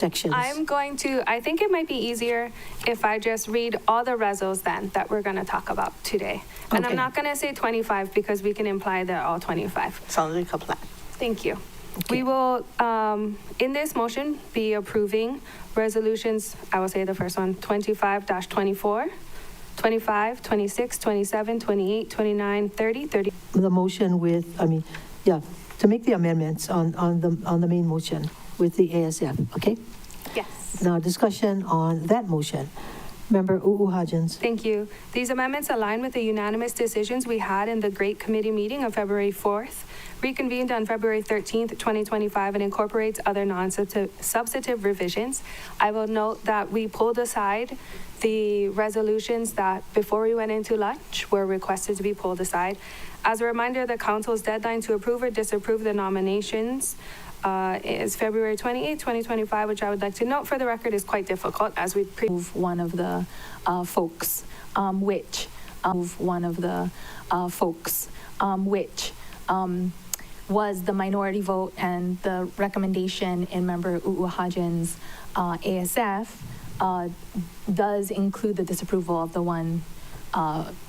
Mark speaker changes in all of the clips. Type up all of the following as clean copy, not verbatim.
Speaker 1: sections.
Speaker 2: I think it might be easier if I just read all the resos then that we're going to talk about today. And
Speaker 1: Okay.
Speaker 2: I'm not going to say 25 because we can imply they're all 25.
Speaker 3: Sounds like a plan.
Speaker 2: Thank you.
Speaker 1: Okay.
Speaker 2: We will, in this motion, be approving resolutions, I will say the first one, 25-24, 25, 26, 27, 28, 29, 30, 30.
Speaker 1: The motion with, to make the amendments on the main motion with the ASF, okay?
Speaker 2: Yes.
Speaker 1: Now, discussion on that motion. Member Hodgins.
Speaker 2: Thank you. These amendments align with the unanimous decisions we had in the Great Committee meeting of February 4th, reconvened on February 13th, 2025, and incorporates other non-substantive revisions. I will note that we pulled aside the resolutions that, before we went into lunch, were requested to be pulled aside. As a reminder, the council's deadline to approve or disapprove the nominations is February 28, 2025, which I would like to note for the record is quite difficult as we
Speaker 4: one of the folks, which was the minority vote, and the recommendation in member Hodgins' ASF does include the disapproval of the one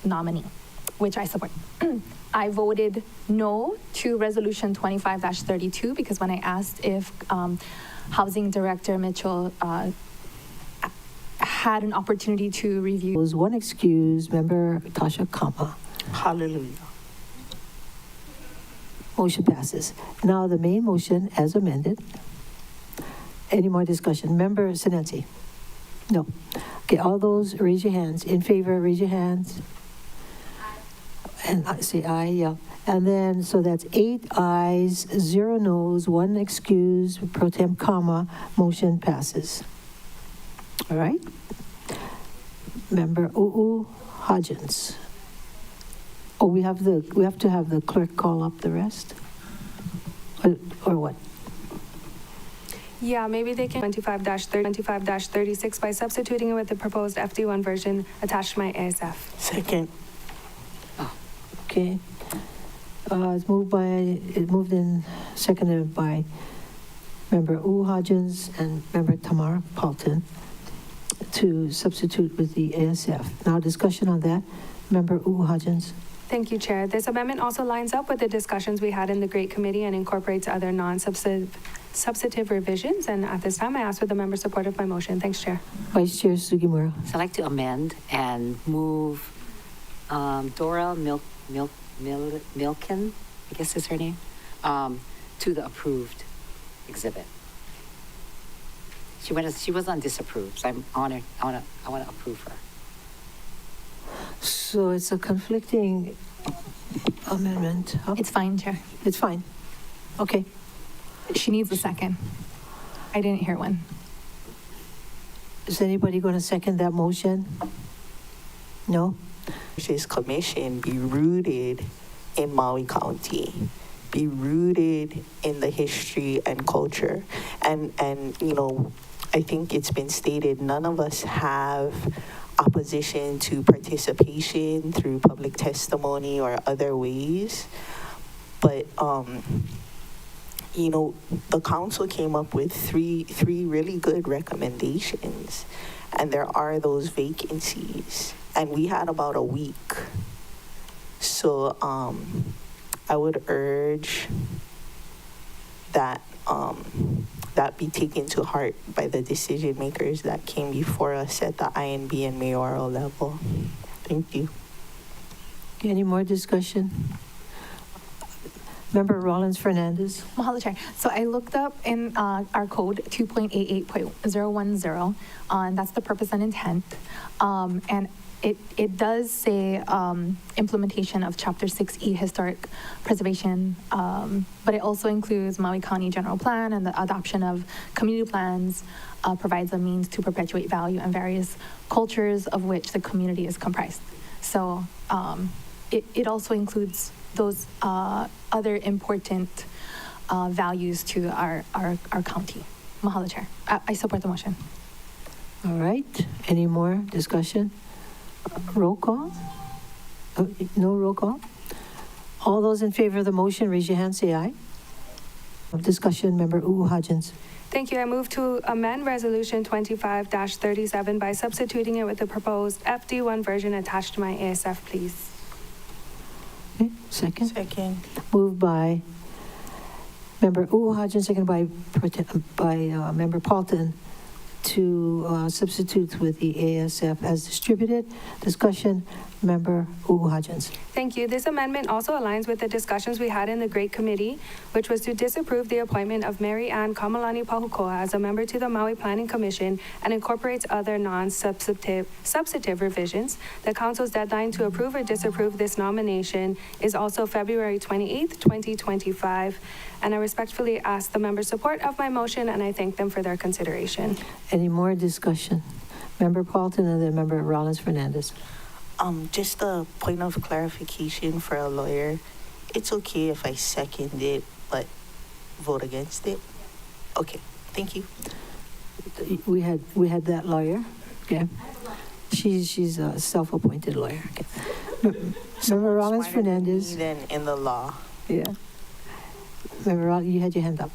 Speaker 4: nominee, which I support. I voted no to resolution 25-32 because when I asked if Housing Director Mitchell had an opportunity to review.
Speaker 1: Was one excuse, Member Tasha Kama.
Speaker 3: Hallelujah.
Speaker 1: Motion passes. Now, the main motion as amended. Any more discussion? Member Sinensi? No. Okay, all those, raise your hands. In favor, raise your hands. And I say aye, yeah. And then, so that's 8 ayes, 0 noes, 1 excuse, pro tem comma, motion passes. All right? Member Hodgins. Oh, we have to have the clerk call up the rest? Or what?
Speaker 2: Yeah, maybe they can 25-36 by substituting it with the proposed FD1 version attached to my ASF.
Speaker 3: Second.
Speaker 1: Okay. It's moved in, seconded by Member Hodgins and Member Tamara Paulton to substitute with the ASF. Now, discussion on that. Member Hodgins.
Speaker 2: Thank you, Chair. This amendment also lines up with the discussions we had in the Great Committee and incorporates other non-substantive revisions. And at this time, I ask for the member support of my motion. Thanks, Chair.
Speaker 1: Vice Chair Sugimura.
Speaker 5: So I'd like to amend and move Dora Milken, I guess is her name, to the approved exhibit. She was on disapproved, so I'm honored. I want to approve her.
Speaker 1: So it's a conflicting amendment. Huh?
Speaker 4: It's fine, Chair.
Speaker 1: It's fine. Okay.
Speaker 4: She needs a second. I didn't hear one.
Speaker 1: Is anybody going to second that motion? No?
Speaker 3: This commission be rooted in Maui County, be rooted in the history and culture. And I think it's been stated, none of us have opposition to participation through public testimony or other ways. But, the council came up with three really good recommendations, and there are those vacancies. And we had about a week. So I would urge that that be taken to heart by the decision makers that came before us at the INB and mayoral level. Thank you.
Speaker 1: Any more discussion? Member Rollins Fernandez.
Speaker 4: Mahalo, Chair. So I looked up in our code 2.88.010, and that's the purpose and intent. And it does say implementation of Chapter 6E Historic Preservation, but it also includes Maui County General Plan, and the adoption of community plans provides a means to perpetuate value and various cultures of which the community is comprised. So it also includes those other important values to our county. Mahalo, Chair. I support the motion.
Speaker 1: All right. Any more discussion? Roll call? No roll call? All those in favor of the motion, raise your hand, say aye. Discussion, Member Hodgins.
Speaker 2: Thank you. I move to amend Resolution 25-37 by substituting it with the proposed FD1 version attached to my ASF, please.
Speaker 1: Okay, second.
Speaker 3: Second.
Speaker 1: Moved by Member Uhajan, seconded by Member Paulton to substitute with the ASF as distributed. Discussion, Member Uhajan.
Speaker 2: Thank you. This amendment also aligns with the discussions we had in the Great Committee, which was to disapprove the appointment of Mary Ann Kamalani Pahukoa as a member to the Maui Planning Commission and incorporates other substantive revisions. The council's deadline to approve or disapprove this nomination is also February 28th, 2025. And I respectfully ask the members' support of my motion, and I thank them for their consideration.
Speaker 1: Any more discussion? Member Paulton and then Member Rollins Fernandez.
Speaker 3: Just a point of clarification for a lawyer. It's okay if I second it, but vote against it? Okay, thank you.
Speaker 1: We had that lawyer. Okay. She's a self-appointed lawyer. Okay. Member Rollins
Speaker 3: Smarter than me
Speaker 1: Fernandez.
Speaker 3: than in the law.
Speaker 1: Yeah. Member Rollins, you had your hand up.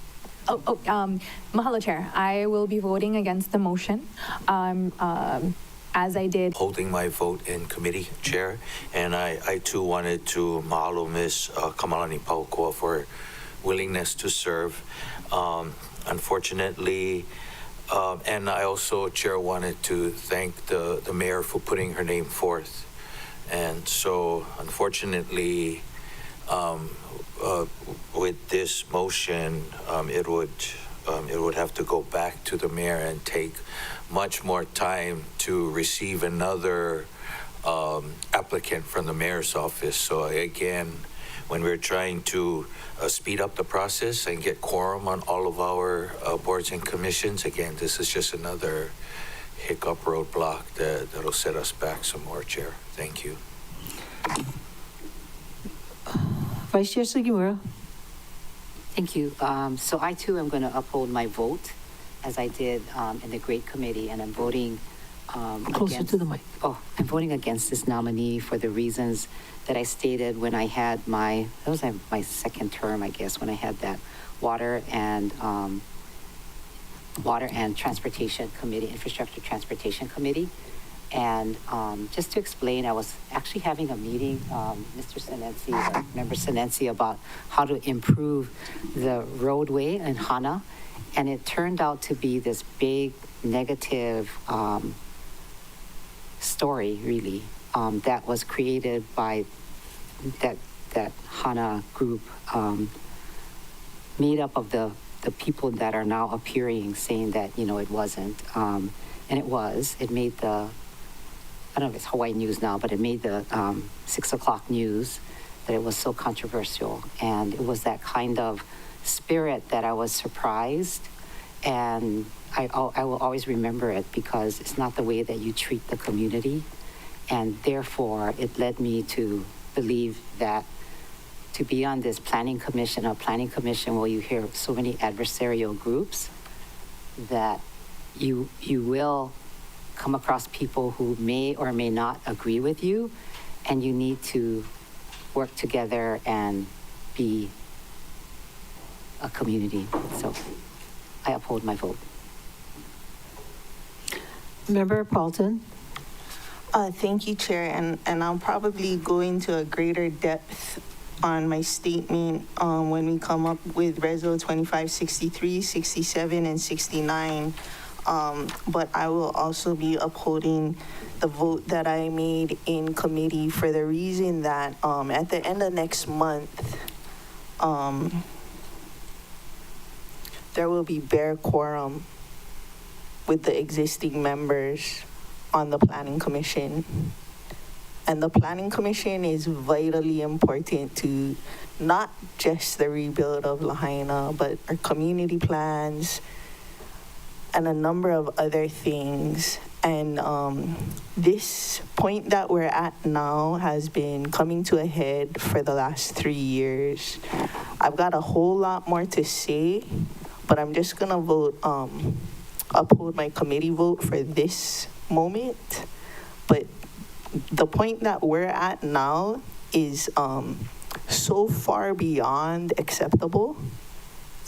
Speaker 4: Mahalo, Chair. I will be voting against the motion, as I did.
Speaker 6: Holding my vote in committee, Chair, and I too wanted to mahalo Ms. Kamalani Pahukoa for willingness to serve. Unfortunately, and I also, Chair, wanted to thank the mayor for putting her name forth. And so, unfortunately, with this motion, it would have to go back to the mayor and take much more time to receive another applicant from the mayor's office. So again, when we're trying to speed up the process and get quorum on all of our boards and commissions, again, this is just another hiccup roadblock that'll set us back some more, Chair. Thank you.
Speaker 1: Vice Chair Sugimura.
Speaker 5: Thank you. So I too am going to uphold my vote as I did in the Great Committee, and I'm voting
Speaker 1: Closer
Speaker 5: against,
Speaker 1: to the mic.
Speaker 5: Oh, I'm voting against this nominee for the reasons that I stated when I had that was my second term, I guess, when I had that Water and Transportation Committee, Infrastructure Transportation Committee. And just to explain, I was actually having a meeting, Mr. Senensi, Member Senensi, about how to improve the roadway in Hana. And it turned out to be this big negative story, really, that was created by that Hana group, made up of the people that are now appearing saying that, it wasn't. And it was. It made I don't know if it's Hawaii News now, but it made the 6 o'clock news that it was so controversial. And it was that kind of spirit that I was surprised. And I will always remember it because it's not the way that you treat the community. And therefore, it led me to believe that to be on this planning commission where you hear so many adversarial groups, that you will come across people who may or may not agree with you, and you need to work together and be a community. So I uphold my vote.
Speaker 1: Member Paulton.
Speaker 3: Thank you, Chair, and I'll probably go into a greater depth on my statement when we come up with Reso 2563, 67, and 69. But I will also be upholding the vote that I made in committee for the reason that at the end of next month, there will be bare quorum with the existing members on the Planning Commission. And the Planning Commission is vitally important to not just the rebuild of Lahaina, but our community plans, and a number of other things. And this point that we're at now has been coming to a head for the last 3 years. I've got a whole lot more to say, but I'm just gonna vote, uphold my committee vote for this moment. But the point that we're at now is so far beyond acceptable,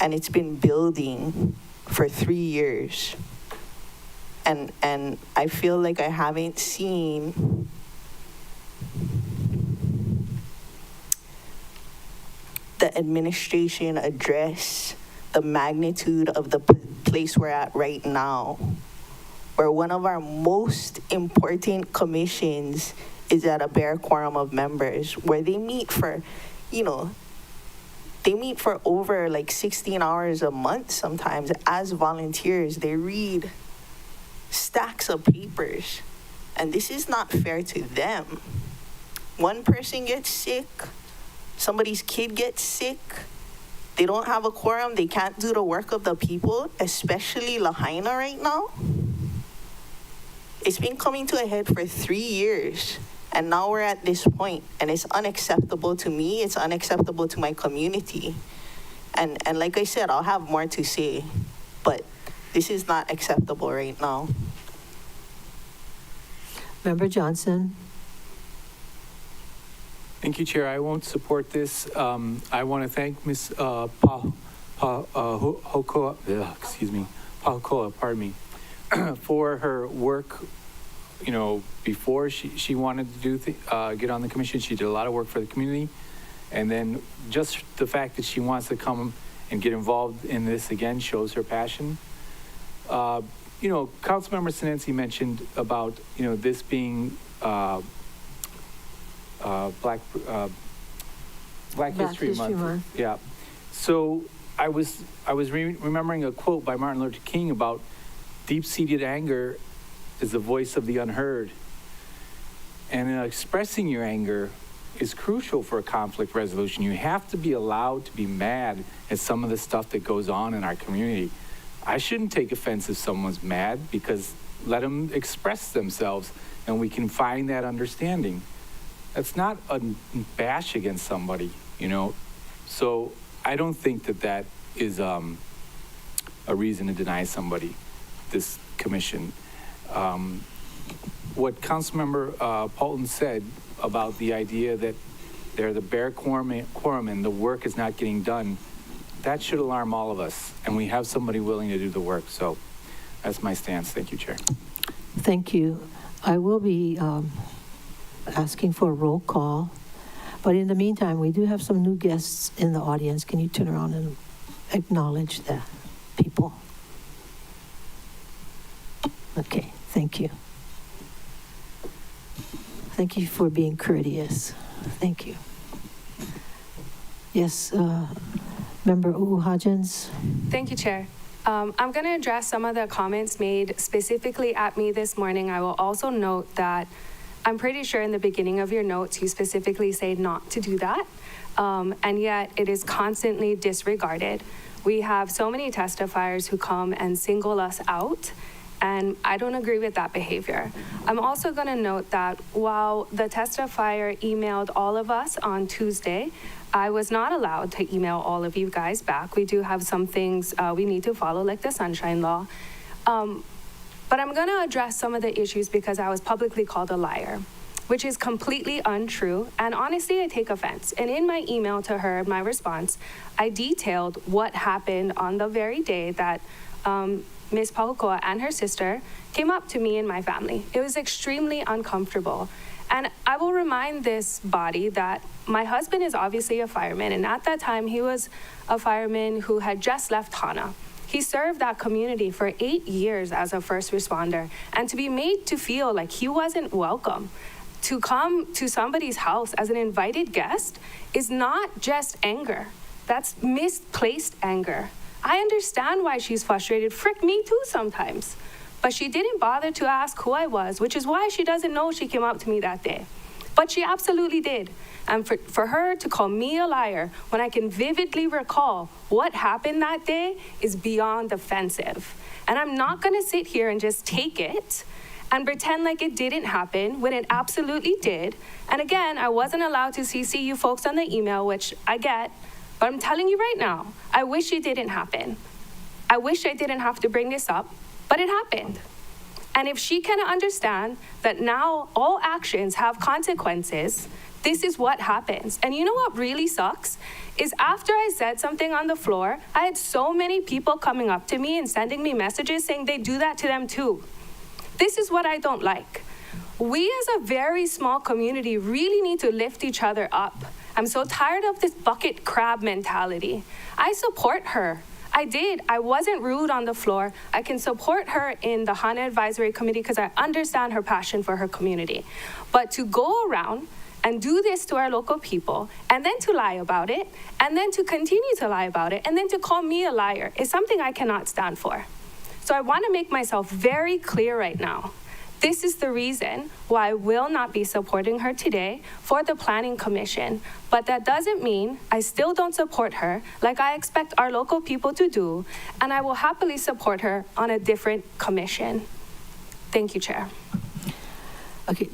Speaker 3: and it's been building for 3 years. And I feel like I haven't seen the administration address the magnitude of the place we're at right now, where one of our most important commissions is at a bare quorum of members, where they meet for, they meet for over like 16 hours a month sometimes as volunteers. They read stacks of papers, and this is not fair to them. One person gets sick, somebody's kid gets sick, they don't have a quorum, they can't do the work of the people, especially Lahaina right now. It's been coming to a head for 3 years, and now we're at this point, and it's unacceptable to me, it's unacceptable to my community. And like I said, I'll have more to say, but this is not acceptable right now.
Speaker 1: Member Johnson.
Speaker 7: Thank you, Chair. I won't support this. I want to thank Ms. Pahokoa, pardon me, for her work. Before she wanted to do get on the commission, she did a lot of work for the community, and then just the fact that she wants to come and get involved in this again shows her passion. Councilmember Sinensi mentioned about this being Black History Month. Yeah. So I was remembering a quote by Martin Luther King about deep-seated anger is the voice of the unheard. And expressing your anger is crucial for a conflict resolution. You have to be allowed to be mad at some of the stuff that goes on in our community. I shouldn't take offense if someone's mad, because let them express themselves and we can find that understanding. That's not a bash against somebody, So I don't think that is a reason to deny somebody this commission. What Councilmember Paulton said about the idea that they're the bare quorum and the work is not getting done, that should alarm all of us, and we have somebody willing to do the work. So that's my stance. Thank you, Chair.
Speaker 1: Thank you. I will be asking for a roll call, but in the meantime, we do have some new guests in the audience. Can you turn around and acknowledge the people? Okay, thank you. Thank you for being courteous. Thank you. Yes, Member Uhajans.
Speaker 2: Thank you, Chair. I'm going to address some of the comments made specifically at me this morning. I will also note that I'm pretty sure in the beginning of your notes, you specifically say not to do that, and yet it is constantly disregarded. We have so many testifiers who come and single us out, and I don't agree with that behavior. I'm also going to note that while the testifier emailed all of us on Tuesday, I was not allowed to email all of you guys back. We do have some things we need to follow, like the Sunshine Law. But I'm going to address some of the issues because I was publicly called a liar, which is completely untrue. And honestly, I take offense. And in my email to her, my response, I detailed what happened on the very day that Ms. Pahokoa and her sister came up to me and my family. It was extremely uncomfortable. And I will remind this body that my husband is obviously a fireman. And at that time, he was a fireman who had just left Hana. He served that community for 8 years as a first responder. And to be made to feel like he wasn't welcome, to come to somebody's house as an invited guest, is not just anger. That's misplaced anger. I understand why she's frustrated. Frick, me too sometimes. But she didn't bother to ask who I was, which is why she doesn't know she came up to me that day. But she absolutely did. And for her to call me a liar when I can vividly recall what happened that day is beyond offensive. And I'm not going to sit here and just take it and pretend like it didn't happen when it absolutely did. And again, I wasn't allowed to CC you folks on the email, which I get, but I'm telling you right now, I wish it didn't happen. I wish I didn't have to bring this up, but it happened. And if she can understand that now all actions have consequences, This is what happens. And you know what really sucks? Is after I said something on the floor, I had so many people coming up to me and sending me messages saying they do that to them too. This is what I don't like. We as a very small community really need to lift each other up. I'm so tired of this bucket crab mentality. I support her. I did. I wasn't rude on the floor. I can support her in the HANA Advisory Committee because I understand her passion for her community. But to go around and do this to our local people, and then to lie about it, and then to continue to lie about it, and then to call me a liar is something I cannot stand for. So I want to make myself very clear right now. This is the reason why I will not be supporting her today for the Planning Commission. But that doesn't mean I still don't support her like I expect our local people to do, and I will happily support her on a different commission. Thank you, Chair.
Speaker 1: Okay,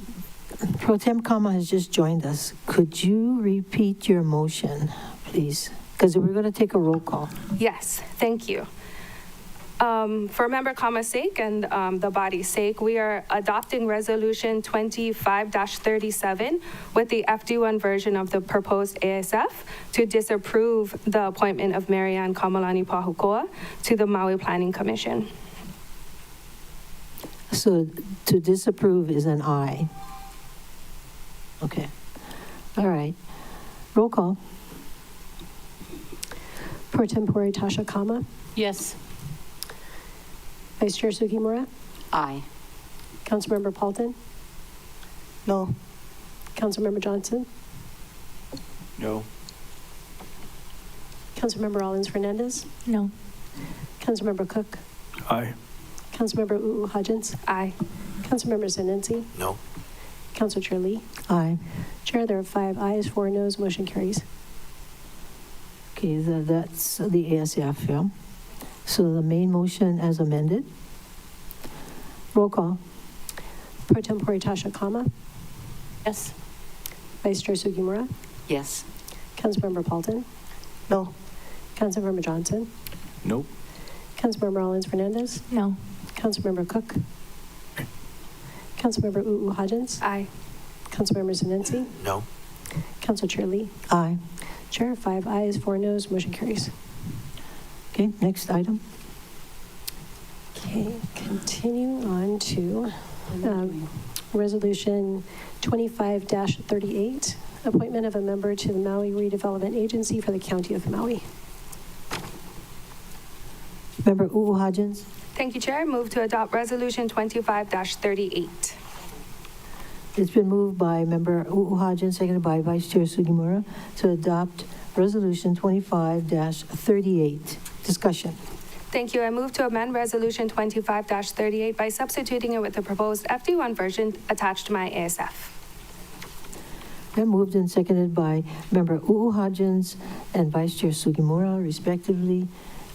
Speaker 1: Pro Tem Kama has just joined us. Could you repeat your motion, please? Because we're going to take a roll call.
Speaker 2: Yes, thank you. For Member Kama's sake and the body's sake, we are adopting Resolution 25-37 with the FD1 version of the proposed ASF to disapprove the appointment of Marianne Kamalani Pahukoa to the Maui Planning Commission.
Speaker 1: So to disapprove is an aye. Okay. All right. Roll call.
Speaker 8: Pro Tempore Tasha Kama,
Speaker 5: Yes.
Speaker 8: Vice Chair Sugimura,
Speaker 5: Aye.
Speaker 8: Councilmember Paulton,
Speaker 3: No.
Speaker 8: Councilmember Johnson,
Speaker 7: No.
Speaker 8: Councilmember Rollins Fernandez,
Speaker 4: No.
Speaker 8: Councilmember Cook,
Speaker 7: Aye.
Speaker 8: Councilmember Hodgins,
Speaker 2: Aye.
Speaker 8: Councilmember Senenzi,
Speaker 6: No?
Speaker 8: Council Chair Lee.
Speaker 1: Aye.
Speaker 8: Chair, there are 5 ayes, 4 noes, motion carries.
Speaker 1: Okay, that's the ASF, yeah? So the main motion as amended. Roll call.
Speaker 8: Pro Tempore Tasha Kama,
Speaker 5: Yes.
Speaker 8: Vice Chair Sugimura,
Speaker 5: Yes.
Speaker 8: Councilmember Paulton,
Speaker 3: No.
Speaker 8: Councilmember Johnson,
Speaker 7: Nope.
Speaker 8: Councilmember Rollins Fernandez,
Speaker 4: No.
Speaker 8: Councilmember Cook, Councilmember Hodgins,
Speaker 2: Aye.
Speaker 8: Councilmember Senenzi,
Speaker 6: No?
Speaker 8: Council Chair Lee.
Speaker 1: Aye.
Speaker 8: Chair, 5 ayes, 4 noes, motion carries.
Speaker 1: Okay, next item.
Speaker 8: Okay, continuing on to Resolution 25-38, appointment of a member to the Maui Redevelopment Agency for the County of Maui.
Speaker 1: Member Hodgins.
Speaker 2: Thank you, Chair. I move to adopt Resolution 25-38.
Speaker 1: It's been moved by Member Hodgins, seconded by Vice Chair Sugimura, to adopt Resolution 25-38. Discussion.
Speaker 2: Thank you. I move to amend Resolution 25-38 by substituting it with the proposed FD1 version attached to my ASF.
Speaker 1: Been moved and seconded by Member Hodgins and Vice Chair Sugimura, respectively,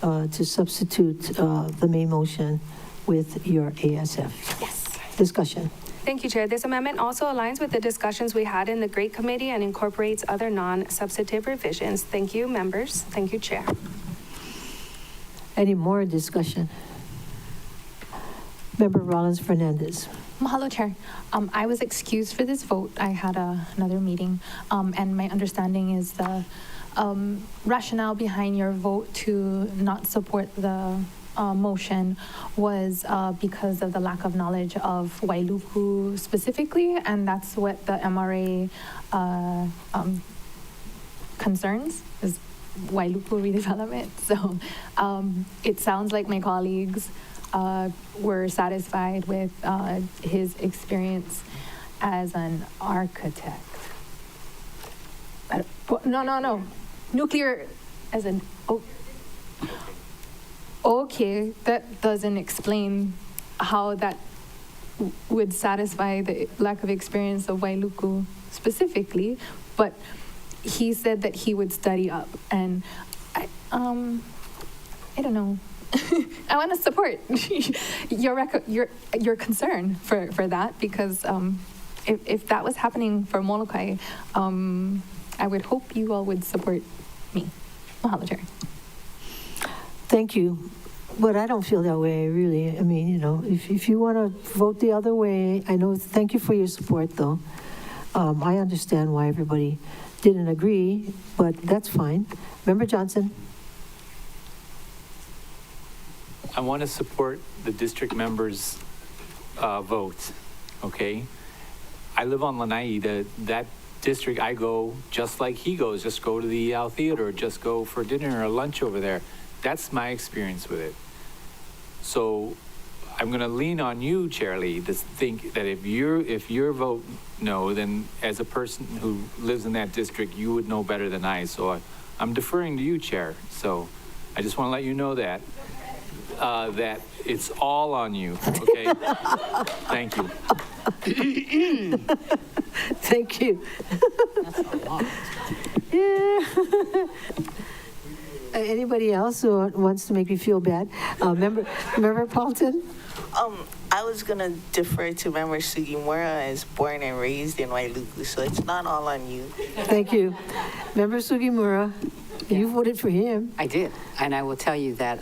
Speaker 1: to substitute the main motion with your ASF.
Speaker 2: Yes.
Speaker 1: Discussion.
Speaker 2: Thank you, Chair. This amendment also aligns with the discussions we had in the Great Committee and incorporates other non-substantive revisions. Thank you, members. Thank you, Chair.
Speaker 1: Any more discussion? Member Rollins Fernandez.
Speaker 4: Mahalo, Chair. I was excused for this vote. I had another meeting, and my understanding is the rationale behind your vote to not support the motion was because of the lack of knowledge of Wailuku specifically, and that's what the MRA concerns is Wailuku redevelopment. So it sounds like my colleagues were satisfied with his experience as an architect. No. Nuclear as an... Oh. Okay, that doesn't explain how that would satisfy the lack of experience of Wailuku specifically, but he said that he would study up, and I don't know. I want to support your concern for that, because if that was happening for Molokai, I would hope you all would support me. Mahalo, Chair.
Speaker 1: Thank you. But I don't feel that way, really. I mean, if you want to vote the other way, I know, thank you for your support, though. I understand why everybody didn't agree, but that's fine. Member Johnson?
Speaker 7: I want to support the district members' vote, okay? I live on Lanai, that district, I go just like he goes, just go to the EL Theater, just go for dinner or lunch over there. That's my experience with it. So I'm going to lean on you, Chair Lee, to think that if your vote no, then as a person who lives in that district, you would know better than I. So I'm deferring to you, Chair. So I just want to let you know that it's all on you, okay? Thank you.
Speaker 1: Thank you. Yeah. Anybody else who wants to make me feel bad? Member Paulton?
Speaker 3: I was gonna defer to Member Sugimura, as born and raised in Wailuku, so it's not all on you.
Speaker 1: Thank you. Member Sugimura, you voted for him.
Speaker 5: I did, and I will tell you that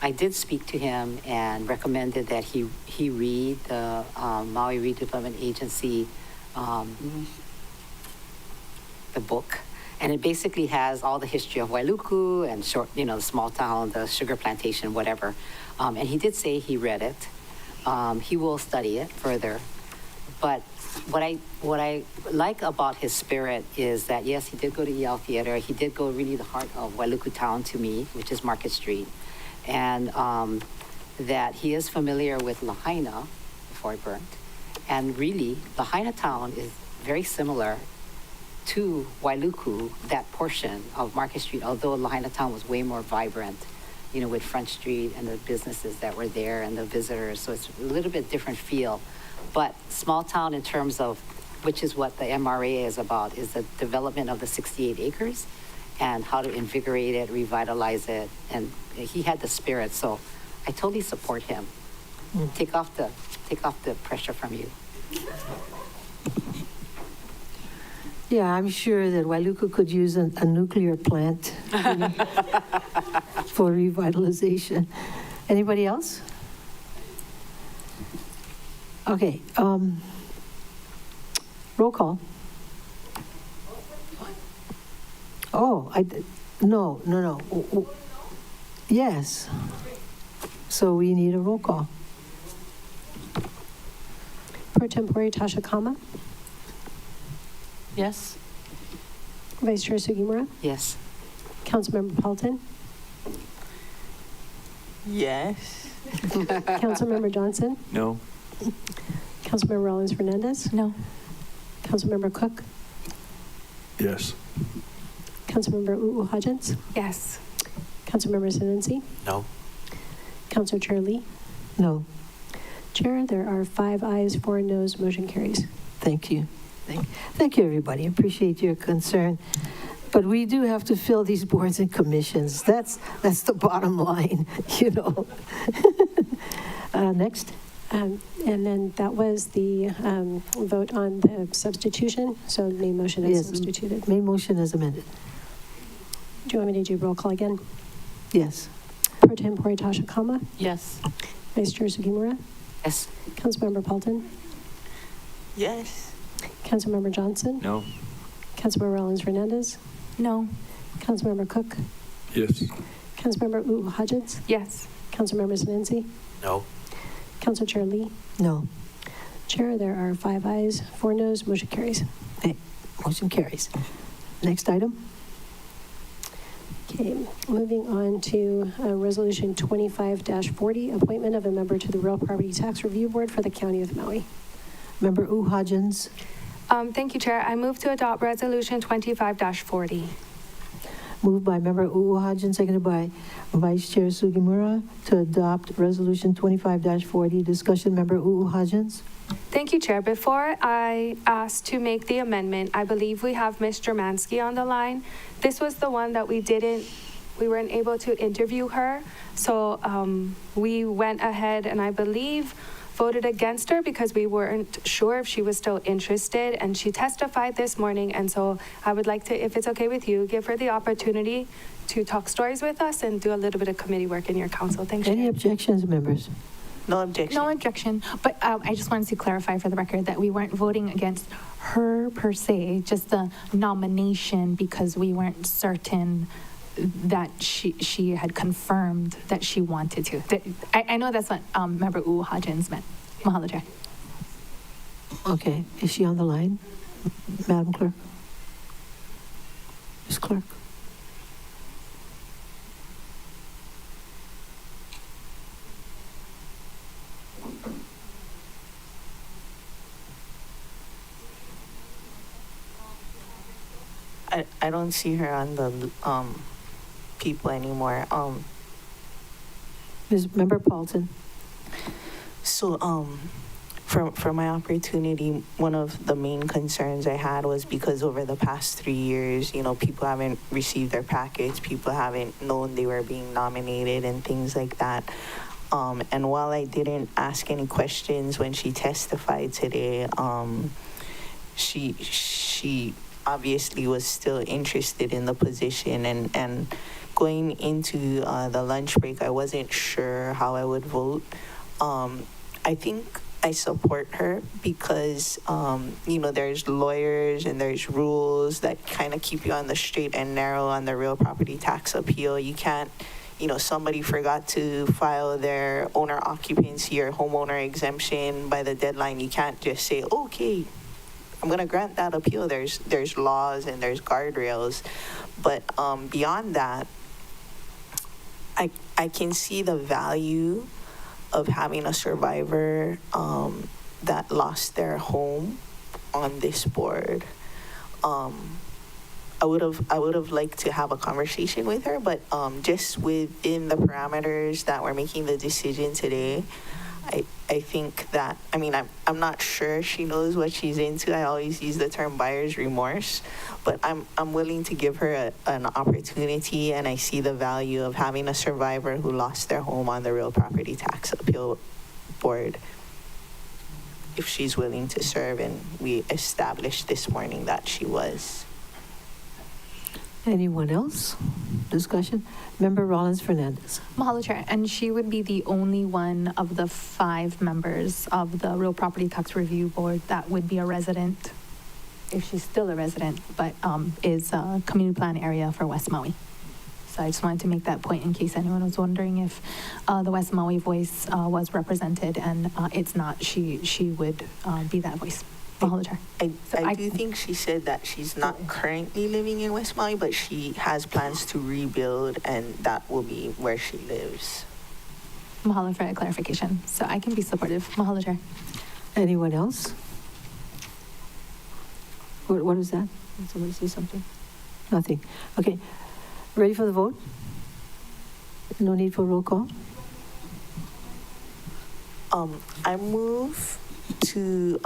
Speaker 5: I did speak to him and recommended that he read the Maui Redevelopment Agency, the book, and it basically has all the history of Wailuku and the small town, the sugar plantation, whatever. And he did say he read it. He will study it further, but what I like about his spirit is that yes, he did go to EL Theater. He did go really the heart of Wailuku town to me, which is Market Street. And that he is familiar with Lahaina before it burnt. And really, Lahaina town is very similar to Wailuku, that portion of Market Street, although Lahaina town was way more vibrant, with Front Street and the businesses that were there and the visitors. So it's a little bit different feel. But small town in terms of, which is what the MRA is about, is the development of the 68 acres and how to invigorate it, revitalize it. And he had the spirit, so I totally support him. Take off the pressure from you.
Speaker 1: Yeah, I'm sure that Wailuku could use a nuclear plant for revitalization. Anybody else? Okay, roll call. Oh, no. Yes. So we need a roll call.
Speaker 8: Pro Tempore Tasha Kama,
Speaker 1: Yes.
Speaker 8: Vice Chair Sugimura,
Speaker 5: Yes.
Speaker 8: Councilmember Paulton,
Speaker 3: Yes.
Speaker 8: Councilmember Johnson,
Speaker 7: No?
Speaker 8: Councilmember Rollins Fernandez,
Speaker 4: No.
Speaker 8: Councilmember Cook,
Speaker 9: Yes.
Speaker 8: Councilmember U'u Hodgins,
Speaker 2: Yes.
Speaker 8: Councilmember Sinensi,
Speaker 6: No?
Speaker 8: Councilor Chair Lee.
Speaker 1: No.
Speaker 8: Chair, there are 5 ayes, 4 noes, motion carries.
Speaker 1: Thank you. Thank you, everybody. Appreciate your concern. But we do have to fill these boards and commissions. That's the bottom line, Next.
Speaker 8: And then that was the vote on the substitution, so the main motion is
Speaker 1: Yes.
Speaker 8: substituted.
Speaker 1: Main motion is amended.
Speaker 8: Do you want me to do roll call again?
Speaker 1: Yes.
Speaker 8: Pro Tempore Tasha Kama,
Speaker 1: Yes.
Speaker 8: Vice Chair Sugimura,
Speaker 5: Yes.
Speaker 8: Councilmember Paulton,
Speaker 3: Yes.
Speaker 8: Councilmember Johnson,
Speaker 7: No?
Speaker 8: Councilmember Rollins Fernandez,
Speaker 4: No.
Speaker 8: Councilmember Cook,
Speaker 9: Yes.
Speaker 8: Councilmember U'u Hodgins,
Speaker 2: Yes.
Speaker 8: Councilmember Sinensi,
Speaker 6: No?
Speaker 8: Council Chair Lee.
Speaker 1: No.
Speaker 8: Chair, there are 5 ayes, 4 noes, motion carries.
Speaker 1: Okay. Motion carries. Next item.
Speaker 8: Okay, moving on to Resolution 25-40, appointment of a member to the Real Property Tax Review Board for the County of Maui.
Speaker 1: Member U. Hodgins.
Speaker 2: Thank you, Chair. I move to adopt Resolution 25-40.
Speaker 1: Moved by Member U. Hodgins, seconded by Vice Chair Sugimura to adopt Resolution 25-40. Discussion, Member U. Hodgins.
Speaker 2: Thank you, Chair. Before I ask to make the amendment, I believe we have Ms. Jermansky on the line. This was the one that we weren't able to interview her. So we went ahead and I believe voted against her because we weren't sure if she was still interested, and she testified this morning. And so I would like to, if it's okay with you, give her the opportunity to talk stories with us and do a little bit of committee work in your council. Thank you.
Speaker 1: Any objections, members?
Speaker 3: No objection.
Speaker 4: No objection, but I just wanted to clarify for the record that we weren't voting against her per se, just the nomination, because we weren't certain that she had confirmed that she wanted to. I know that's what Member Hodgins meant. Mahalo, Chair.
Speaker 1: Okay, is she on the line? Madam Clerk? Ms. Clerk?
Speaker 3: I don't see her on the people anymore.
Speaker 1: Ms. Member Paulson?
Speaker 3: So, for my opportunity, one of the main concerns I had was because over the past 3 years, you know, people haven't received their packets, people haven't known they were being nominated and things like that. And while I didn't ask any questions when she testified today, she obviously was still interested in the position, and going into the lunch break, I wasn't sure how I would vote. I think I support her because, you know, there's lawyers and there's rules that kind of keep you on the straight and narrow on the real property tax appeal. You can't, you know, somebody forgot to file their owner occupancy or homeowner exemption by the deadline. You can't just say, okay, I'm going to grant that appeal. There's laws and there's guardrails. But beyond that, I can see the value of having a survivor that lost their home on this board. I would have liked to have a conversation with her, but just within the parameters that we're making the decision today, I think that, I mean, I'm not sure she knows what she's into. I always use the term buyer's remorse, but I'm willing to give her an opportunity, and I see the value of having a survivor who lost their home on the real property tax appeal board, if she's willing to serve, and we established this morning that she was.
Speaker 1: Anyone else? Discussion? Member Rollins Fernandez.
Speaker 4: Mahalo, Chair. And she would be the only one of the 5 members of the Real Property Tax Review Board that would be a resident, if she's still a resident, but is a community plan area for West Maui. So I just wanted to make that point in case anyone was wondering if the West Maui voice was represented, and it's not. She would be that voice. Mahalo, Chair.
Speaker 3: I do think she said that she's not currently living in West Maui, but she has plans to rebuild, and that will be where she lives.
Speaker 4: Mahalo for that clarification. So I can be supportive. Mahalo, Chair.
Speaker 1: Anyone else? What is that? Did somebody say something? Nothing. Okay. Ready for the vote? No need for roll call?
Speaker 3: I move to,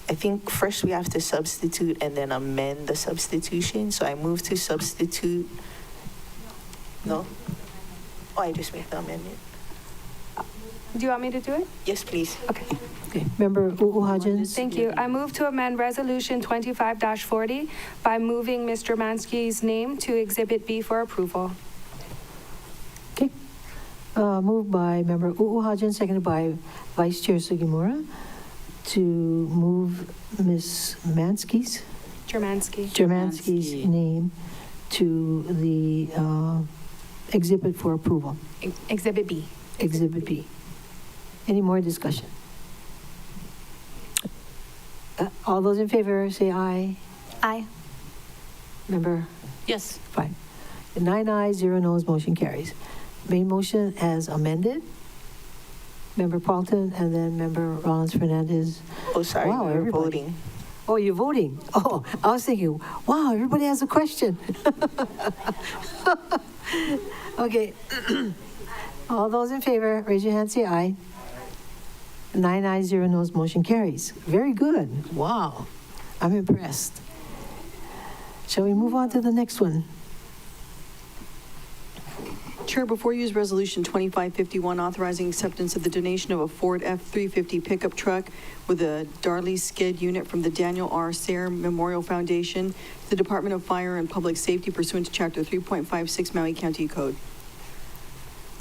Speaker 3: I think first we have to substitute and then amend the substitution. So I move to substitute. No? Oh, I just made the amendment.
Speaker 2: Do you want me to do it?
Speaker 3: Yes, please.
Speaker 2: Okay.
Speaker 1: Okay. Member Hodgins?
Speaker 2: Thank you. I move to amend Resolution 25-40 by moving Mr. Mansky's name to Exhibit B for approval.
Speaker 1: Okay. Moved by Member Hodgins, seconded by Vice Chair Sugimura, to move Ms. Jermansky's
Speaker 5: Jermansky.
Speaker 1: name to the exhibit for approval,
Speaker 4: Exhibit B.
Speaker 1: Exhibit B. Any more discussion? All those in favor say aye.
Speaker 4: Aye.
Speaker 1: Member?
Speaker 5: Yes.
Speaker 1: Fine. 9 ayes, 0 noes, motion carries. Main motion as amended. Member Paulton and then Member Rollins Fernandez.
Speaker 3: Oh, sorry,
Speaker 1: Wow,
Speaker 3: we were
Speaker 1: everybody.
Speaker 3: voting.
Speaker 1: Oh, you're voting? Oh, I was thinking, wow, everybody has a question. Okay. All those in favor, raise your hand, say aye. 9 ayes, 0 noes, motion carries. Very good. Wow. I'm impressed. Shall we move on to the next one?
Speaker 10: Chair, before you is Resolution 2551, authorizing acceptance of the donation of a Ford F-350 pickup truck with a Darley skid unit from the Daniel R. Sayre Memorial Foundation to the Department of Fire and Public Safety pursuant to Chapter 3.56 Maui County Code.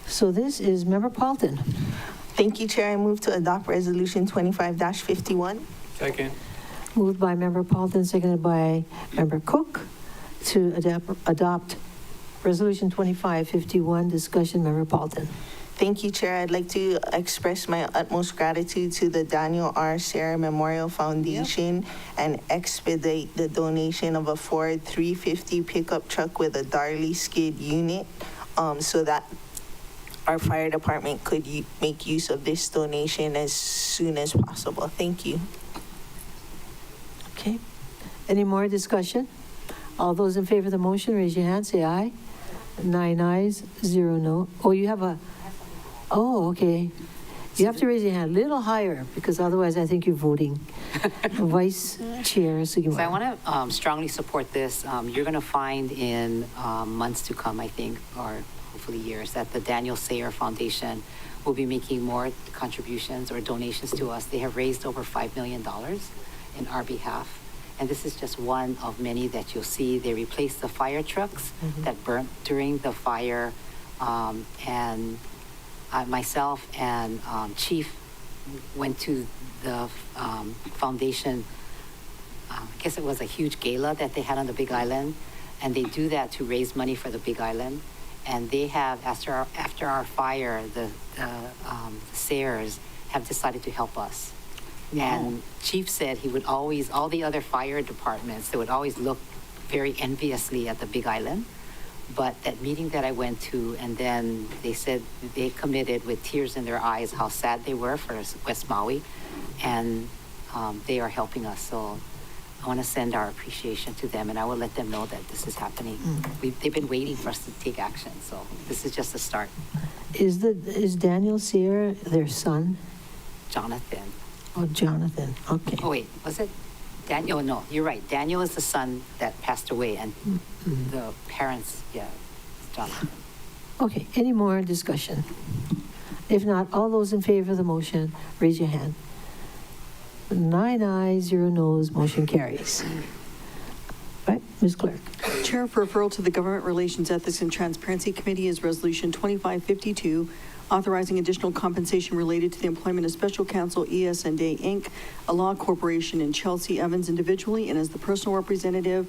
Speaker 1: So this is Member Paulton.
Speaker 3: Thank you, Chair. I move to adopt Resolution 25-51.
Speaker 7: Second.
Speaker 1: Moved by Member Paulton, seconded by Member Cook to adopt Resolution 2551. Discussion, Member Paulton.
Speaker 3: Thank you, Chair. I'd like to express my utmost gratitude to the Daniel R. Sayre Memorial Foundation and expedite the donation of a Ford 350 pickup truck with a Darley skid unit so that our fire department could make use of this donation as soon as possible. Thank you.
Speaker 1: Okay. Any more discussion? All those in favor of the motion, raise your hand, say aye. 9 ayes, 0 no. Oh, you have a, oh, okay. You have to raise your hand a little higher because otherwise I think you're voting. Vice Chair Sugimura.
Speaker 5: So I want to strongly support this. You're going to find in months to come, I think, or hopefully years, that the Daniel Sayre Foundation will be making more contributions or donations to us. They have raised over $5 million in our behalf. And this is just one of many that you'll see. They replaced the fire trucks that burnt during the fire. And myself and Chief went to the foundation. I guess it was a huge gala that they had on the Big Island. And they do that to raise money for the Big Island. And they have, after our fire, the Sayres have decided to help us. And Chief said he would always, all the other fire departments, they would always look very enviously at the Big Island. But that meeting that I went to, and then they said they committed with tears in their eyes how sad they were for West Maui. And they are helping us. So I want to send our appreciation to them, and I will let them know that this is happening. They've been waiting for us to take action. So this is just a start.
Speaker 1: Is Daniel Sayre their son?
Speaker 5: Jonathan.
Speaker 1: Oh, Jonathan. Okay.
Speaker 5: Oh, wait, was it Daniel? No, you're right. Daniel is the son that passed away, and the parents, yeah, Jonathan.
Speaker 1: Okay. Any more discussion? If not, all those in favor of the motion, raise your hand. 9 ayes, 0 noes, motion carries. Right, Ms. Clerk.
Speaker 10: Chair, for referral to the Government Relations Ethics and Transparency Committee is Resolution 2552, authorizing additional compensation related to the employment of Special Counsel E.S. Day, Inc., a law corporation, in Chelsea Evans individually and as the personal representative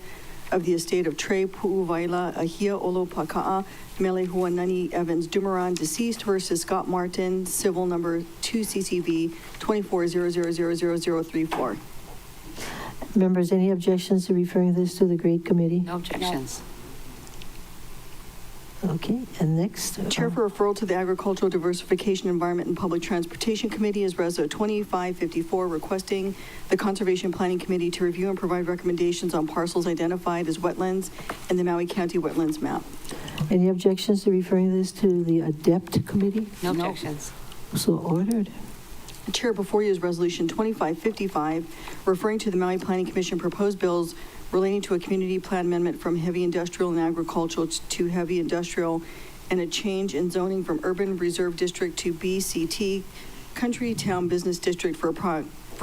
Speaker 10: of the estate of Trey Pu'uwaila Ahia Olo Paka'a Mele Huanani Evans Dumoran, deceased, versus Scott Martin, civil number 2 CCV 24000034.
Speaker 1: Members, any objections to referring this to the Great Committee?
Speaker 5: No objections.
Speaker 1: Okay, and next.
Speaker 10: Chair, for referral to the Agricultural Diversification, Environment, and Public Transportation Committee is Reso 2554, requesting the Conservation Planning Committee to review and provide recommendations on parcels identified as wetlands in the Maui County Wetlands Map.
Speaker 1: Any objections to referring this to the Adept Committee?
Speaker 5: No objections.
Speaker 1: So ordered.
Speaker 10: Chair, before you is Resolution 2555, referring to the Maui Planning Commission proposed bills relating to a community plan amendment from heavy industrial and agricultural to heavy industrial, and a change in zoning from urban reserve district to BCT, country town business district for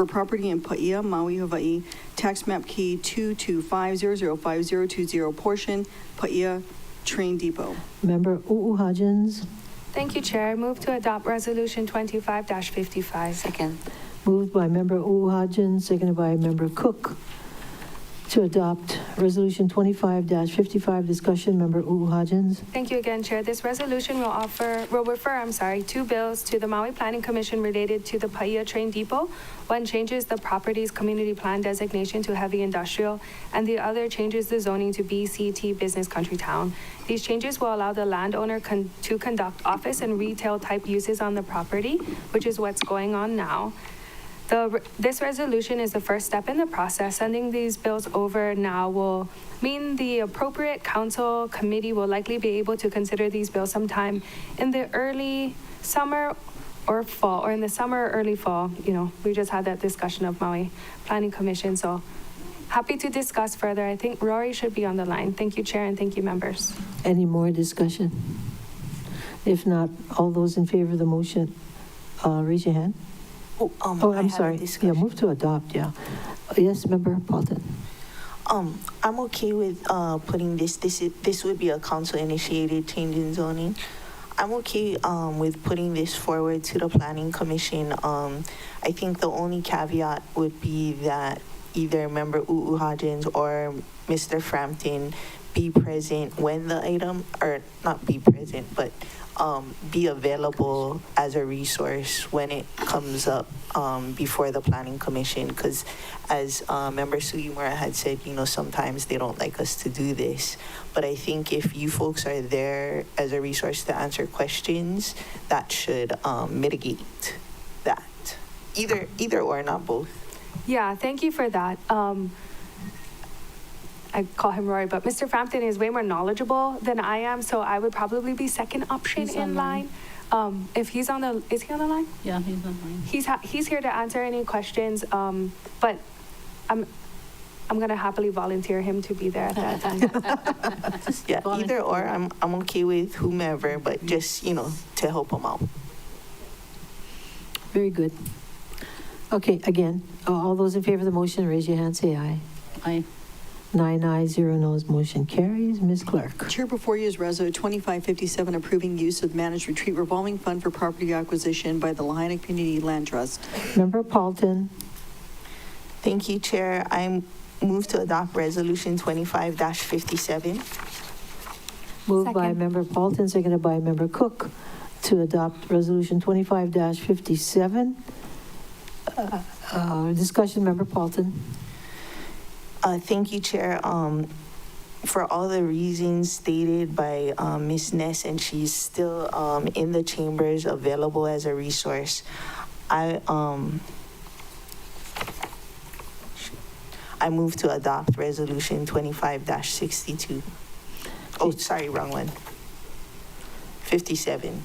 Speaker 10: property in Paia, Maui, Hawaii, tax map key 225005020, portion Paia Train Depot.
Speaker 1: Member Uuhajens,
Speaker 2: Thank you, Chair. I move to adopt Resolution 25-55.
Speaker 5: Second.
Speaker 1: moved by Member Uuhajens, seconded by Member Cook to adopt Resolution 25-55. Discussion, Member Uuhajens.
Speaker 2: Thank you again, Chair. This resolution will refer 2 bills to the Maui Planning Commission related to the Paia Train Depot. One changes the property's community plan designation to heavy industrial, and the other changes the zoning to BCT, Business Country Town. These changes will allow the landowner to conduct office and retail type uses on the property, which is what's going on now. This resolution is the first step in the process. Sending these bills over now will mean the appropriate council committee will likely be able to consider these bills sometime in the early summer or fall, or in the summer or early fall. You know, we just had that discussion of Maui Planning Commission, so happy to discuss further. I think Rory should be on the line. Thank you, Chair, and thank you, members.
Speaker 1: Any more discussion? If not, all those in favor of the motion, raise your hand.
Speaker 3: Oh,
Speaker 1: Oh,
Speaker 3: I
Speaker 1: I'm
Speaker 3: had a
Speaker 1: sorry. Yeah,
Speaker 3: discussion.
Speaker 1: move to adopt, yeah. Yes, Member Paulton.
Speaker 3: I'm okay with putting this would be a council-initiated change in zoning. I'm okay with putting this forward to the Planning Commission. I think the only caveat would be that either Member Hodgins or Mr. Frampton be present when the item, or not be present, but be available as a resource when it comes up before the Planning Commission. Because as Member Sugimura had said, sometimes they don't like us to do this. But I think if you folks are there as a resource to answer questions, that should mitigate that. Either or, not both.
Speaker 2: Yeah, thank you for that. I call him Rory, but Mr. Frampton is way more knowledgeable than I am, so I would probably be second option
Speaker 11: He's
Speaker 2: in line. If he's on the, is he on the line?
Speaker 11: Yeah, he's online.
Speaker 2: He's here to answer any questions, but I'm gonna happily volunteer him to be there at that time.
Speaker 3: Yeah, either or, I'm okay with whomever, but just, to help them out.
Speaker 1: Very good. Okay, again, all those in favor of the motion, raise your hand, say aye.
Speaker 11: Aye.
Speaker 1: 9 ayes, 0 noes, motion carries. Ms. Clerk.
Speaker 10: Chair, before you is Reso 2557, approving use of managed retreat revolving fund for property acquisition by the Lahaina Community Land Trust.
Speaker 1: Member Paulton,
Speaker 3: Thank you, Chair. I move to adopt Resolution 25-57.
Speaker 1: moved by
Speaker 2: Second.
Speaker 1: Member Paulton, seconded by Member Cook, to adopt Resolution 25-57. Discussion, Member Paulton.
Speaker 3: Thank you, Chair. For all the reasons stated by Ms. Ness, and she's still in the chambers available as a resource, I move to adopt Resolution 25-62. Oh, sorry, wrong one. 57.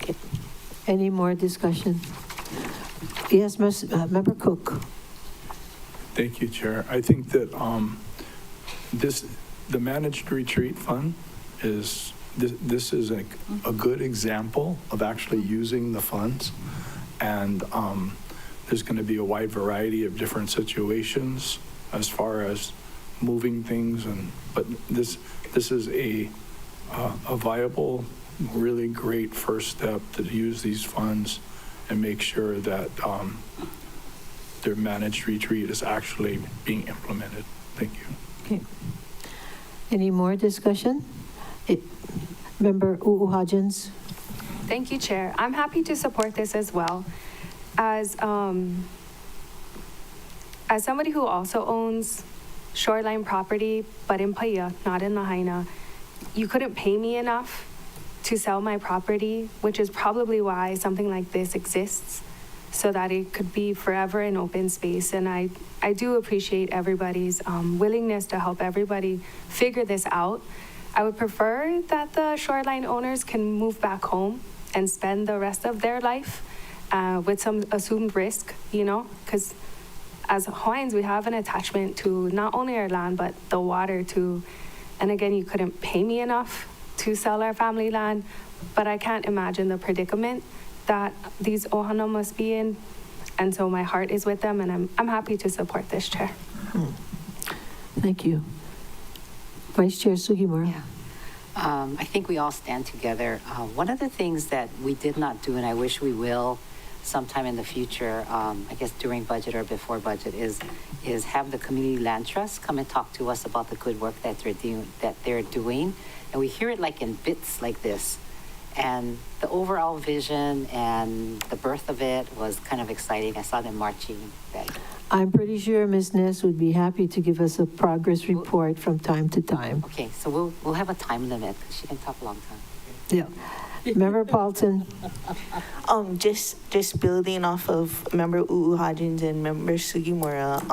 Speaker 1: Any more discussion? Yes, Member Cook.
Speaker 9: Thank you, Chair. I think that the managed retreat fund is, this is a good example of actually using the funds. And there's going to be a wide variety of different situations as far as moving things. But this is a viable, really great first step to use these funds and make sure that their managed retreat is actually being implemented. Thank you.
Speaker 1: Okay. Any more discussion? Member Hodgins.
Speaker 2: Thank you, Chair. I'm happy to support this as well. As somebody who also owns shoreline property, but in Paia, not in Lahaina, you couldn't pay me enough to sell my property, which is probably why something like this exists, so that it could be forever in open space. And I do appreciate everybody's willingness to help everybody figure this out. I would prefer that the shoreline owners can move back home and spend the rest of their life with some assumed risk, because as Hawaiians, we have an attachment to not only our land, but the water too. And again, you couldn't pay me enough to sell our family land, but I can't imagine the predicament that these ohana must be in. And so my heart is with them, and I'm happy to support this, Chair.
Speaker 1: Thank you. Vice Chair Sugimura.
Speaker 5: Yeah. I think we all stand together. One of the things that we did not do, and I wish we will sometime in the future, I guess during budget or before budget, is have the Community Land Trust come and talk to us about the good work that they're doing. And we hear it like in bits like this. And the overall vision and the birth of it was kind of exciting. I saw them marching.
Speaker 1: I'm pretty sure Ms. Ness would be happy to give us a progress report from time to time.
Speaker 5: Okay, so we'll have a time limit. She can talk a long time.
Speaker 1: Yeah. Member Paulton.
Speaker 3: Just building off of Member Hodgins and Member Sugimura,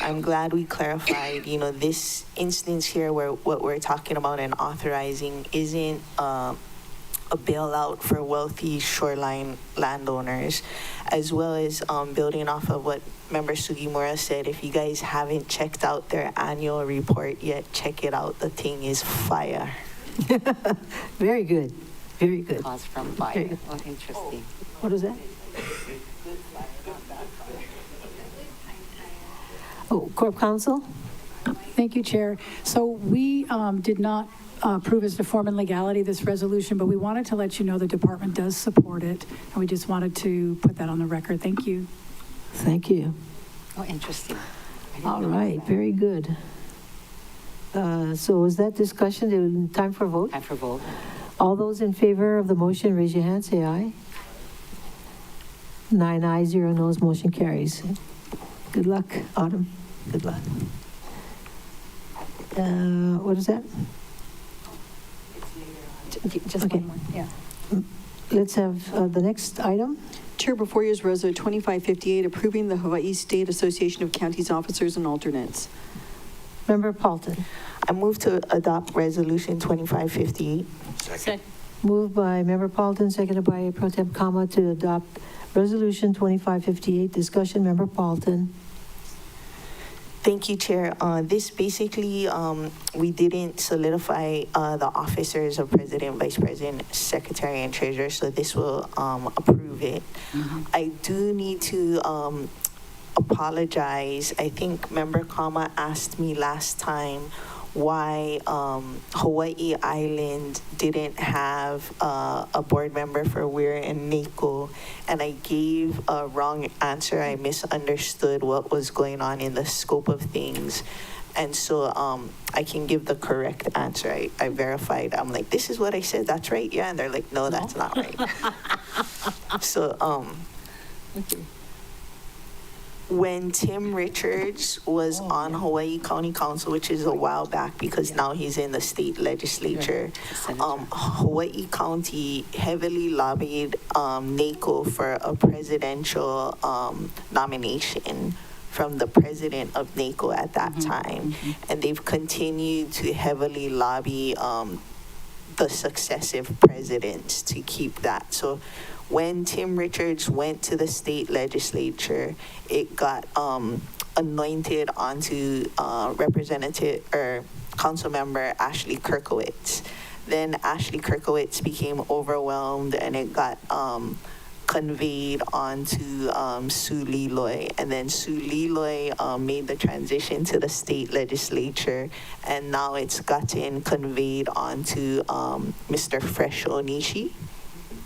Speaker 3: I'm glad we clarified, this instance here where what we're talking about and authorizing isn't a bailout for wealthy shoreline landowners, as well as building off of what Member Sugimura said. If you guys haven't checked out their annual report yet, check it out. The thing is fire.
Speaker 1: Very good. Very good.
Speaker 5: Cause from fire. Oh, interesting.
Speaker 1: What is that? Oh, Corp Counsel?
Speaker 11: Thank you, Chair. So we did not prove as to form and legality this resolution, but we wanted to let you know the department does support it, and we just wanted to put that on the record. Thank you.
Speaker 1: Thank you.
Speaker 5: Oh, interesting. I didn't
Speaker 1: All
Speaker 5: know
Speaker 1: right,
Speaker 5: that.
Speaker 1: very good. So is that discussion, time for vote?
Speaker 5: Time for vote.
Speaker 1: All those in favor of the motion, raise your hand, say aye. 9 ayes, 0 noes, motion carries. Good luck, Autumn. Good luck. What is that?
Speaker 4: Just
Speaker 1: Okay.
Speaker 4: one more, yeah.
Speaker 1: Let's have the next item.
Speaker 10: Chair, before you is Resolution 2558, approving the Hawaii State Association of Counties Officers and Alternates.
Speaker 1: Member Paulton.
Speaker 3: I move to adopt Resolution 2558.
Speaker 6: Second.
Speaker 1: Moved by Member Paulton, seconded by Pro Tem Kama to adopt Resolution 2558. Discussion, Member Paulton.
Speaker 3: Thank you, Chair. This basically, we didn't solidify the officers of President, Vice President, Secretary, and Treasurer, so this will approve it. I do need to apologize. I think Member Kama asked me last time why Hawaii Island didn't have a board member for Weir and NACO, and I gave a wrong answer. I misunderstood what was going on in the scope of things. And so I can give the correct answer. I verified. I'm like, this is what I said. That's right. Yeah. And they're like, no, that's not right. So when Tim Richards was on Hawaii County Council, which is a while back because now he's in the state legislature, Hawaii County heavily lobbied NACO for a presidential nomination from the president of NACO at that time. And they've continued to heavily lobby the successive presidents to keep that. So when Tim Richards went to the state legislature, it got anointed onto Representative or Council Member Ashley Kirkowitz. Then Ashley Kirkowitz became overwhelmed, and it got conveyed onto Sue Leloy. And then Sue Leloy made the transition to the state legislature, and now it's gotten conveyed onto Mr. Fresh Onishi.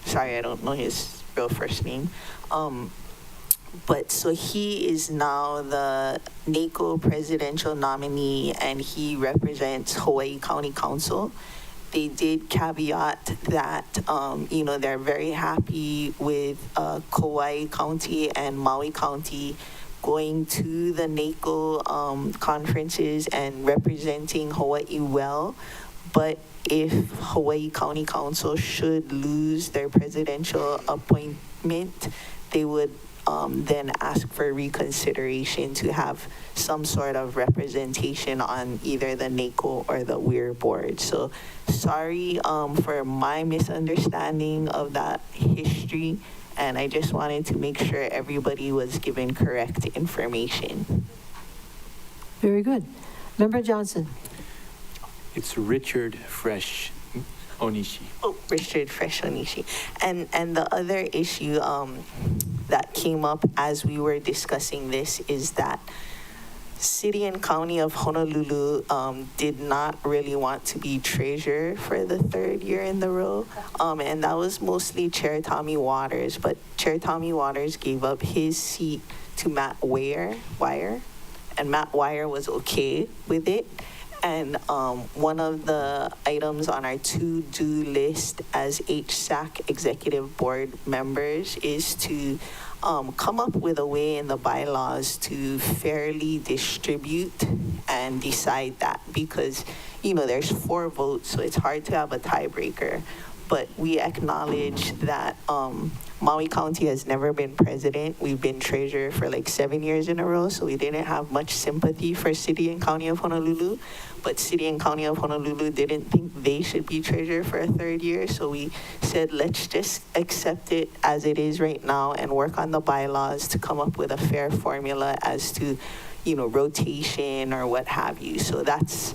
Speaker 3: Sorry, I don't know his real first name. But so he is now the NACO presidential nominee, and he represents Hawaii County Council. They did caveat that, they're very happy with Kauai County and Maui County going to the NACO conferences and representing Hawaii well. But if Hawaii County Council should lose their presidential appointment, they would then ask for reconsideration to have some sort of representation on either the NACO or the Weir board. So sorry for my misunderstanding of that history, and I just wanted to make sure everybody was given correct information.
Speaker 1: Very good. Member Johnson.
Speaker 7: It's Richard Fresh Onishi.
Speaker 3: Oh, Richard Fresh Onishi. And the other issue that came up as we were discussing this is that City and County of Honolulu did not really want to be treasurer for the third year in the row. And that was mostly Chair Tommy Waters, but Chair Tommy Waters gave up his seat to Matt Wire, and Matt Wire was okay with it. And one of the items on our to-do list as HSAC executive board members is to come up with a way in the bylaws to fairly distribute and decide that, because, there's 4 votes, so it's hard to have a tiebreaker. But we acknowledge that Maui County has never been president. We've been treasurer for like 7 years in a row, so we didn't have much sympathy for City and County of Honolulu. But City and County of Honolulu didn't think they should be treasurer for a third year, so we said, let's just accept it as it is right now and work on the bylaws to come up with a fair formula as to, rotation or what have you. So that's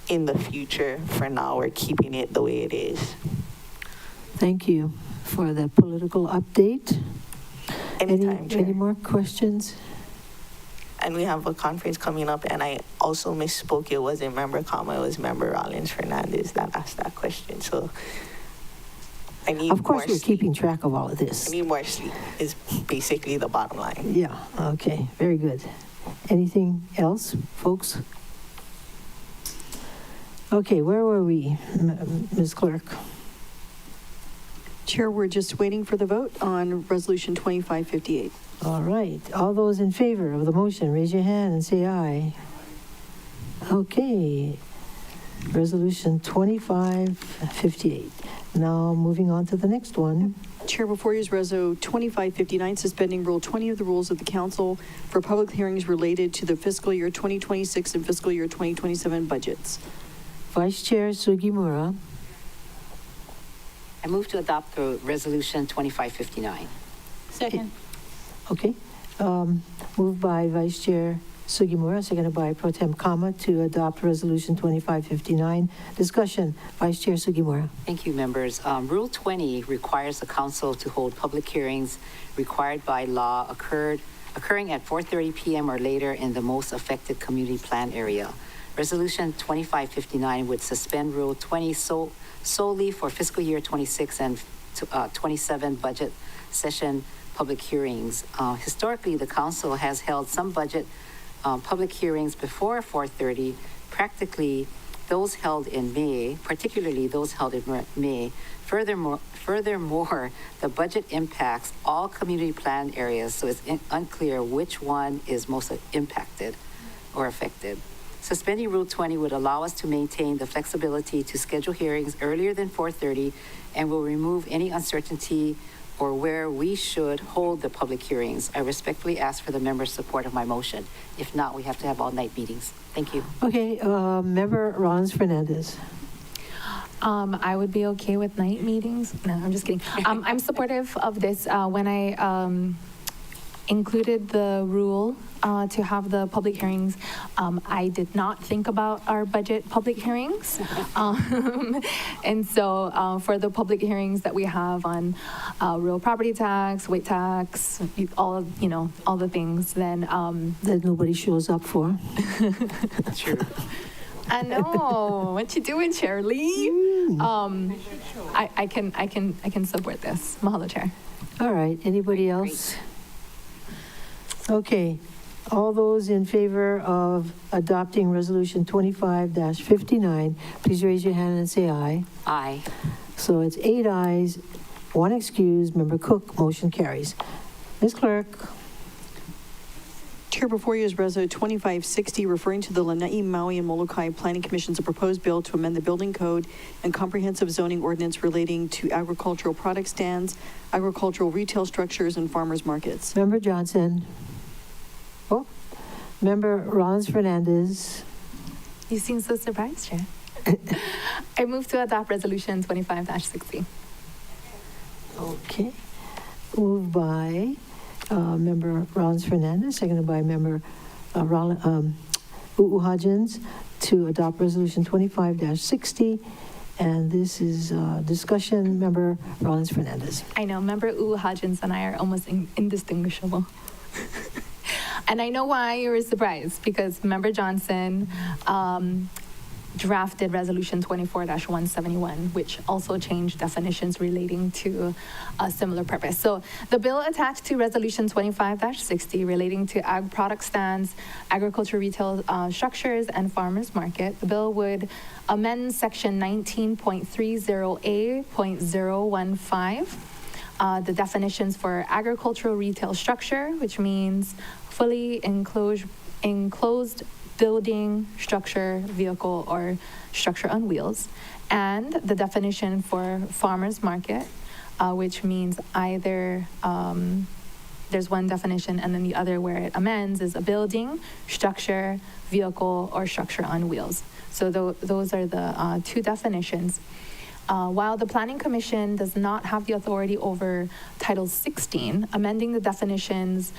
Speaker 3: in the future. For now, we're keeping it the way it is.
Speaker 1: Thank you for the political update.
Speaker 3: Anytime, Chair.
Speaker 1: Any more questions?
Speaker 3: and we have a conference coming up, and I also misspoke. It wasn't Member Kama, it was Member Rollins Fernandez that asked that question. So I need
Speaker 1: Of course,
Speaker 3: more
Speaker 1: we're
Speaker 3: sleep.
Speaker 1: keeping track of all of
Speaker 3: I
Speaker 1: this.
Speaker 3: need more sleep is basically the bottom line.
Speaker 1: Yeah, okay, very good. Anything else, folks? Okay, where were we, Ms. Clerk?
Speaker 10: Chair, we're just waiting for the vote on Resolution 2558.
Speaker 1: All right, all those in favor of the motion, raise your hand and say aye. Okay, Resolution 2558. Now, moving on to the next one.
Speaker 10: Chair, before you is Reso 2559, suspending Rule 20 of the Rules of the Council for public hearings related to the fiscal year 2026 and fiscal year 2027 budgets.
Speaker 1: Vice Chair Sugimura,
Speaker 5: I move to adopt the resolution 2559.
Speaker 11: Second.
Speaker 1: okay. Moved by Vice Chair Sugimura, seconded by Pro Tem Kama to adopt Resolution 2559. Discussion, Vice Chair Sugimura.
Speaker 5: Thank you, members. Rule 20 requires the council to hold public hearings required by law occurring at 4:30 p.m. or later in the most affected community plan area. Resolution 2559 would suspend Rule 20 solely for fiscal year 26 and 27 budget session public hearings. Historically, the council has held some budget public hearings before 4:30, practically those held in May, particularly those held in May. Furthermore, the budget impacts all community plan areas, so it's unclear which one is most impacted or affected. Suspending Rule 20 would allow us to maintain the flexibility to schedule hearings earlier than 4:30 and will remove any uncertainty or where we should hold the public hearings. I respectfully ask for the members' support of my motion. If not, we have to have all-night meetings. Thank you.
Speaker 1: Okay, Member Rollins Fernandez.
Speaker 4: I would be okay with night meetings. No, I'm just kidding. I'm supportive of this. When I included the rule to have the public hearings, I did not think about our budget public hearings. And so for the public hearings that we have on real property tax, weight tax, all the things, then
Speaker 1: That nobody shows up for.
Speaker 5: True.
Speaker 4: I know what you doing, Shirley. I can support this. Mahalo, Chair.
Speaker 1: All right, anybody else? Okay, all those in favor of adopting Resolution 25-59, please raise your hand and say aye.
Speaker 5: Aye.
Speaker 1: So it's 8 ayes, 1 excused, Member Cook, motion carries. Ms. Clerk,
Speaker 10: Chair, before you is Reso 2560, referring to the Lanai, Maui, and Molokai Planning Commission's proposed bill to amend the building code and comprehensive zoning ordinance relating to agricultural product stands, agricultural retail structures, and farmers markets.
Speaker 1: Member Johnson. Oh, Member Rollins Fernandez.
Speaker 4: You seem so surprised, Chair. I move to adopt Resolution 25-60.
Speaker 1: Okay. Moved by Member Rollins Fernandez, seconded by Member Hodgins to adopt Resolution 25-60. And this is discussion, Member Rollins Fernandez.
Speaker 4: I know, Member Hodgins and I are almost indistinguishable. And I know why you were surprised, because Member Johnson drafted Resolution 24-171, which also changed definitions relating to a similar purpose. So the bill attached to Resolution 25-60 relating to ag product stands, agriculture retail structures, and farmers market, the bill would amend Section 19.30A.015, the definitions for agricultural retail structure, which means fully enclosed building, structure, vehicle, or structure on wheels, and the definition for farmers market, which means either there's one definition and then the other where it amends is a building, structure, vehicle, or structure on wheels. So those are the two definitions. While the Planning Commission does not have the authority over Title 16, amending the definitions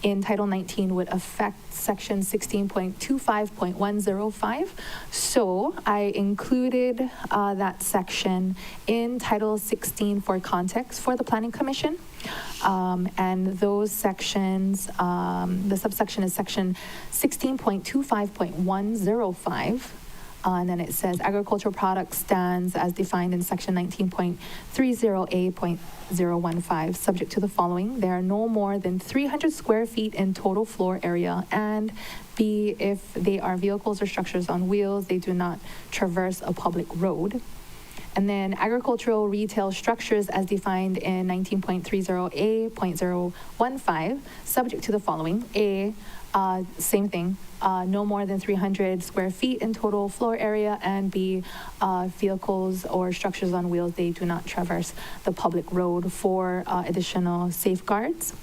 Speaker 4: in Title 19 would affect Section 16.25.105. So I included that section in Title 16 for context for the Planning Commission. And those sections, the subsection is section 16.25.105. And then it says agricultural products stands as defined in section 19.30A.015, subject to the following. There are no more than 300 square feet in total floor area, and B, if they are vehicles or structures on wheels, they do not traverse a public road. And then agricultural retail structures as defined in 19.30A.015, subject to the following. A, same thing, no more than 300 square feet in total floor area, and B, vehicles or structures on wheels, they do not traverse the public road for additional safeguards.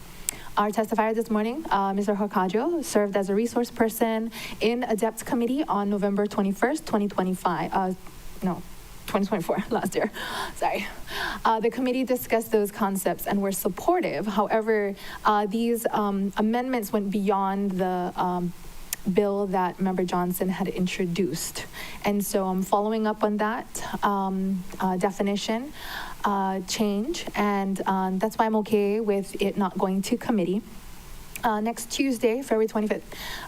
Speaker 4: Our testifier this morning, Mr. Hokajo, served as a resource person in ADEPT committee on November 21st, 2024, last year, sorry. The committee discussed those concepts and were supportive. However, these amendments went beyond the bill that Member Johnson had introduced. And so I'm following up on that definition change, and that's why I'm okay with it not going to committee. Next Tuesday, February 25th,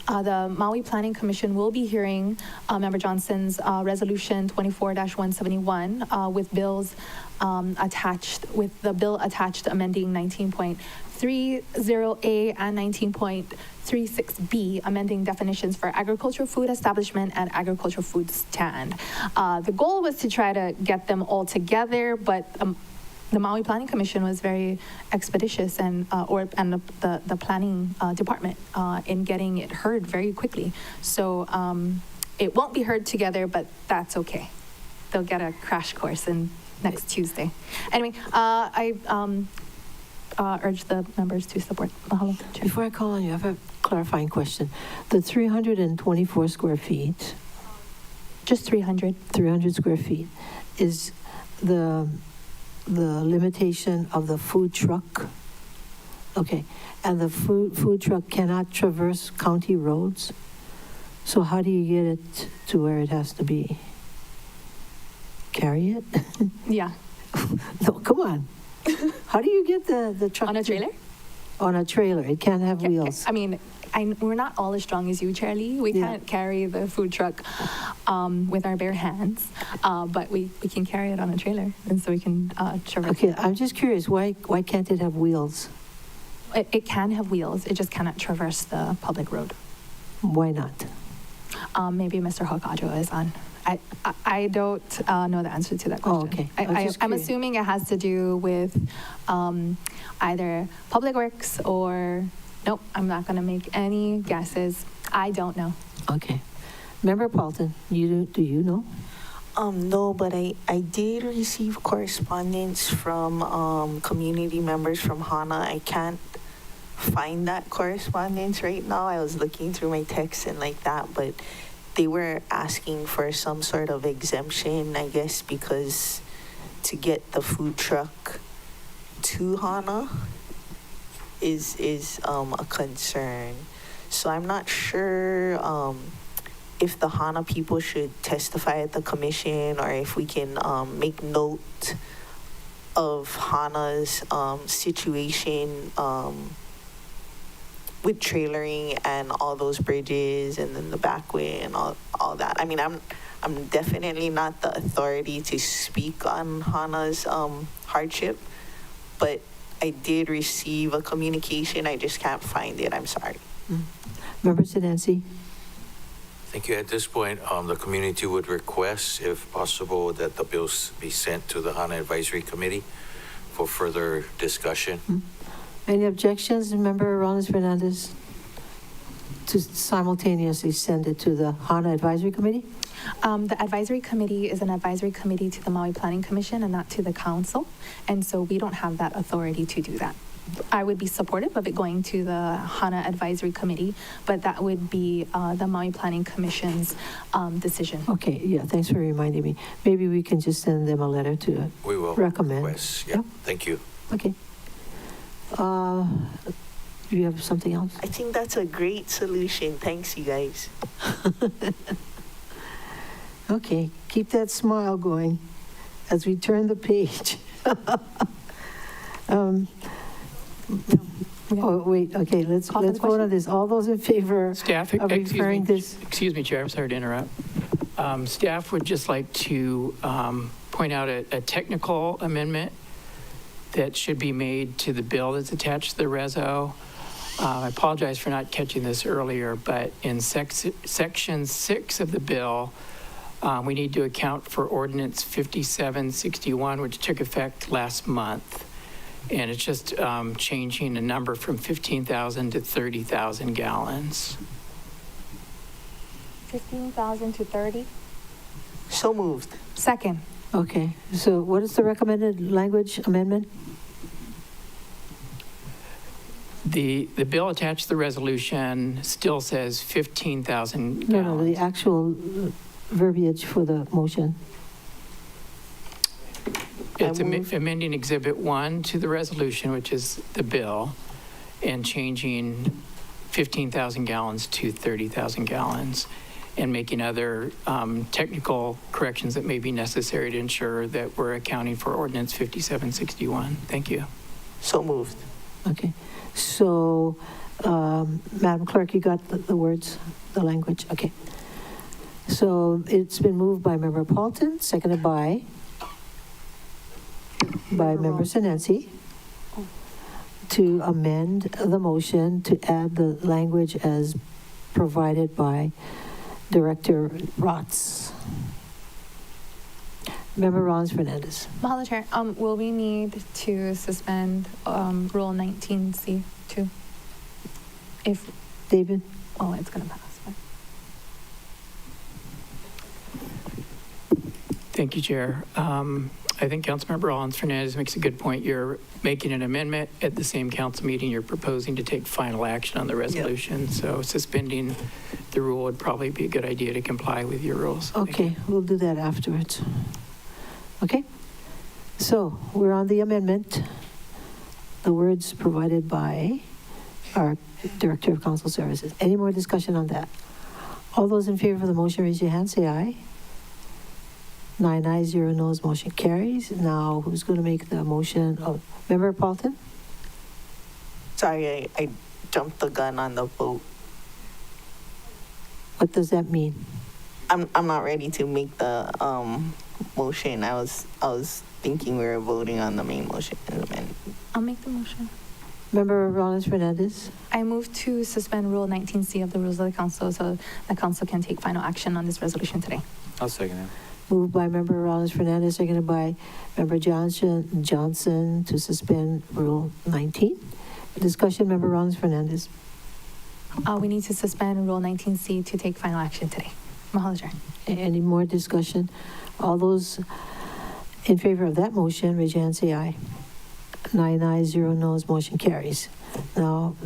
Speaker 4: the Maui Planning Commission will be hearing Member Johnson's Resolution 24-171 with bills attached, with the bill attached amending 19.30A and 19.36B, amending definitions for agricultural food establishment and agricultural food stand. The goal was to try to get them all together, but the Maui Planning Commission was very expeditious and the planning department in getting it heard very quickly. So it won't be heard together, but that's okay. They'll get a crash course next Tuesday. Anyway, I urge the members to support. Mahalo, Chair.
Speaker 1: Before I call on you, I have a clarifying question. The 324 square feet,
Speaker 4: Just 300.
Speaker 1: 300 square feet, is the limitation of the food truck? Okay, and the food truck cannot traverse county roads? So how do you get it to where it has to be? Carry it?
Speaker 4: Yeah.
Speaker 1: No, come on. How do you get the truck?
Speaker 4: On a trailer?
Speaker 1: On a trailer. It can't have wheels.
Speaker 4: I mean, we're not all as strong as you, Charlie. We
Speaker 1: Yeah.
Speaker 4: can't carry the food truck with our bare hands, but we can carry it on a trailer, and so we can traverse.
Speaker 1: Okay, I'm just curious, why can't it have wheels?
Speaker 4: It can have wheels. It just cannot traverse the public road.
Speaker 1: Why not?
Speaker 4: Maybe Mr. Hokajo is on. I don't know the answer to that
Speaker 1: Oh,
Speaker 4: question.
Speaker 1: okay. I was just
Speaker 4: I'm
Speaker 1: curious.
Speaker 4: assuming it has to do with either Public Works or, nope, I'm not going to make any guesses. I don't know.
Speaker 1: Okay. Member Paulton, do you know?
Speaker 3: No, but I did receive correspondence from community members from HANA. I can't find that correspondence right now. I was looking through my texts and like that, but they were asking for some sort of exemption, I guess, because to get the food truck to HANA is a concern. So I'm not sure if the HANA people should testify at the commission, or if we can make note of HANA's situation with trailering and all those bridges and then the backway and all that. I mean, I'm definitely not the authority to speak on HANA's hardship, but I did receive a communication. I just can't find it. I'm sorry.
Speaker 1: Member Sinanci?
Speaker 6: Thank you. At this point, the community would request, if possible, that the bills be sent to the HANA Advisory Committee for further discussion.
Speaker 1: Any objections, Member Rollins Fernandez, to simultaneously send it to the HANA Advisory Committee?
Speaker 4: The advisory committee is an advisory committee to the Maui Planning Commission and not to the council, and so we don't have that authority to do that. I would be supportive of it going to the HANA Advisory Committee, but that would be the Maui Planning Commission's decision.
Speaker 1: Okay, yeah, thanks for reminding me. Maybe we can just send them a letter to
Speaker 6: We will
Speaker 1: recommend.
Speaker 6: request. Yeah, thank you.
Speaker 1: Okay. Do you have something else?
Speaker 3: I think that's a great solution. Thanks, you guys.
Speaker 1: Okay, keep that smile going as we turn the page. Oh, wait, okay, let's
Speaker 4: Call for the
Speaker 1: vote on
Speaker 4: question?
Speaker 1: this. All those in favor
Speaker 12: Staff,
Speaker 1: of referring this?
Speaker 12: excuse me, Chair, I'm sorry to interrupt. Staff would just like to point out a technical amendment that should be made to the bill that's attached to the reso. I apologize for not catching this earlier, but in section 6 of the bill, we need to account for ordinance 5761, which took effect last month. And it's just changing a number from 15,000 to 30,000 gallons.
Speaker 4: 15,000 to 30?
Speaker 3: So moved.
Speaker 4: Second.
Speaker 1: Okay, so what is the recommended language amendment?
Speaker 12: The bill attached to the resolution still says 15,000
Speaker 1: No,
Speaker 12: gallons.
Speaker 1: no, the actual verbiage for the motion.
Speaker 12: It's
Speaker 3: I move-
Speaker 12: amending Exhibit 1 to the resolution, which is the bill, and changing 15,000 gallons to 30,000 gallons, and making other technical corrections that may be necessary to ensure that we're accounting for ordinance 5761. Thank you.
Speaker 3: So moved.
Speaker 1: Okay, so, Madam Clerk, you got the words, the language? Okay. So it's been moved by Member Paulton, seconded by Member Sinensi, to amend the motion to add the language as provided by Director Rotz. Member Rollins Fernandez.
Speaker 4: Mahalo Chair, will we need to suspend Rule 19C too? If,
Speaker 1: David?
Speaker 4: oh, it's going to pass. Fine.
Speaker 12: Thank you, Chair. I think Councilmember Rollins Fernandez makes a good point. You're making an amendment at the same council meeting. You're proposing to take final action on the resolution. So suspending the rule would probably be a good idea to comply with your rules. Thank you.
Speaker 1: Okay, we'll do that afterwards. Okay? So we're on the amendment. The words provided by our Director of Council Services. Any more discussion on that? All those in favor of the motion, raise your hand, say aye. 9 ayes, 0 noes, motion carries. Now, who's going to make the motion? Oh, Member Paulton?
Speaker 3: Sorry, I jumped the gun on the vote.
Speaker 1: What does that mean?
Speaker 3: I'm not ready to make the motion. I was thinking we were voting on the main motion in a minute.
Speaker 4: I'll make the motion.
Speaker 1: Member Rollins Fernandez?
Speaker 4: I move to suspend Rule 19C of the Rules of the Council so the Council can take final action on this resolution today.
Speaker 7: I'll second that.
Speaker 1: Moved by Member Rollins Fernandez, seconded by Member Johnson to suspend Rule 19. Discussion, Member Rollins Fernandez.
Speaker 4: We need to suspend Rule 19C to take final action today. Mahalo Chair.
Speaker 1: Any more discussion? All those in favor of that motion, raise your hand, say aye. 9 ayes, 0 noes, motion carries. Now,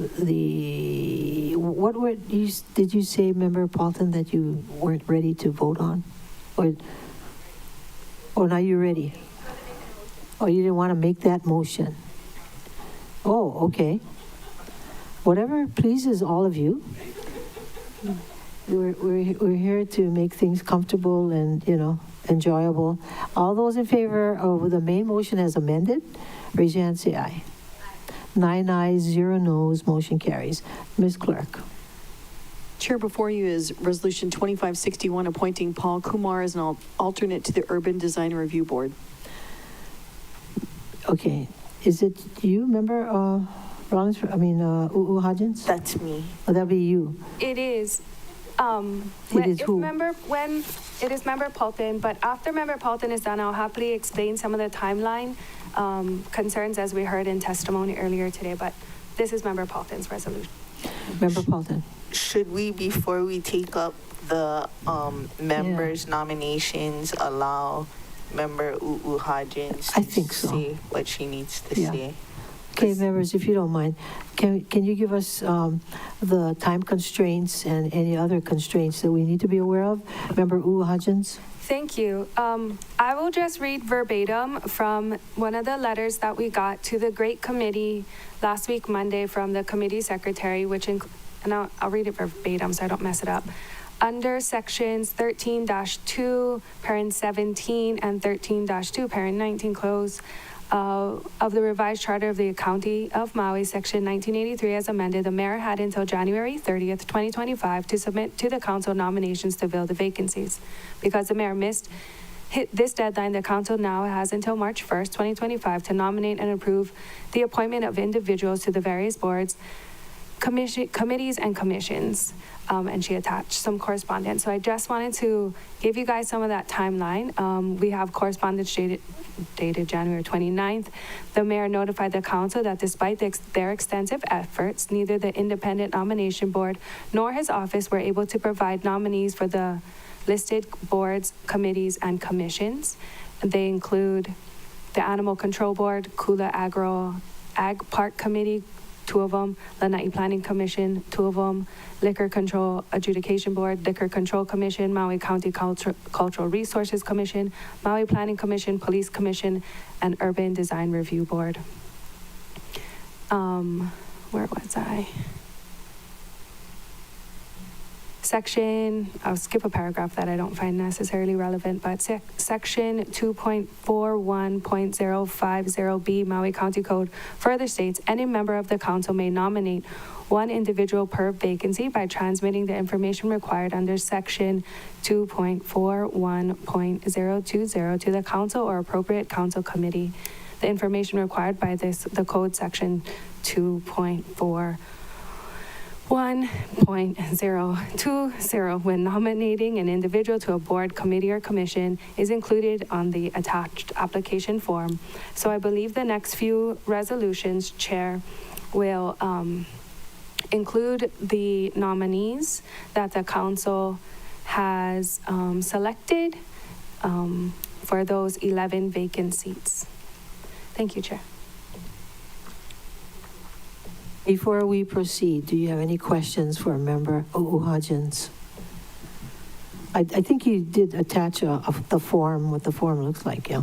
Speaker 1: did you say, Member Paulton, that you weren't ready to vote on? Or now you're ready? Oh, you didn't want to make that motion? Oh, okay. Whatever pleases all of you. We're here to make things comfortable and, enjoyable. All those in favor of the main motion as amended, raise your hand, say aye. 9 ayes, 0 noes, motion carries. Ms. Clerk.
Speaker 10: Chair, before you is Resolution 2561, appointing Paul Kumar as an alternate to the Urban Design Review Board.
Speaker 1: Okay, is it you, Member Rollins, Uu Hodgins?
Speaker 3: That's me.
Speaker 1: Oh, that'll be you.
Speaker 2: It is.
Speaker 1: It is who?
Speaker 2: When it is Member Paulton, but after Member Paulton is done, I'll happily explain some of the timeline concerns as we heard in testimony earlier today, but this is Member Paulton's resolution.
Speaker 1: Member Paulton.
Speaker 3: Should we, before we take up the members' nominations, allow Member Uu Hodgins
Speaker 1: I
Speaker 3: to
Speaker 1: think so.
Speaker 3: say what she needs to
Speaker 1: Yeah.
Speaker 3: say?
Speaker 1: Okay, members, if you don't mind, can you give us the time constraints and any other constraints that we need to be aware of? Member Uu Hodgins?
Speaker 2: Thank you. I will just read verbatim from one of the letters that we got to the Great Committee last week, Monday, from the committee secretary, and I'll read it verbatim so I don't mess it up. Under sections 13-2, parent 17, and 13-2, parent 19, close, of the revised charter of the County of Maui, Section 1983 as amended, the mayor had until January 30th, 2025 to submit to the council nominations to fill the vacancies. Because the mayor hit this deadline, the council now has until March 1st, 2025 to nominate and approve the appointment of individuals to the various boards, committees, and commissions. And she attached some correspondence. So I just wanted to give you guys some of that timeline. We have correspondence dated January 29th. The mayor notified the council that despite their extensive efforts, neither the independent nomination board nor his office were able to provide nominees for the listed boards, committees, and commissions. They include the Animal Control Board, Kula Ag Park Committee, 2 of them, Lanai Planning Commission, 2 of them, Liquor Control Adjudication Board, Liquor Control Commission, Maui County Cultural Resources Commission, Maui Planning Commission, Police Commission, and Urban Design Review Board. Where was I? I'll skip a paragraph that I don't find necessarily relevant, but section 2.41.050B Maui County Code further states, any member of the council may nominate 1 individual per vacancy by transmitting the information required under section 2.41.020 to the council or appropriate council committee. The information required by the code section 2.1.020 when nominating an individual to a board, committee, or commission is included on the attached application form. So I believe the next few resolutions, Chair, will include the nominees that the council has selected for those 11 vacant seats. Thank you, Chair.
Speaker 1: Before we proceed, do you have any questions for Member O'Huggins? I think you did attach the form, what the form looks like, yeah?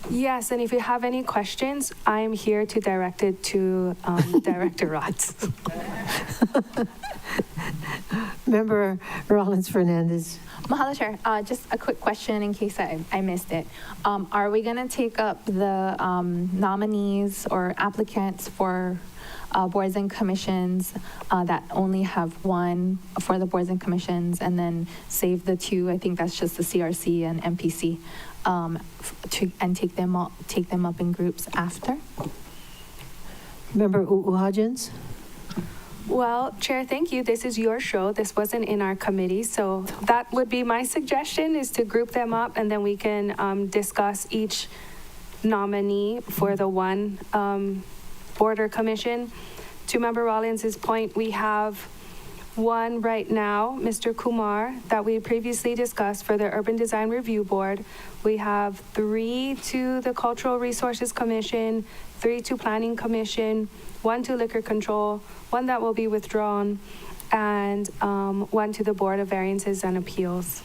Speaker 2: Yes, and if you have any questions, I am here to direct it to Director Rotz.
Speaker 1: Member Rollins Fernandez.
Speaker 4: Mahalo, Chair. Just a quick question in case I missed it. Are we going to take up the nominees or applicants for boards and commissions that only have 1 for the boards and commissions and then save the 2, I think that's just the CRC and MPC, and take them up in groups after?
Speaker 1: Member O'Huggins?
Speaker 2: Well, Chair, thank you. This is your show. This wasn't in our committee, so that would be my suggestion, is to group them up, and then we can discuss each nominee for the 1 board or commission. To Member Rollins's point, we have 1 right now, Mr. Kumar, that we previously discussed for the Urban Design Review Board. We have 3 to the Cultural Resources Commission, 3 to Planning Commission, 1 to Liquor Control, 1 that will be withdrawn, and 1 to the Board of Variances and Appeals.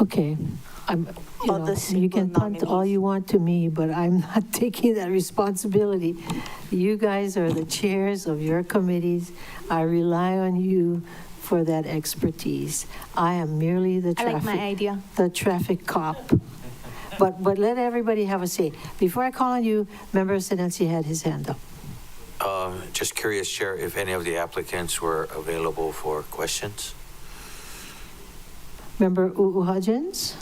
Speaker 1: Okay. You can punt all you want to me, but I'm not taking that responsibility. You guys are the chairs of your committees. I rely on you for that expertise. I am merely the
Speaker 4: I like my idea.
Speaker 1: the traffic cop. But let everybody have a say. Before I call on you, Member Sinensi had his hand up.
Speaker 6: Just curious, Chair, if any of the applicants were available for questions?
Speaker 1: Member O'Huggins?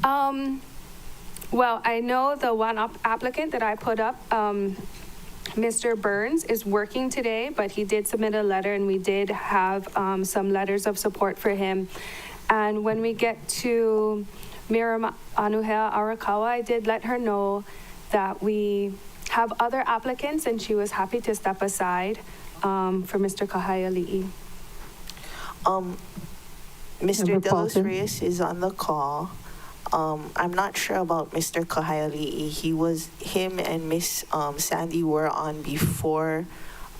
Speaker 2: Well, I know the 1 applicant that I put up, Mr. Burns, is working today, but he did submit a letter, and we did have some letters of support for him. And when we get to Mira Anuhea Arakawa, I did let her know that we have other applicants, and she was happy to step aside for Mr. Kahayali'i.
Speaker 3: Mr.
Speaker 1: Member
Speaker 3: De Los
Speaker 1: Paulson?
Speaker 3: Reyes is on the call. I'm not sure about Mr. Kahayali'i. Him and Miss Sandy were on before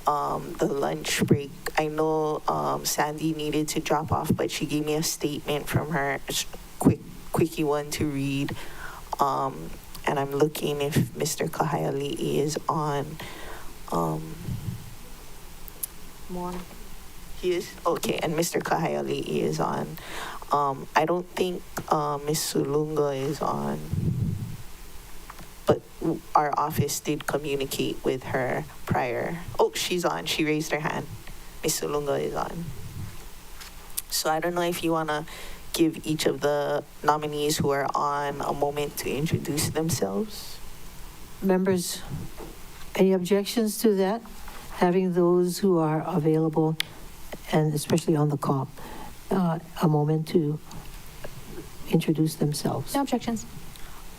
Speaker 3: the lunch break. I know Sandy needed to drop off, but she gave me a statement from her, quickie one to read. And I'm looking if Mr. Kahayali'i is on. More. He is? Okay, and Mr. Kahayali'i is on. I don't think Miss Sulunga is on. but our office did communicate with her prior. Oh, she's on. She raised her hand. Ms. Sulunga is on. So I don't know if you want to give each of the nominees who are on a moment to introduce themselves.
Speaker 1: Members, any objections to that? Having those who are available, and especially on the call, a moment to introduce themselves.
Speaker 4: No objections.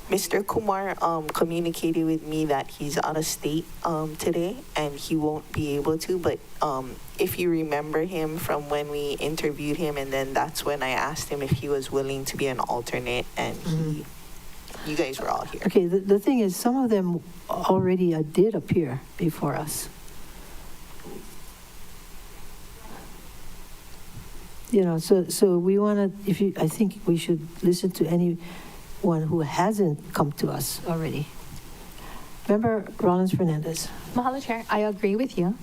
Speaker 3: Mr. Kumar communicated with me that he's out of state today and he won't be able to, but if you remember him from when we interviewed him, and then that's when I asked him if he was willing to be an alternate, and you guys were all here.
Speaker 1: Okay, the thing is, some of them already did appear before us. You know, so we want to, I think we should listen to anyone who hasn't come to us already. Member Rollins Fernandez.
Speaker 4: Mahalo, Chair. I agree with you.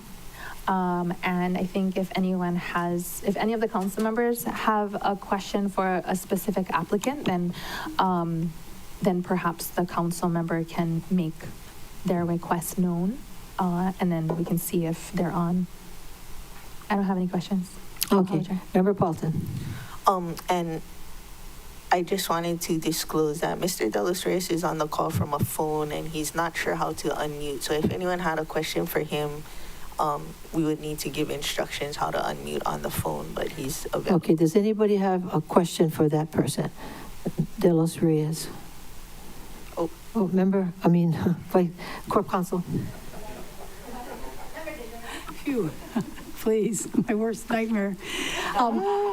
Speaker 4: And I think if any of the council members have a question for a specific applicant, then perhaps the council member can make their request known, and then we can see if they're on. I don't have any questions.
Speaker 1: Okay, Member Paulton.
Speaker 3: And I just wanted to disclose that Mr. De Los Reyes is on the call from a phone and he's not sure how to unmute. So if anyone had a question for him, we would need to give instructions how to unmute on the phone, but he's available.
Speaker 1: Okay, does anybody have a question for that person? De Los Reyes. Oh, Corp Counsel.
Speaker 11: Phew. Please, my worst nightmare.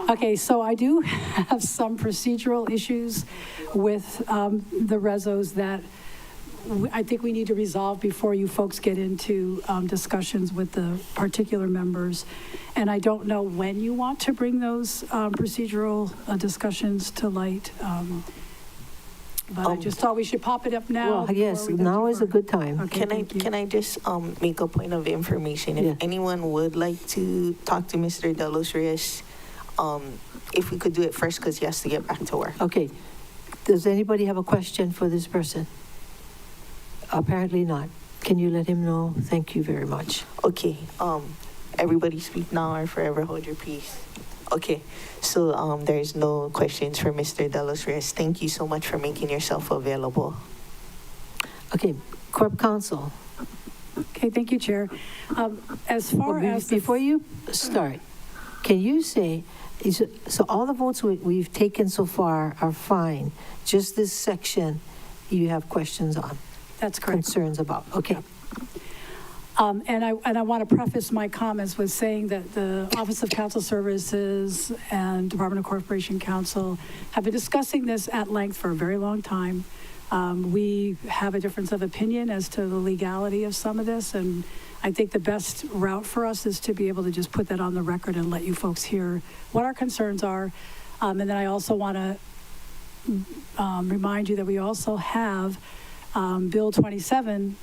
Speaker 11: Okay, so I do have some procedural issues with the rezos that I think we need to resolve before you folks get into discussions with the particular members. And I don't know when you want to bring those procedural discussions to light. But I just thought we should pop it up now.
Speaker 1: Well, yes, now is a good time.
Speaker 11: Okay,
Speaker 3: Can I just make a point of information? If anyone would like to talk to Mr. De Los Reyes, if we could do it first, because he has to get back to work.
Speaker 1: Okay. Does anybody have a question for this person? Apparently not. Can you let him know? Thank you very much.
Speaker 3: Okay. Everybody speak now or forever hold your peace. Okay. So there's no questions for Mr. De Los Reyes. Thank you so much for making yourself available.
Speaker 1: Okay. Corp Counsel.
Speaker 11: Okay, thank you, Chair. As far as
Speaker 1: before you start, can you say, so all the votes we've taken so far are fine. Just this section you have questions on.
Speaker 11: That's correct.
Speaker 1: Concerns about. Okay.
Speaker 11: And I want to preface my comments with saying that the Office of Council Services and Department of Corporation Counsel have been discussing this at length for a very long time. We have a difference of opinion as to the legality of some of this, and I think the best route for us is to be able to just put that on the record and let you folks hear what our concerns are. And then I also want to remind you that we also have Bill 27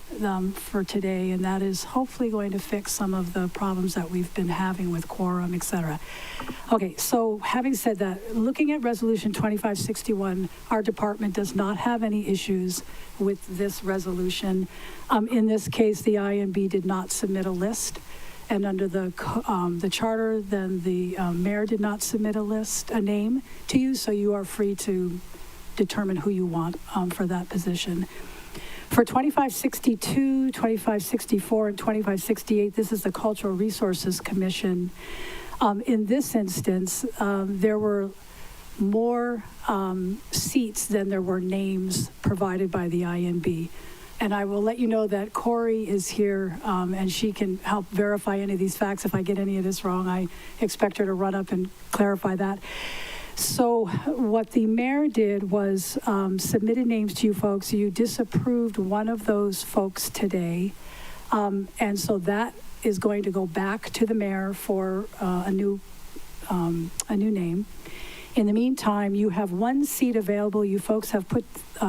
Speaker 11: for today, and that is hopefully going to fix some of the problems that we've been having with quorum, et cetera. Okay, so having said that, looking at Resolution 2561, our department does not have any issues with this resolution. In this case, the IMB did not submit a list, and under the charter, then the mayor did not submit a name to you, so you are free to determine who you want for that position. For 2562, 2564, and 2568, this is the Cultural Resources Commission. In this instance, there were more seats than there were names provided by the INB. And I will let you know that Corey is here, and she can help verify any of these facts. If I get any of this wrong, I expect her to run up and clarify that. So what the mayor did was submitted names to you folks. You disapproved one of those folks today. And so that is going to go back to the mayor for a new name. In the meantime, you have one seat available. You folks have put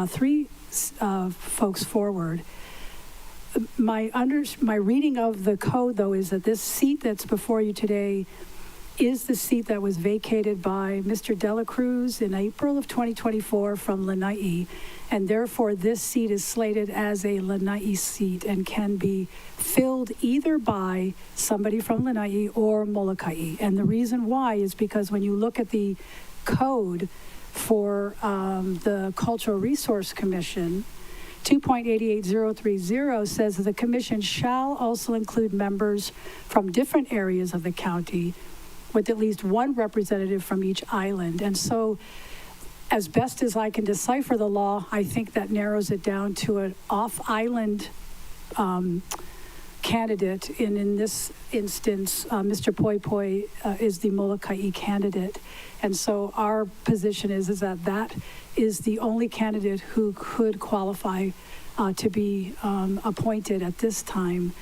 Speaker 11: three folks forward. My reading of the code, though, is that this seat that's before you today is the seat that was vacated by Mr. Dela Cruz in April of 2024 from Lanai, and therefore this seat is slated as a Lanai seat and can be filled either by somebody from Lanai or Molokai. And the reason why is because when you look at the code for the Cultural Resource Commission, 2.88030 says that the commission shall also include members from different areas of the county with at least one representative from each island. And so, as best as I can decipher the law, I think that narrows it down to an off-island candidate. And in this instance, Mr. Poi Poi is the Molokai candidate. And so our position is that that is the only candidate who could qualify to be appointed at this time.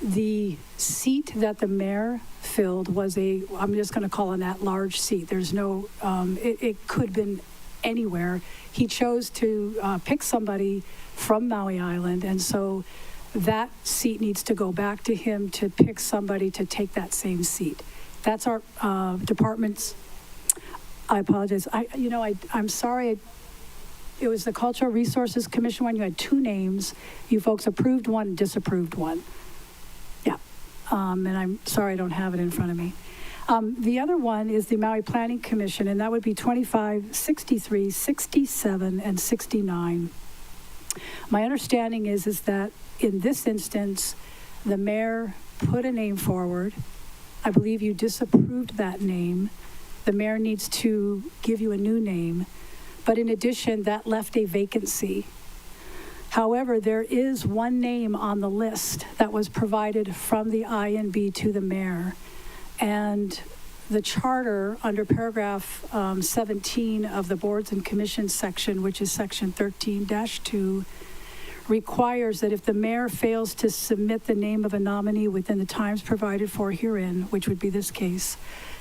Speaker 11: The seat that the mayor filled was I'm just going to call an at-large seat. There's no, it could have been anywhere. He chose to pick somebody from Maui Island, and so that seat needs to go back to him to pick somebody to take that same seat. That's our department's. I apologize. I'm sorry. It was the Cultural Resources Commission one. You had two names. You folks approved one and disapproved one. Yeah. And I'm sorry I don't have it in front of me. The other one is the Maui Planning Commission, and that would be 25, 63, 67, and 69. My understanding is that in this instance, the mayor put a name forward. I believe you disapproved that name. The mayor needs to give you a new name. But in addition, that left a vacancy. However, there is one name on the list that was provided from the INB to the mayor. And the charter under paragraph 17 of the boards and commissions section, which is section 13-2, requires that if the mayor fails to submit the name of a nominee within the times provided for herein, which would be this case,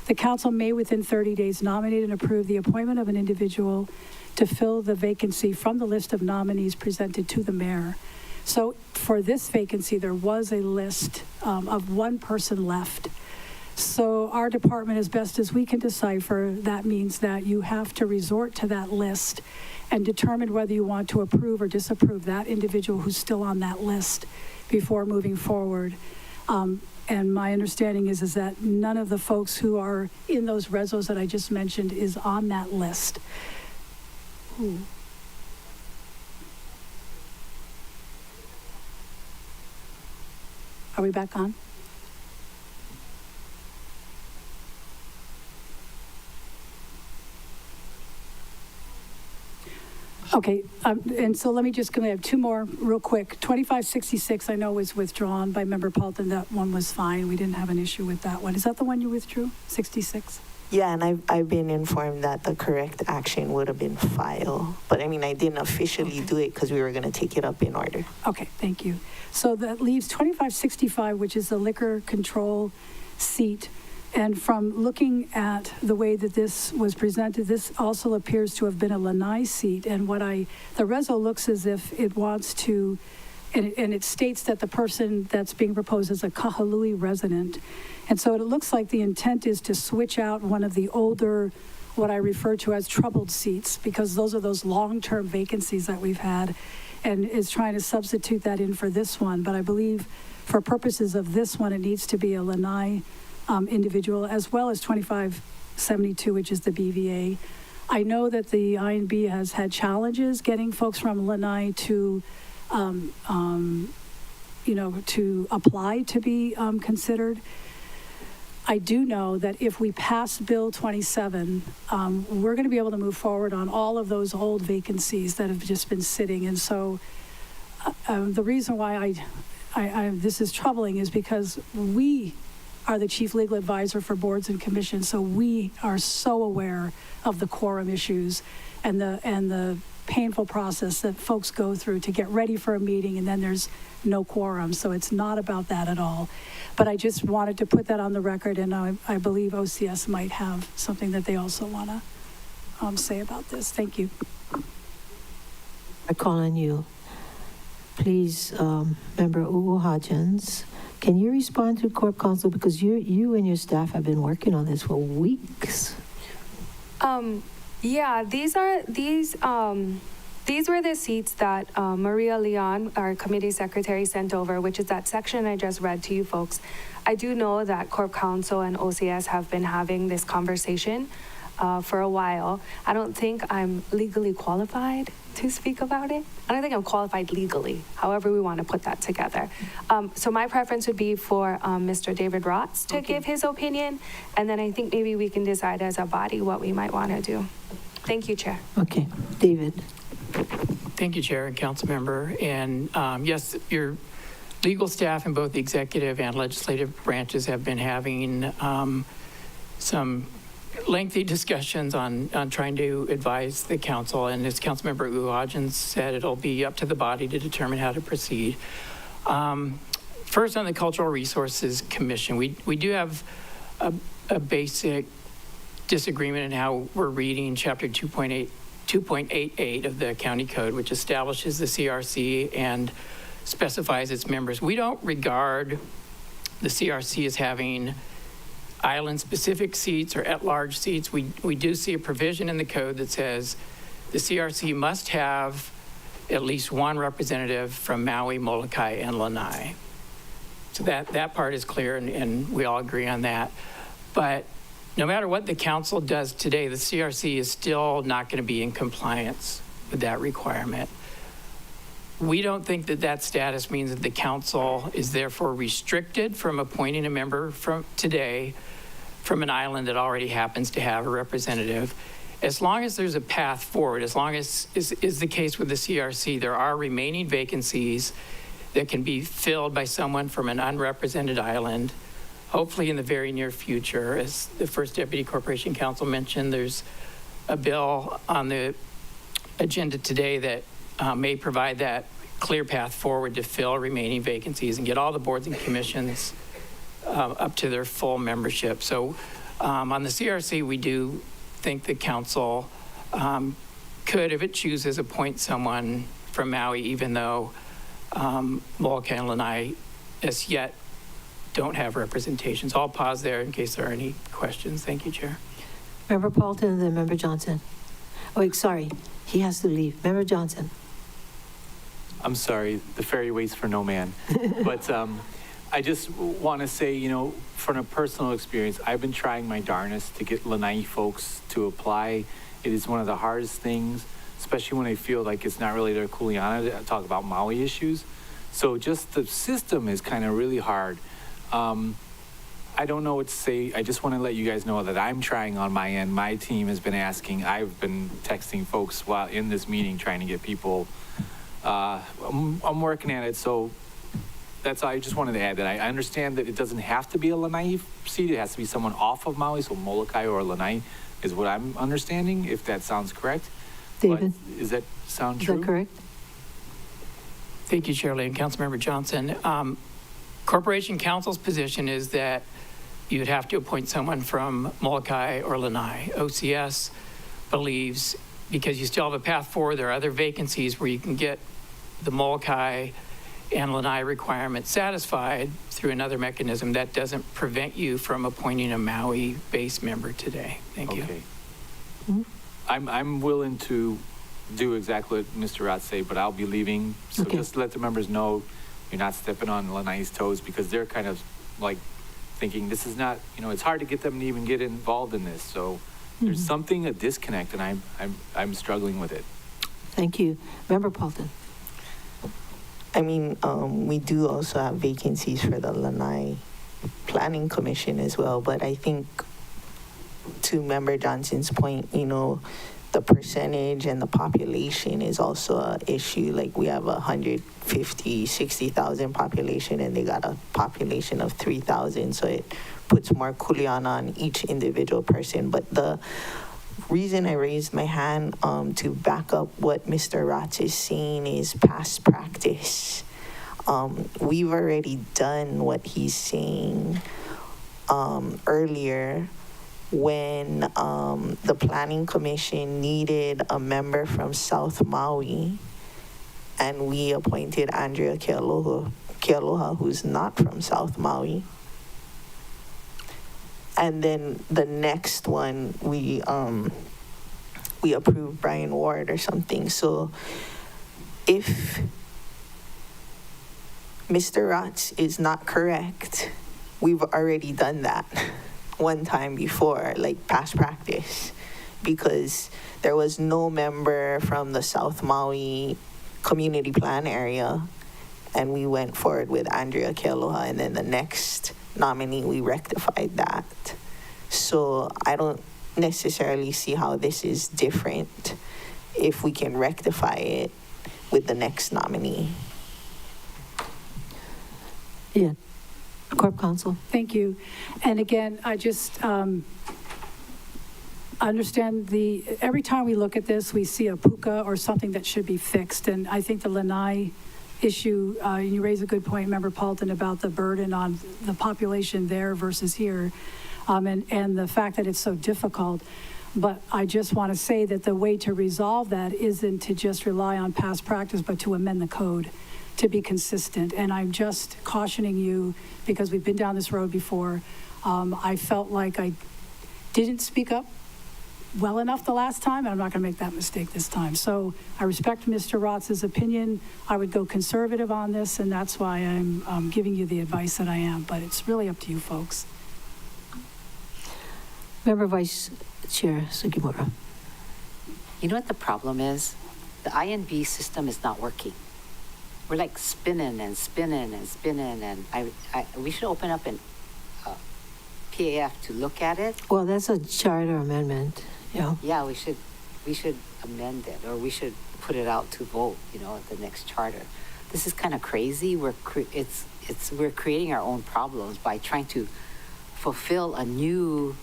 Speaker 11: the council may within 30 days nominate and approve the appointment of an individual to fill the vacancy from the list of nominees presented to the mayor. So for this vacancy, there was a list of one person left. So our department, as best as we can decipher, that means that you have to resort to that list and determine whether you want to approve or disapprove that individual who's still on that list before moving forward. And my understanding is that none of the folks who are in those resos that I just mentioned is on that list. Are we back on? Okay, and so let me just, I have two more real quick. 2566 I know was withdrawn by Member Paulton. That one was fine. We didn't have an issue with that one. Is that the one you withdrew, 66?
Speaker 3: Yeah, and I've been informed that the correct action would have been filed. But I mean, I didn't officially do it because we were going to take it up in order.
Speaker 11: Okay, thank you. So that leaves 2565, which is the liquor control seat. And from looking at the way that this was presented, this also appears to have been a Lanai seat. And the reso looks as if it wants to, and it states that the person that's being proposed is a Kahului resident. And so it looks like the intent is to switch out one of the older, what I refer to as troubled seats, because those are those long-term vacancies that we've had, and is trying to substitute that in for this one. But I believe for purposes of this one, it needs to be a Lanai individual, as well as 2572, which is the BVA. I know that the INB has had challenges getting folks from Lanai to, to apply to be considered. I do know that if we pass Bill 27, we're going to be able to move forward on all of those old vacancies that have just been sitting. And so the reason why this is troubling is because we are the chief legal advisor for boards and commissions, so we are so aware of the quorum issues and the painful process that folks go through to get ready for a meeting, and then there's no quorum. So it's not about that at all. But I just wanted to put that on the record, and I believe OCS might have something that they also want to say about this. Thank you.
Speaker 1: I call on you. Please, Member Ugo Hodgins, can you respond to Corp Counsel? Because you and your staff have been working on this for weeks.
Speaker 2: Yeah, these were the seats that Maria Leon, our committee secretary, sent over, which is that section I just read to you folks. I do know that Corp Counsel and OCS have been having this conversation for a while. I don't think I'm legally qualified to speak about it. I don't think I'm qualified legally, however we want to put that together. So my preference would be for Mr. David Rotz to give his opinion, and then I think maybe we can decide as a body what we might want to do. Thank you, Chair.
Speaker 1: Okay, David.
Speaker 12: Thank you, Chair and Council Member. And yes, your legal staff in both the executive and legislative branches have been having some lengthy discussions on trying to advise the council. And as Councilmember Uhajan said, it'll be up to the body to determine how to proceed. First, on the Cultural Resources Commission, we do have a basic disagreement in how we're reading Chapter 2.88 of the County Code, which establishes the CRC and specifies its members. We don't regard the CRC as having island-specific seats or at-large seats. We do see a provision in the code that says the CRC must have at least one representative from Maui, Molokai, and Lanai. So that part is clear, and we all agree on that. But no matter what the council does today, the CRC is still not going to be in compliance with that requirement. We don't think that status means that the council is therefore restricted from appointing a member from today from an island that already happens to have a representative. As long as there's a path forward, as long as is the case with the CRC, there are remaining vacancies that can be filled by someone from an unrepresented island, hopefully in the very near future. As the First Deputy Corporation Counsel mentioned, there's a bill on the agenda today that may provide that clear path forward to fill remaining vacancies and get all the boards and commissions up to their full membership. So on the CRC, we do think the council could, if it chooses, appoint someone from Maui, even though Molokai and Lanai as yet don't have representations. I'll pause there in case there are any questions. Thank you, Chair.
Speaker 1: Member Paulton and then Member Johnson. Oh, sorry, he has to leave. Member Johnson.
Speaker 7: I'm sorry, the ferry waits for no man. But I just want to say, you know, from a personal experience, I've been trying my darnest to get Lanai folks to apply. It is one of the hardest things, especially when I feel like it's not really their kuleana to talk about Maui issues. So just the system is kind of really hard. I don't know what to say. I just want to let you guys know that I'm trying on my end. My team has been asking. I've been texting folks while in this meeting trying to get people. I'm working at it, so that's all. I just wanted to add that I understand that it doesn't have to be a Lanai seat. It has to be someone off of Maui, so Molokai or Lanai is what I'm understanding, if that sounds correct.
Speaker 1: David.
Speaker 7: But does that sound true?
Speaker 1: Is that correct?
Speaker 12: Thank you, Shirley and Councilmember Johnson. Corporation Council's position is that you'd have to appoint someone from Molokai or Lanai. OCS believes because you still have a path forward, there are other vacancies where you can get the Molokai and Lanai requirements satisfied through another mechanism. That doesn't prevent you from appointing a Maui-based member today. Thank you.
Speaker 7: Okay.
Speaker 1: Mm-hmm.
Speaker 7: I'm willing to do exactly what Mr. Rotz say, but I'll be leaving. So
Speaker 1: Okay.
Speaker 7: just let the members know you're not stepping on Lanai's toes, because they're kind of like thinking this is not, you know, it's hard to get them to even get involved in this. So there's something, a disconnect, and I'm struggling with it.
Speaker 1: Thank you. Member Paulton.
Speaker 3: I mean, we do also have vacancies for the Lanai Planning Commission as well, but I think to Member Johnson's point, you know, the percentage and the population is also an issue. Like we have 60,000 population and they got a population of 3,000. So it puts more kuleana on each individual person. But the reason I raised my hand to back up what Mr. Rotz is saying is past practice. We've already done what he's saying earlier when the Planning Commission needed a member from South Maui, and we appointed Andrea Kealoha Kealoha, who's not from South Maui. And then the next one, we approved Brian Ward or something. So if Mr. Rotz is not correct, we've already done that one time before, like past practice, because there was no member from the South Maui community plan area, and we went forward with Andrea Kealoha, and then the next nominee, we rectified that. So I don't necessarily see how this is different if we can rectify it with the next nominee.
Speaker 1: Yeah. Corp Counsel.
Speaker 11: Thank you. And again, I just understand every time we look at this, we see a puka or something that should be fixed. And I think the lanai issue, you raise a good point, Member Paulton, about the burden on the population there versus here, and the fact that it's so difficult. But I just want to say that the way to resolve that isn't to just rely on past practice, but to amend the code to be consistent. And I'm just cautioning you, because we've been down this road before. I felt like I didn't speak up well enough the last time, and I'm not going to make that mistake this time. So I respect Mr. Rotz's opinion. I would go conservative on this, and that's why I'm giving you the advice that I am. But it's really up to you folks.
Speaker 1: Member Vice Chair Sugimura.
Speaker 5: You know what the problem is? The INB system is not working. We're like spinning and spinning and spinning, and we should open up an PAF to look at it.
Speaker 1: Well, that's a charter amendment. Yeah.
Speaker 5: Yeah, we should amend it, or we should put it out to vote, at the next charter. This is kind of crazy. We're creating our own problems by trying to fulfill a new,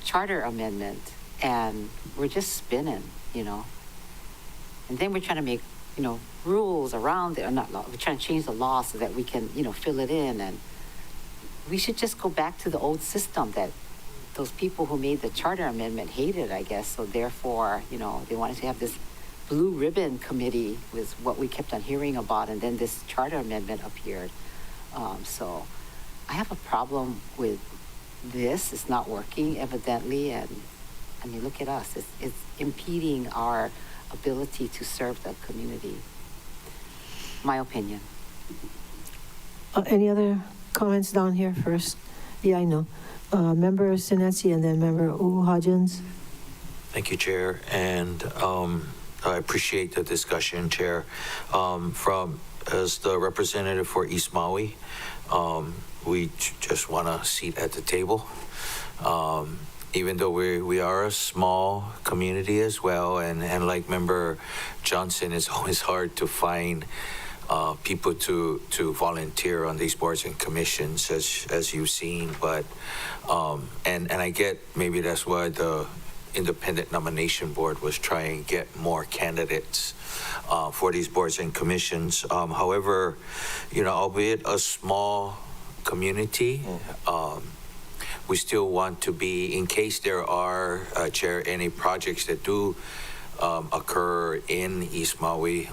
Speaker 5: charter amendment, and we're just spinning, And then we're trying to make, rules around it, or not law. We're trying to change the law so that we can, fill it in, and we should just go back to the old system that those people who made the charter amendment hated, I guess. So therefore, they wanted to have this blue ribbon committee, was what we kept on hearing about, and then this charter amendment appeared. So I have a problem with this. It's not working, evidently, and I mean, look at us. It's impeding our ability to serve the community. My opinion.
Speaker 1: Any other comments down here first? Yeah, I know. Member Sinetsi and then Member Hodgins.
Speaker 6: Thank you, Chair, and I appreciate the discussion, Chair. As the representative for East Maui, we just want a seat at the table. Even though we are a small community as well, and like Member Johnson, it's always hard to find people to volunteer on these boards and commissions, as you've seen. But and I get maybe that's why the independent nomination board was trying to get more candidates for these boards and commissions. However, albeit a small community, we still want to be, in case there are, Chair, any projects that do occur in East Maui,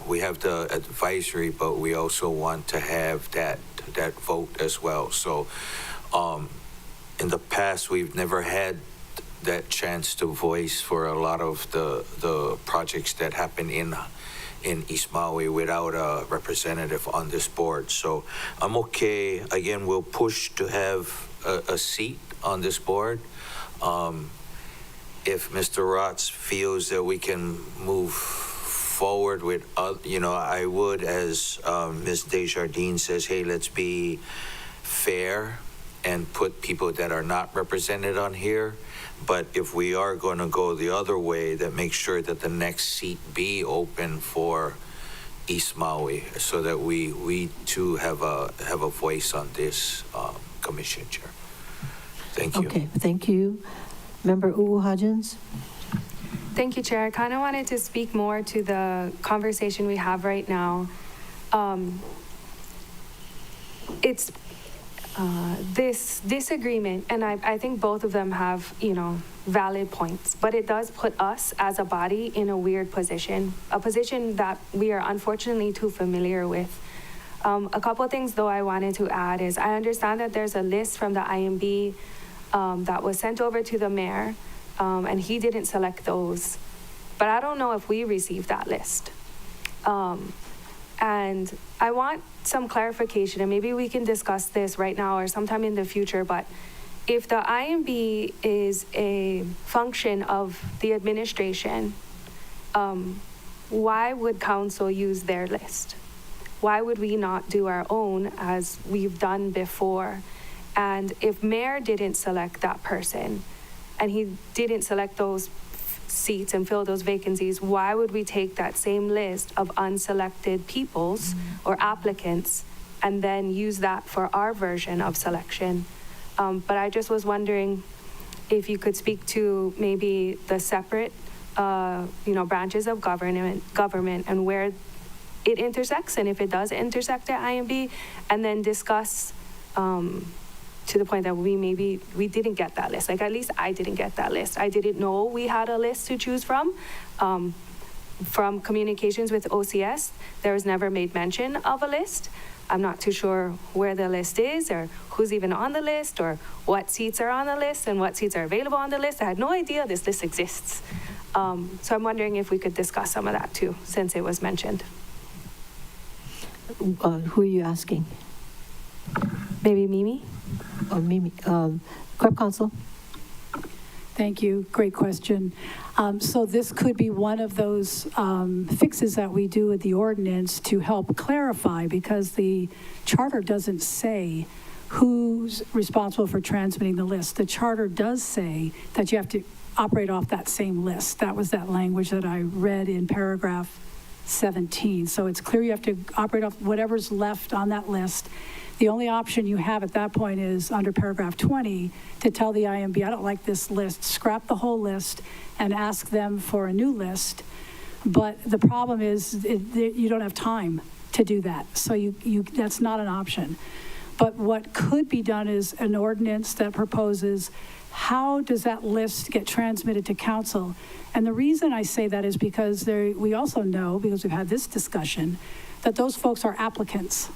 Speaker 6: we have the advisory, but we also want to have that vote as well. So in the past, we've never had that chance to voice for a lot of the projects that happen in East Maui without a representative on this board. So I'm okay. Again, we'll push to have a seat on this board. If Mr. Rotz feels that we can move forward with, I would, as Ms. Desjardins says, hey, let's be fair and put people that are not represented on here. But if we are going to go the other way, then make sure that the next seat be open for East Maui, so that we too have a voice on this commission, Chair. Thank you.
Speaker 1: Okay, thank you. Member Hodgins.
Speaker 2: Thank you, Chair. I kind of wanted to speak more to the conversation we have right now. It's this disagreement, and I think both of them have, valid points, but it does put us as a body in a weird position, a position that we are unfortunately too familiar with. A couple things though I wanted to add is I understand that there's a list from the IMB that was sent over to the mayor, and he didn't select those. But I don't know if we received that list. And I want some clarification, and maybe we can discuss this right now or sometime in the future, but if the IMB is a function of the administration, why would council use their list? Why would we not do our own as we've done before? And if mayor didn't select that person and he didn't select those seats and fill those vacancies, why would we take that same list of unselected peoples or applicants and then use that for our version of selection? But I just was wondering if you could speak to maybe the separate, branches of government and where it intersects, and if it does intersect at IMB, and then discuss to the point that we didn't get that list. Like, at least I didn't get that list. I didn't know we had a list to choose from. From communications with OCS, there was never made mention of a list. I'm not too sure where the list is or who's even on the list or what seats are on the list and what seats are available on the list. I had no idea this list exists. So I'm wondering if we could discuss some of that too, since it was mentioned.
Speaker 1: Who are you asking?
Speaker 2: Maybe Mimi?
Speaker 1: Or Mimi? Corp Counsel?
Speaker 11: Thank you. Great question. So this could be one of those fixes that we do with the ordinance to help clarify, because the charter doesn't say who's responsible for transmitting the list. The charter does say that you have to operate off that same list. That was that language that I read in paragraph 17. So it's clear you have to operate off whatever's left on that list. The only option you have at that point is under paragraph 20 to tell the IMB, I don't like this list, scrap the whole list and ask them for a new list. But the problem is you don't have time to do that. So that's not an option. But what could be done is an ordinance that proposes how does that list get transmitted to council. And the reason I say that is because we also know, because we've had this discussion, that those folks are applicants.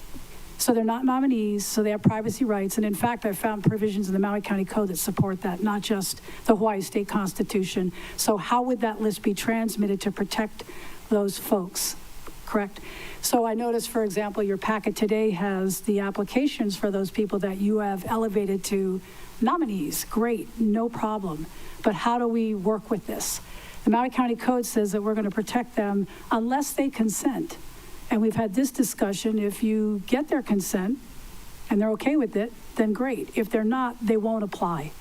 Speaker 11: So they're not nominees, so they have privacy rights. And in fact, I've found provisions in the Maui County Code that support that, not just the Hawaii State Constitution. So how would that list be transmitted to protect those folks, correct? So I noticed, for example, your packet today has the applications for those people that you have elevated to nominees. Great, no problem. But how do we work with this? The Maui County Code says that we're going to protect them unless they consent. And we've had this discussion. If you get their consent and they're okay with it, then great. If they're not, they won't apply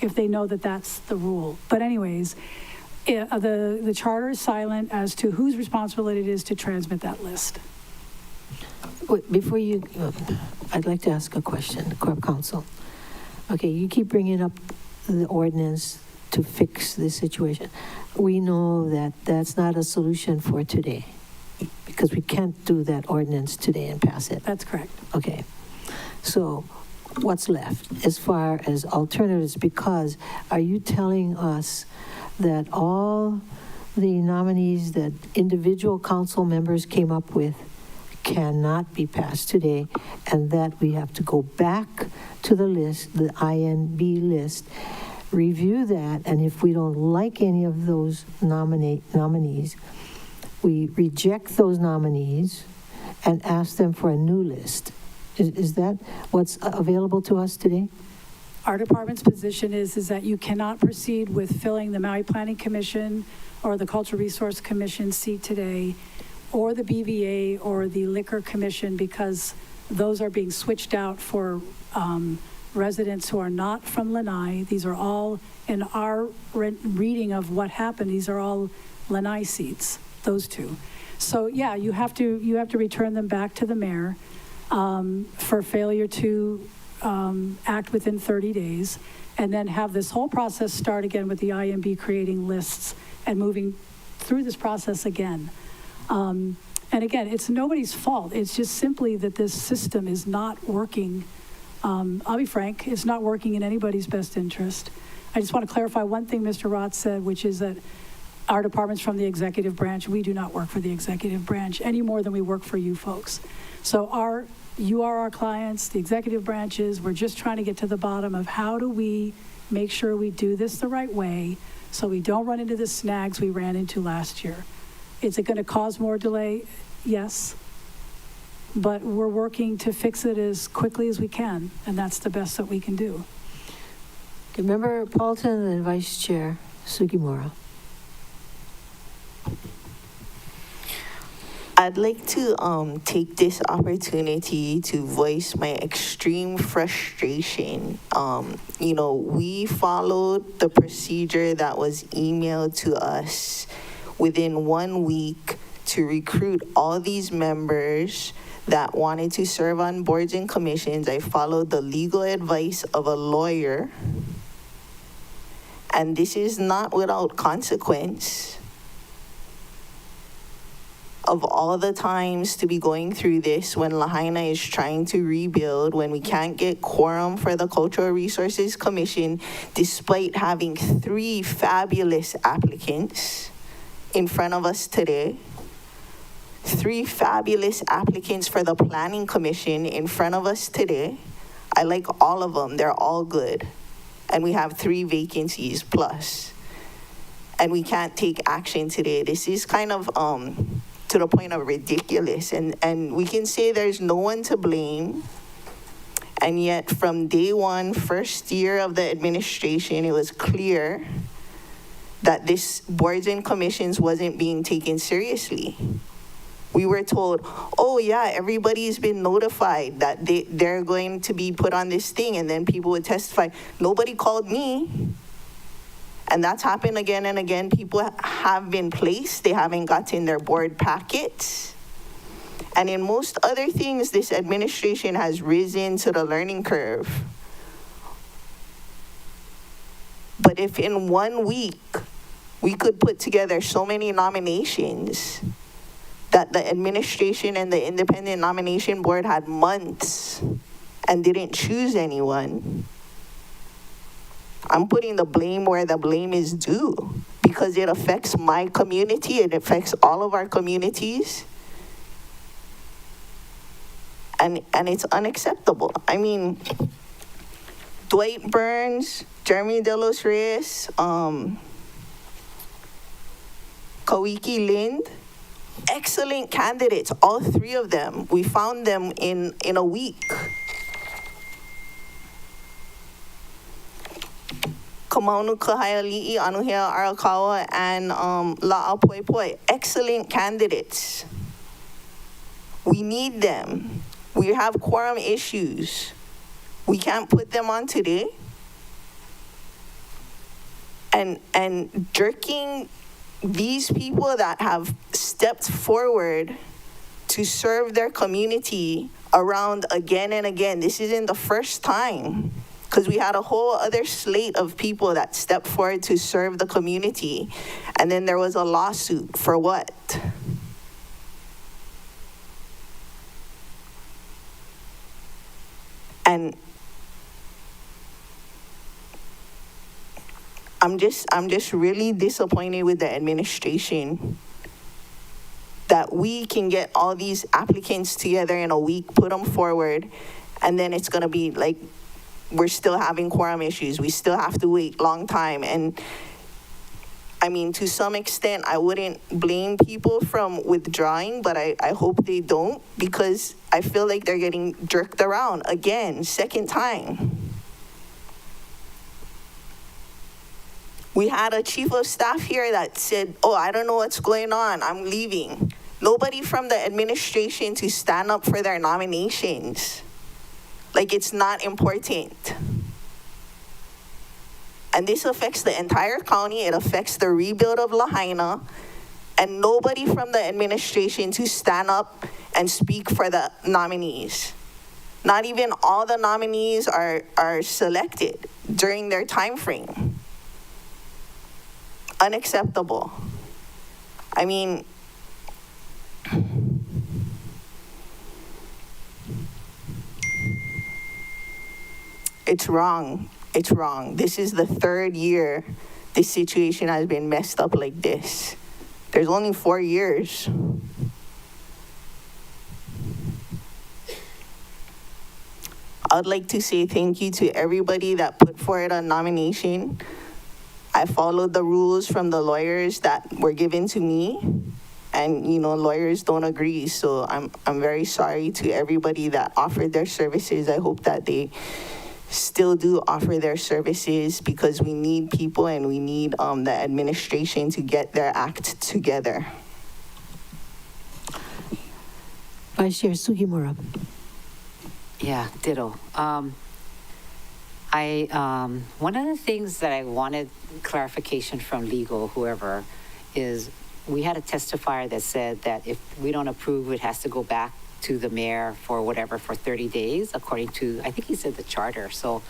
Speaker 11: if they know that that's the rule. But anyways, the charter is silent as to whose responsibility it is to transmit that list.
Speaker 1: Wait, before you, I'd like to ask a question, Corp Counsel. Okay, you keep bringing up the ordinance to fix this situation. We know that that's not a solution for today, because we can't do that ordinance today and pass it.
Speaker 11: That's correct.
Speaker 1: Okay. So what's left as far as alternatives? Because are you telling us that all the nominees that individual council members came up with cannot be passed today, and that we have to go back to the list, the INB list, review that, and if we don't like any of those nominees, we reject those nominees and ask them for a new list? Is that what's available to us today?
Speaker 11: Our department's position is that you cannot proceed with filling the Maui Planning Commission or the Cultural Resource Commission seat today, or the BVA or the Liquor Commission, because those are being switched out for residents who are not from Lanai. These are all, in our reading of what happened, these are all Lanai seats, those two. So yeah, you have to return them back to the mayor for failure to act within 30 days, and then have this whole process start again with the IMB creating lists and moving through this process again. And again, it's nobody's fault. It's just simply that this system is not working. I'll be frank, it's not working in anybody's best interest. I just want to clarify one thing Mr. Roth said, which is that our department's from the executive branch. We do not work for the executive branch any more than we work for you folks. So you are our clients, the executive branches. We're just trying to get to the bottom of how do we make sure we do this the right way so we don't run into the snags we ran into last year. Is it going to cause more delay? Yes. But we're working to fix it as quickly as we can, and that's the best that we can do.
Speaker 1: Okay, Member Paulton and Vice Chair Sugimura.
Speaker 3: I'd like to take this opportunity to voice my extreme frustration. We followed the procedure that was emailed to us within 1 week to recruit all these members that wanted to serve on boards and commissions. I followed the legal advice of a lawyer. And this is not without consequence. Of all the times to be going through this when Lahaina is trying to rebuild, when we can't get quorum for the Cultural Resources Commission, despite having 3 fabulous applicants in front of us today, 3 fabulous applicants for the Planning Commission in front of us today. I like all of them. They're all good. And we have 3 vacancies plus. And we can't take action today. This is kind of to the point of ridiculous. And we can say there's no one to blame. And yet from day one, first year of the administration, it was clear that this boards and commissions wasn't being taken seriously. We were told, oh yeah, everybody's been notified that they're going to be put on this thing, and then people would testify. Nobody called me. And that's happened again and again. People have been placed, they haven't gotten their board packets. And in most other things, this administration has risen to the learning curve. But if in 1 week, we could put together so many nominations that the administration and the independent nomination board had months and didn't choose anyone, I'm putting the blame where the blame is due, because it affects my community, it affects all of our communities, and it's unacceptable. I mean, Dwight Burns, Jeremy De Los Reyes, Kawiki Lind, excellent candidates, all 3 of them. We found them in a week. Kamaunu Kahaiali'i, Anuhea Arakawa, and La'apoipoi, excellent candidates. We need them. We have quorum issues. We can't put them on today. And jerking these people that have stepped forward to serve their community around again and again. This isn't the first time, because we had a whole other slate of people that stepped forward to serve the community. And then there was a lawsuit for what? And I'm just really disappointed with the administration that we can get all these applicants together in a week, put them forward, and then it's gonna be like we're still having quorum issues. We still have to wait long time. And I mean, to some extent, I wouldn't blame people from withdrawing, but I hope they don't, because I feel like they're getting jerked around again, second time. We had a chief of staff here that said, oh, I don't know what's going on, I'm leaving. Nobody from the administration to stand up for their nominations. Like it's not important. And this affects the entire county, it affects the rebuild of Lahaina, and nobody from the administration to stand up and speak for the nominees. Not even all the nominees are selected during their time frame. Unacceptable. I mean, it's wrong. It's wrong. This is the 3rd year this situation has been messed up like this. There's only 4 years. I'd like to say thank you to everybody that put forward a nomination. I followed the rules from the lawyers that were given to me, and lawyers don't agree. So I'm very sorry to everybody that offered their services. I hope that they still do offer their services, because we need people and we need the administration to get their act together.
Speaker 1: Vice Chair Sugimura.
Speaker 5: Yeah, ditto. One of the things that I wanted clarification from legal, whoever, is we had a testifier that said that if we don't approve, it has to go back to the mayor for whatever, for 30 days, according to, I think he said the charter. So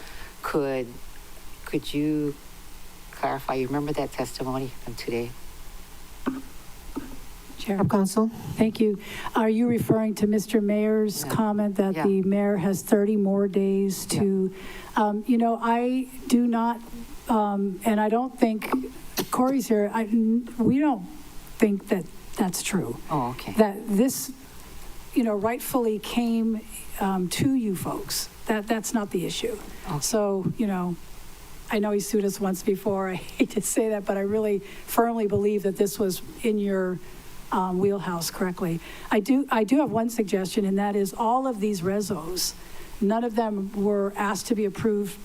Speaker 5: could you clarify? You remember that testimony from today?
Speaker 11: Chair.
Speaker 1: Of Council.
Speaker 11: Thank you. Are you referring to Mr. Mayor's comment that the mayor has 30 more days to, I do not, and I don't think, Corey's here, we don't think that that's true.
Speaker 5: Oh, okay.
Speaker 11: That this, rightfully came to you folks. That's not the issue.
Speaker 5: Okay.
Speaker 11: So, I know he sued us once before. I hate to say that, but I really firmly believe that this was in your wheelhouse correctly. I do have one suggestion, and that is all of these rezos, none of them were asked to be approved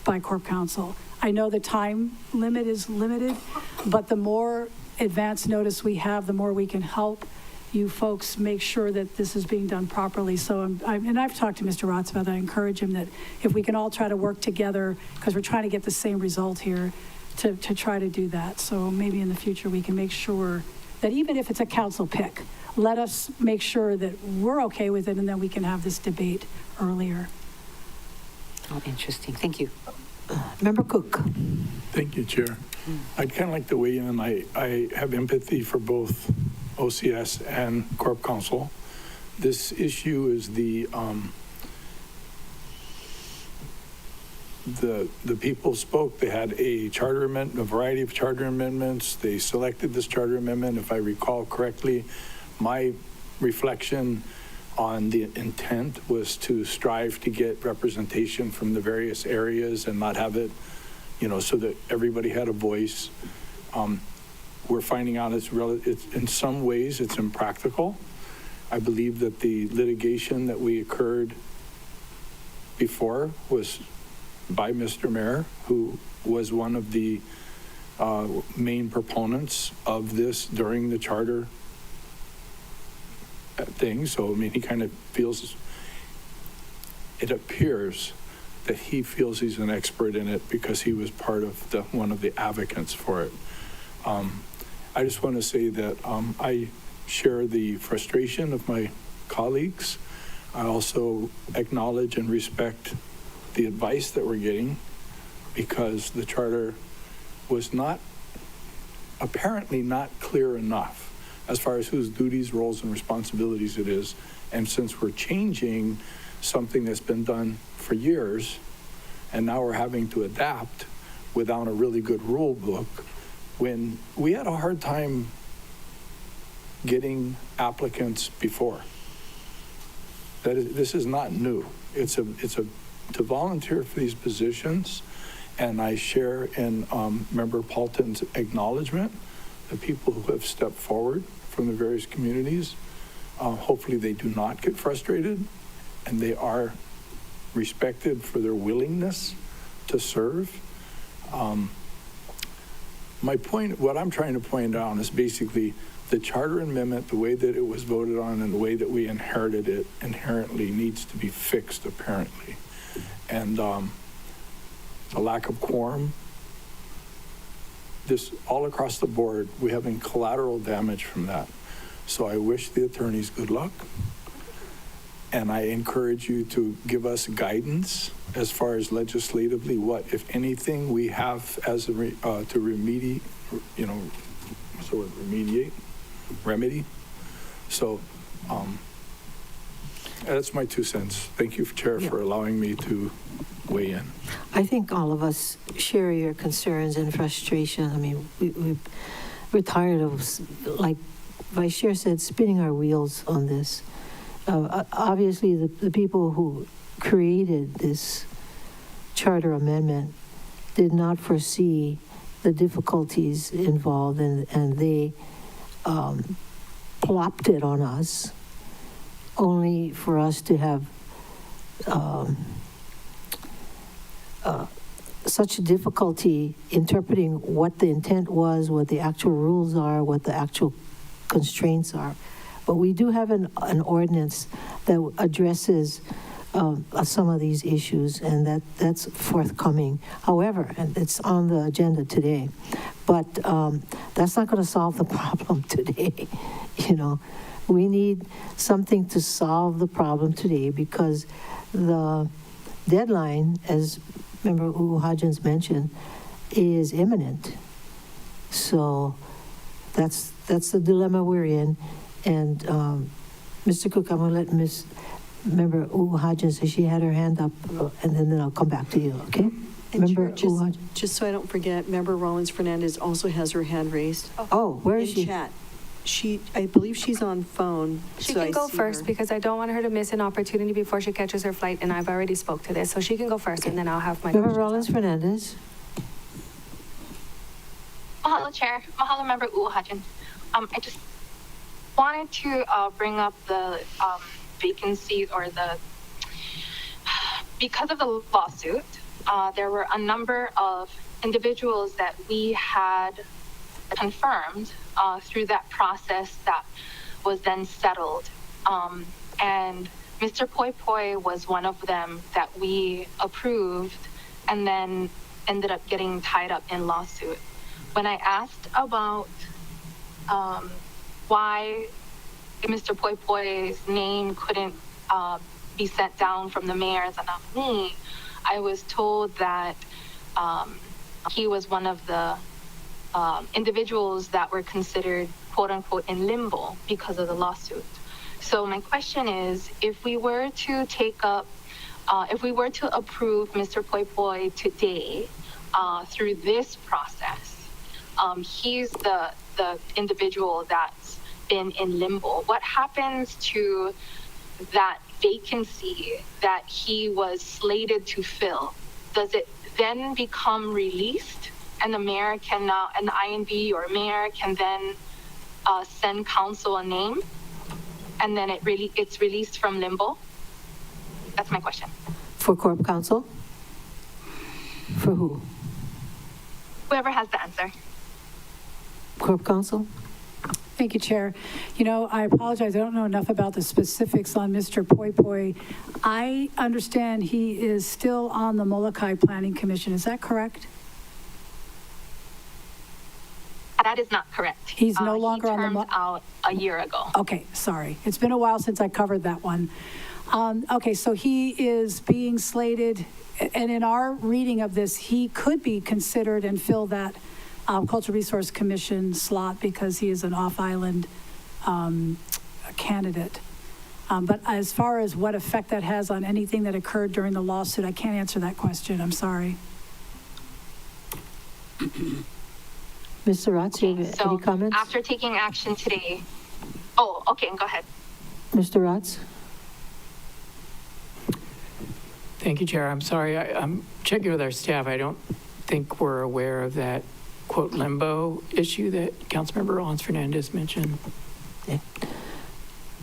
Speaker 11: by Corp Council. I know the time limit is limited, but the more advance notice we have, the more we can help you folks make sure that this is being done properly. So, and I've talked to Mr. Rotz about that. I encourage him that if we can all try to work together, because we're trying to get the same result here, to try to do that. So maybe in the future we can make sure that even if it's a council pick, let us make sure that we're okay with it, and then we can have this debate earlier.
Speaker 5: Oh, interesting. Thank you.
Speaker 1: Member Cook.
Speaker 9: Thank you, Chair. I'd kind of like to weigh in. I have empathy for both OCS and Corp Council. This issue is the people spoke. They had a charter amendment, a variety of charter amendments. They selected this charter amendment. If I recall correctly, my reflection on the intent was to strive to get representation from the various areas and not have it, so that everybody had a voice. We're finding out it's in some ways it's impractical. I believe that the litigation that we occurred before was by Mr. Mayor, who was one of the main proponents of this during the charter thing. So, he kind of feels, it appears that he feels he's an expert in it because he was part of one of the advocates for it. I just want to say that I share the frustration of my colleagues. I also acknowledge and respect the advice that we're getting, because the charter was apparently not clear enough as far as whose duties, roles, and responsibilities it is. And since we're changing something that's been done for years, and now we're having to adapt without a really good rule book, when we had a hard time getting applicants before. This is not new. It's to volunteer for these positions, and I share in Member Paulton's acknowledgement, the people who have stepped forward from the various communities. Hopefully they do not get frustrated, and they are respected for their willingness to serve. My point, what I'm trying to point out is basically the charter amendment, the way that it was voted on and the way that we inherited it inherently needs to be fixed, apparently. And the lack of quorum, this all across the board, we're having collateral damage from that. So I wish the attorneys good luck. And I encourage you to give us guidance as far as legislatively what, if anything, we have as to remediate, what's the word, remedy. So that's my 2 cents. Thank you, Chair, for allowing me to weigh in.
Speaker 1: I think all of us share your concerns and frustration. I mean, we're tired of, like Vice Chair said, spinning our wheels on this. Obviously, the people who created this charter amendment did not foresee the difficulties involved, and they plopped it on us, only for us to have such difficulty interpreting what the intent was, what the actual rules are, what the actual constraints are. But we do have an ordinance that addresses some of these issues, and that's forthcoming. However, and it's on the agenda today, but that's not going to solve the problem today. You know, we need something to solve the problem today, because the deadline, as Member Ugo Hodgins mentioned, is imminent. So that's the dilemma we're in. And Mr. Cook, I'm going to let Member Ugo Hodgins, so she had her hand up, and then I'll come back to you, okay?
Speaker 10: And
Speaker 1: Member
Speaker 10: Chair,
Speaker 1: Ugo Hodgins.
Speaker 10: just so I don't forget, Member Rollins Fernandez also has her hand raised.
Speaker 1: Oh, where is
Speaker 10: In
Speaker 1: she?
Speaker 10: chat. I believe she's on phone.
Speaker 2: She
Speaker 10: so
Speaker 2: can
Speaker 10: I
Speaker 2: go
Speaker 10: see
Speaker 2: first
Speaker 10: her.
Speaker 2: because I don't want her to miss an opportunity before she catches her flight, and I've already spoke to this. So she can go first, and then I'll have my
Speaker 1: Member
Speaker 2: questions.
Speaker 1: Rollins Fernandez.
Speaker 13: Mahalo, Chair. Mahalo, Member Ugo Hodgins. I just wanted to bring up the vacancies or because of the lawsuit, there were a number of individuals that we had confirmed through that process that was then settled. And Mr. Poi Poi was one of them that we approved and then ended up getting tied up in lawsuit. When I asked about why Mr. Poi Poi's name couldn't be sent down from the mayor as a nominee, I was told that he was one of the individuals that were considered quote unquote in limbo because of the lawsuit. So my question is, if we were to approve Mr. Poi Poi today through this process, he's the individual that's been in limbo. What happens to that vacancy that he was slated to fill? Does it then become released, and the mayor can now, an INB or mayor can then send council a name, and then it's released from limbo? That's my question.
Speaker 1: For Corp Council? For who?
Speaker 13: Whoever has the answer.
Speaker 1: Corp Council?
Speaker 11: Thank you, Chair. You know, I apologize, I don't know enough about the specifics on Mr. Poi Poi. I understand he is still on the Molokai Planning Commission, is that correct?
Speaker 13: That is not correct.
Speaker 11: He's no longer on the
Speaker 13: He termed out a year ago.
Speaker 11: Okay, sorry. It's been a while since I covered that one. Okay, so he is being slated, and in our reading of this, he could be considered and fill that Cultural Resource Commission slot because he is an off-island candidate. But as far as what effect that has on anything that occurred during the lawsuit, I can't answer that question. I'm sorry.
Speaker 1: Mr. Ratz, you have any comments?
Speaker 13: After taking action today, oh, okay, go ahead.
Speaker 1: Mr. Ratz?
Speaker 12: Thank you, Chair. I'm sorry. I'm checking with our staff. I don't think we're aware of that, quote, limbo issue that Councilmember Rollins Fernandez mentioned.
Speaker 1: Okay.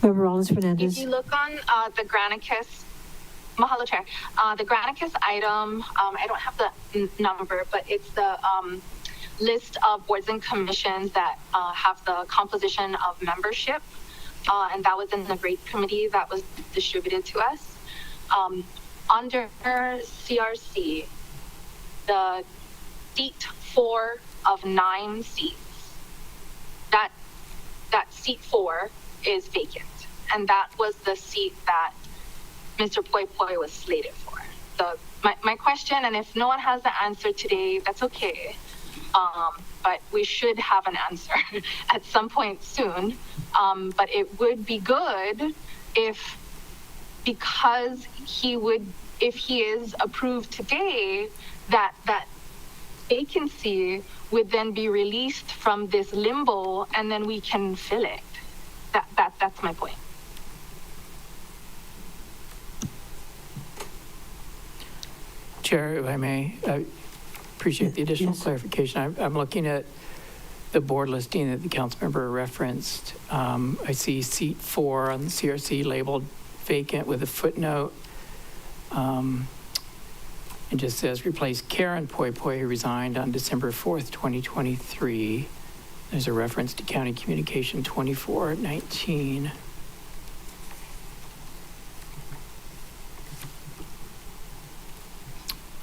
Speaker 1: Member Rollins Fernandez?
Speaker 13: If you look on the Granicus, Mahalo, Chair, the Granicus item, I don't have the number, but it's the list of boards and commissions that have the composition of membership, and that was in the Great Committee that was distributed to us. Under CRC, the seat 4 of 9 seats, that seat 4 is vacant, and that was the seat that Mr. Poi Poi was slated for. So my question, and if no one has the answer today, that's okay, but we should have an answer at some point soon. But it would be good if, because he would, if he is approved today, that vacancy would then be released from this limbo, and then we can fill it. That's my point.
Speaker 12: Chair, if I may, I appreciate the additional
Speaker 1: Yes.
Speaker 12: clarification. I'm looking at the board listing that the council member referenced. I see seat 4 on the CRC labeled vacant with a footnote. It just says replace Karen Poi Poi, who resigned on December 4th, 2023. There's a reference to County Communication 2419.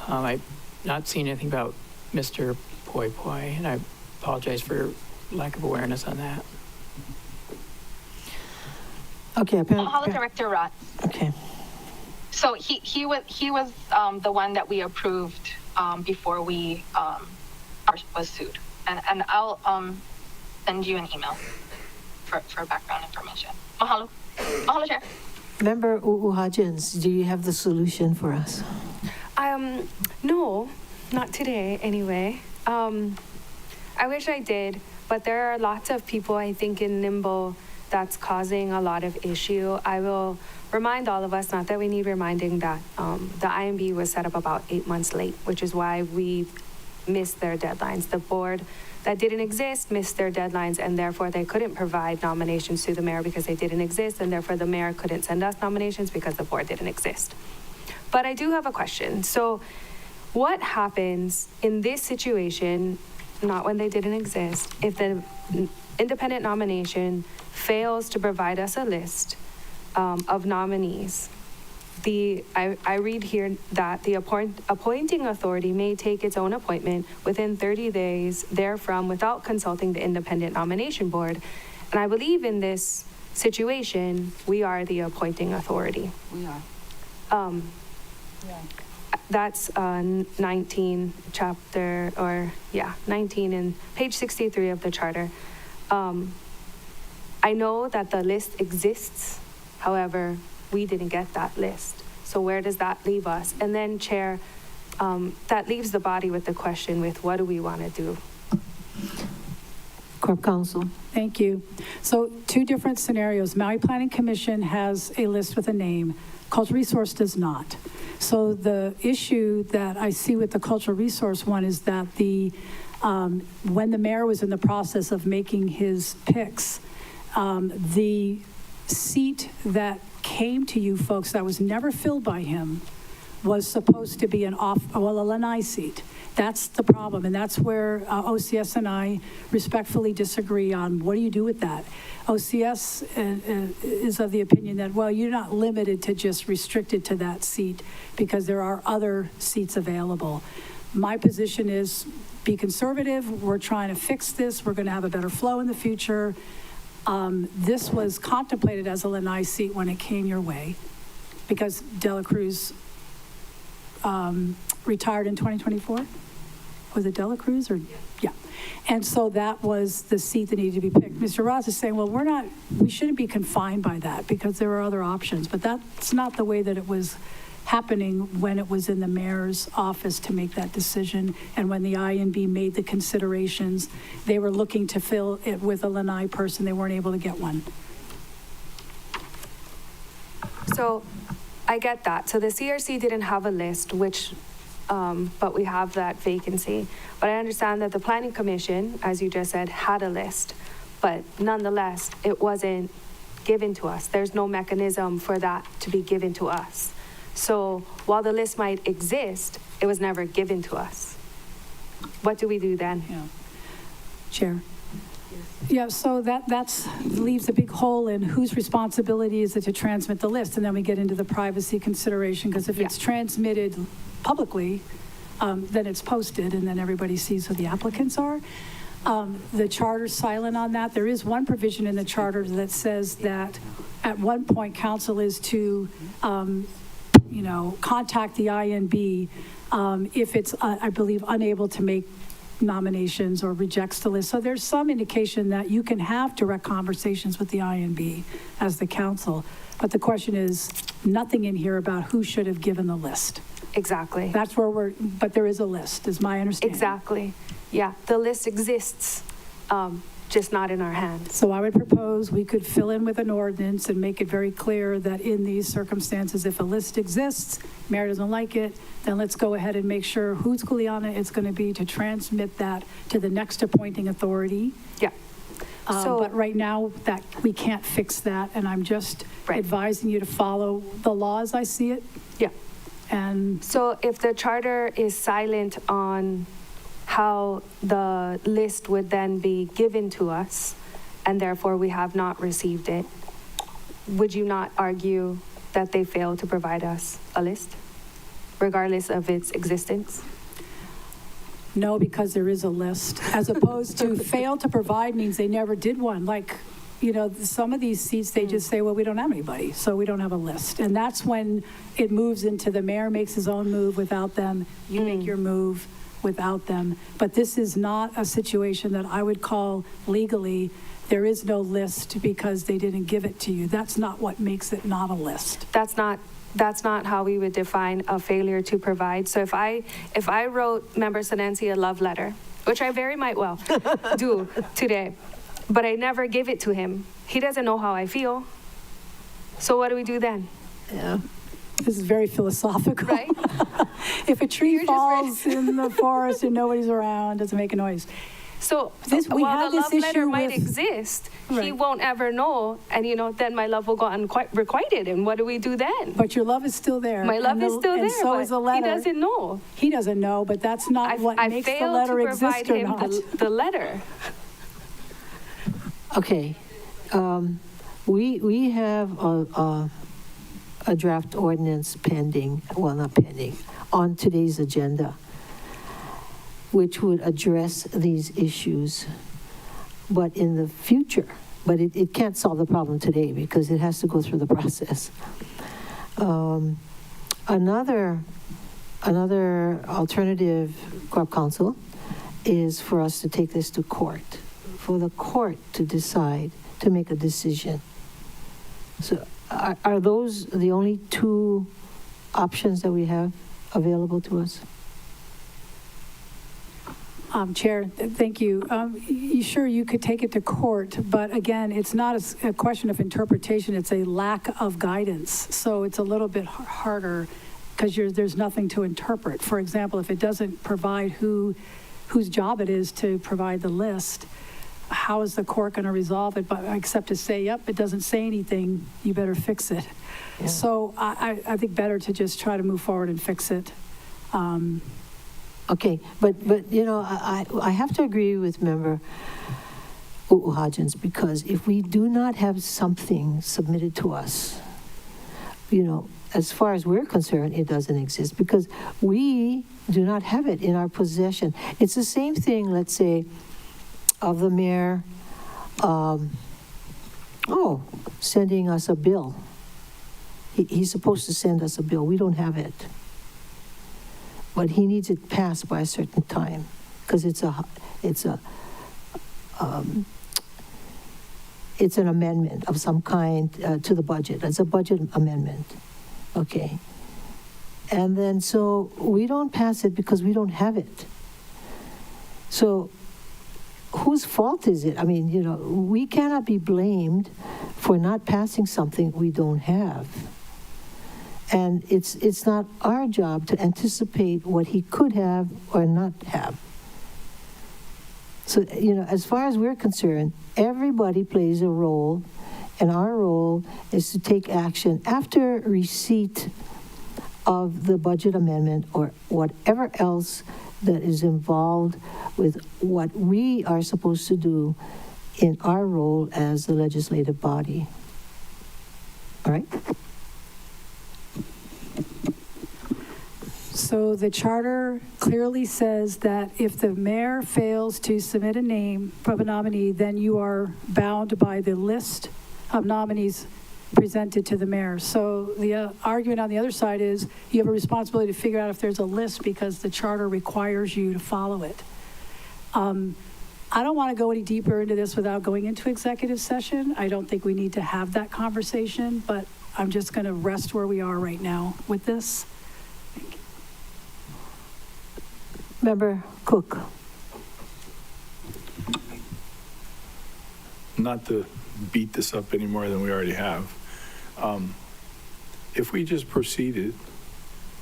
Speaker 12: I've not seen anything about Mr. Poi Poi, and I apologize for lack of awareness on that.
Speaker 1: Okay,
Speaker 13: Mahalo, Director Rotz.
Speaker 1: okay.
Speaker 13: So he was the one that we approved before we was sued, and I'll send you an email for background information. Mahalo, Chair.
Speaker 1: Member Uhajins, do you have the solution for us?
Speaker 2: No, not today anyway. I wish I did, but there are lots of people, I think, in limbo that's causing a lot of issue. I will remind all of us, not that we need reminding, that the IMB was set up about 8 months late, which is why we missed their deadlines. The board that didn't exist missed their deadlines, and therefore they couldn't provide nominations to the mayor because they didn't exist, and therefore the mayor couldn't send us nominations because the board didn't exist. But I do have a question. So what happens in this situation, not when they didn't exist, if the independent nomination fails to provide us a list of nominees? I read here that the appointing authority may take its own appointment within 30 days therefrom without consulting the independent nomination board. And I believe in this situation, we are the appointing authority.
Speaker 5: We are.
Speaker 2: That's 19 chapter, or 19 and page 63 of the charter. I know that the list exists, however, we didn't get that list. So where does that leave us? And then, Chair, that leaves the body with the question with what do we want to do?
Speaker 1: Corp Counsel.
Speaker 11: Thank you. So 2 different scenarios. Maui Planning Commission has a list with a name. Cultural Resource does not. So the issue that I see with the Cultural Resource one is that when the mayor was in the process of making his picks, the seat that came to you folks that was never filled by him was supposed to be a Lanai seat. That's the problem, and that's where OCS and I respectfully disagree on what do you do with that. OCS is of the opinion that, well, you're not limited to just restricted to that seat because there are other seats available. My position is be conservative. We're trying to fix this. We're going to have a better flow in the future. This was contemplated as a Lanai seat when it came your way because Dela Cruz retired in 2024. Was it Dela Cruz or? Yeah. And so that was the seat that needed to be picked. Mr. Ross is saying, well, we shouldn't be confined by that because there are other options, but that's not the way that it was happening when it was in the mayor's office to make that decision. And when the INB made the considerations, they were looking to fill it with a Lanai person. They weren't able to get one.
Speaker 2: So I get that. So the CRC didn't have a list, but we have that vacancy. But I understand that the Planning Commission, as you just said, had a list, but nonetheless, it wasn't given to us. There's no mechanism for that to be given to us. So while the list might exist, it was never given to us. What do we do then?
Speaker 11: Yeah. Chair. Yeah, so that leaves a big hole in whose responsibility is it to transmit the list, and then we get into the privacy consideration, because if it's transmitted publicly, then it's posted, and then everybody sees who the applicants are. The charter's silent on that. There is one provision in the charter that says that at one point, council is to, contact the INB if it's, I believe, unable to make nominations or rejects the list. So there's some indication that you can have direct conversations with the INB as the council. But the question is, nothing in here about who should have given the list.
Speaker 2: Exactly.
Speaker 11: That's where but there is a list, is my understanding.
Speaker 2: Exactly. Yeah, the list exists, just not in our hands.
Speaker 11: So I would propose we could fill in with an ordinance and make it very clear that in these circumstances, if a list exists, mayor doesn't like it, then let's go ahead and make sure whose kuleana it's going to be to transmit that to the next appointing authority.
Speaker 2: Yeah.
Speaker 11: But right now, that we can't fix that, and I'm just
Speaker 2: Right.
Speaker 11: advising you to follow the law as I see it.
Speaker 2: Yeah.
Speaker 11: And
Speaker 2: So if the charter is silent on how the list would then be given to us, and therefore we have not received it, would you not argue that they failed to provide us a list, regardless of its existence?
Speaker 11: no, because there is a list, as opposed to fail to provide means they never did one. Like, you know, some of these seats, they just say, well, we don't have anybody, so we don't have a list. And that's when it moves into the mayor makes his own move without them, you make your move without them. But this is not a situation that I would call legally, there is no list because they didn't give it to you. That's not what makes it not a list.
Speaker 2: That's not how we would define a failure to provide. So if I wrote Member Senenci a love letter, which I very might well do today, but I never give it to him, he doesn't know how I feel. So what do we do then?
Speaker 1: Yeah.
Speaker 11: This is very philosophical.
Speaker 2: Right?
Speaker 11: If a tree
Speaker 2: You're just
Speaker 11: falls in the forest and nobody's around, doesn't make a noise.
Speaker 2: So
Speaker 11: We
Speaker 2: while
Speaker 11: had
Speaker 2: the
Speaker 11: this
Speaker 2: love letter
Speaker 11: issue
Speaker 2: might
Speaker 11: with-
Speaker 2: exist, he
Speaker 11: Right.
Speaker 2: won't ever know, and then my love will go unrequited. And what do we do then?
Speaker 11: But your love is still there.
Speaker 2: My love
Speaker 11: and
Speaker 2: is still
Speaker 11: and
Speaker 2: there,
Speaker 11: so
Speaker 2: but
Speaker 11: is the letter.
Speaker 2: he doesn't know.
Speaker 11: He doesn't know, but that's not what
Speaker 2: I
Speaker 11: makes the
Speaker 2: failed
Speaker 11: letter
Speaker 2: to provide
Speaker 11: exist or
Speaker 2: him
Speaker 11: not.
Speaker 2: the letter.
Speaker 1: Okay. We have a draft ordinance pending, well, not pending, on today's agenda, which would address these issues, but in the future. But it can't solve the problem today because it has to go through the process. Another alternative, Corp Council, is for us to take this to court, for the court to decide, to make a decision. So are those the only two options that we have available to us?
Speaker 11: Chair, thank you. Sure, you could take it to court, but again, it's not a question of interpretation, it's a lack of guidance. So it's a little bit harder because there's nothing to interpret. For example, if it doesn't provide whose job it is to provide the list, how is the court going to resolve it? But except to say, yep, it doesn't say anything, you better fix it.
Speaker 1: Yeah.
Speaker 11: So I think better to just try to move forward and fix it.
Speaker 1: Okay, but I have to agree with Member Hodgins, because if we do not have something submitted to us, as far as we're concerned, it doesn't exist because we do not have it in our possession. It's the same thing, let's say, of the mayor sending us a bill. He's supposed to send us a bill. We don't have it. But he needs it passed by a certain time because it's an amendment of some kind to the budget. It's a budget amendment. Okay. And then so we don't pass it because we don't have it. So whose fault is it? I mean, we cannot be blamed for not passing something we don't have. And it's not our job to anticipate what he could have or not have. So, as far as we're concerned, everybody plays a role, and our role is to take action after receipt of the budget amendment or whatever else that is involved with what we are supposed to do in our role as the legislative body. All right?
Speaker 11: So the charter clearly says that if the mayor fails to submit a name of a nominee, then you are bound by the list of nominees presented to the mayor. So the argument on the other side is you have a responsibility to figure out if there's a list because the charter requires you to follow it. I don't want to go any deeper into this without going into executive session. I don't think we need to have that conversation, but I'm just going to rest where we are right now with this. Thank you.
Speaker 1: Member Cook.
Speaker 9: Not to beat this up any more than we already have. If we just proceeded,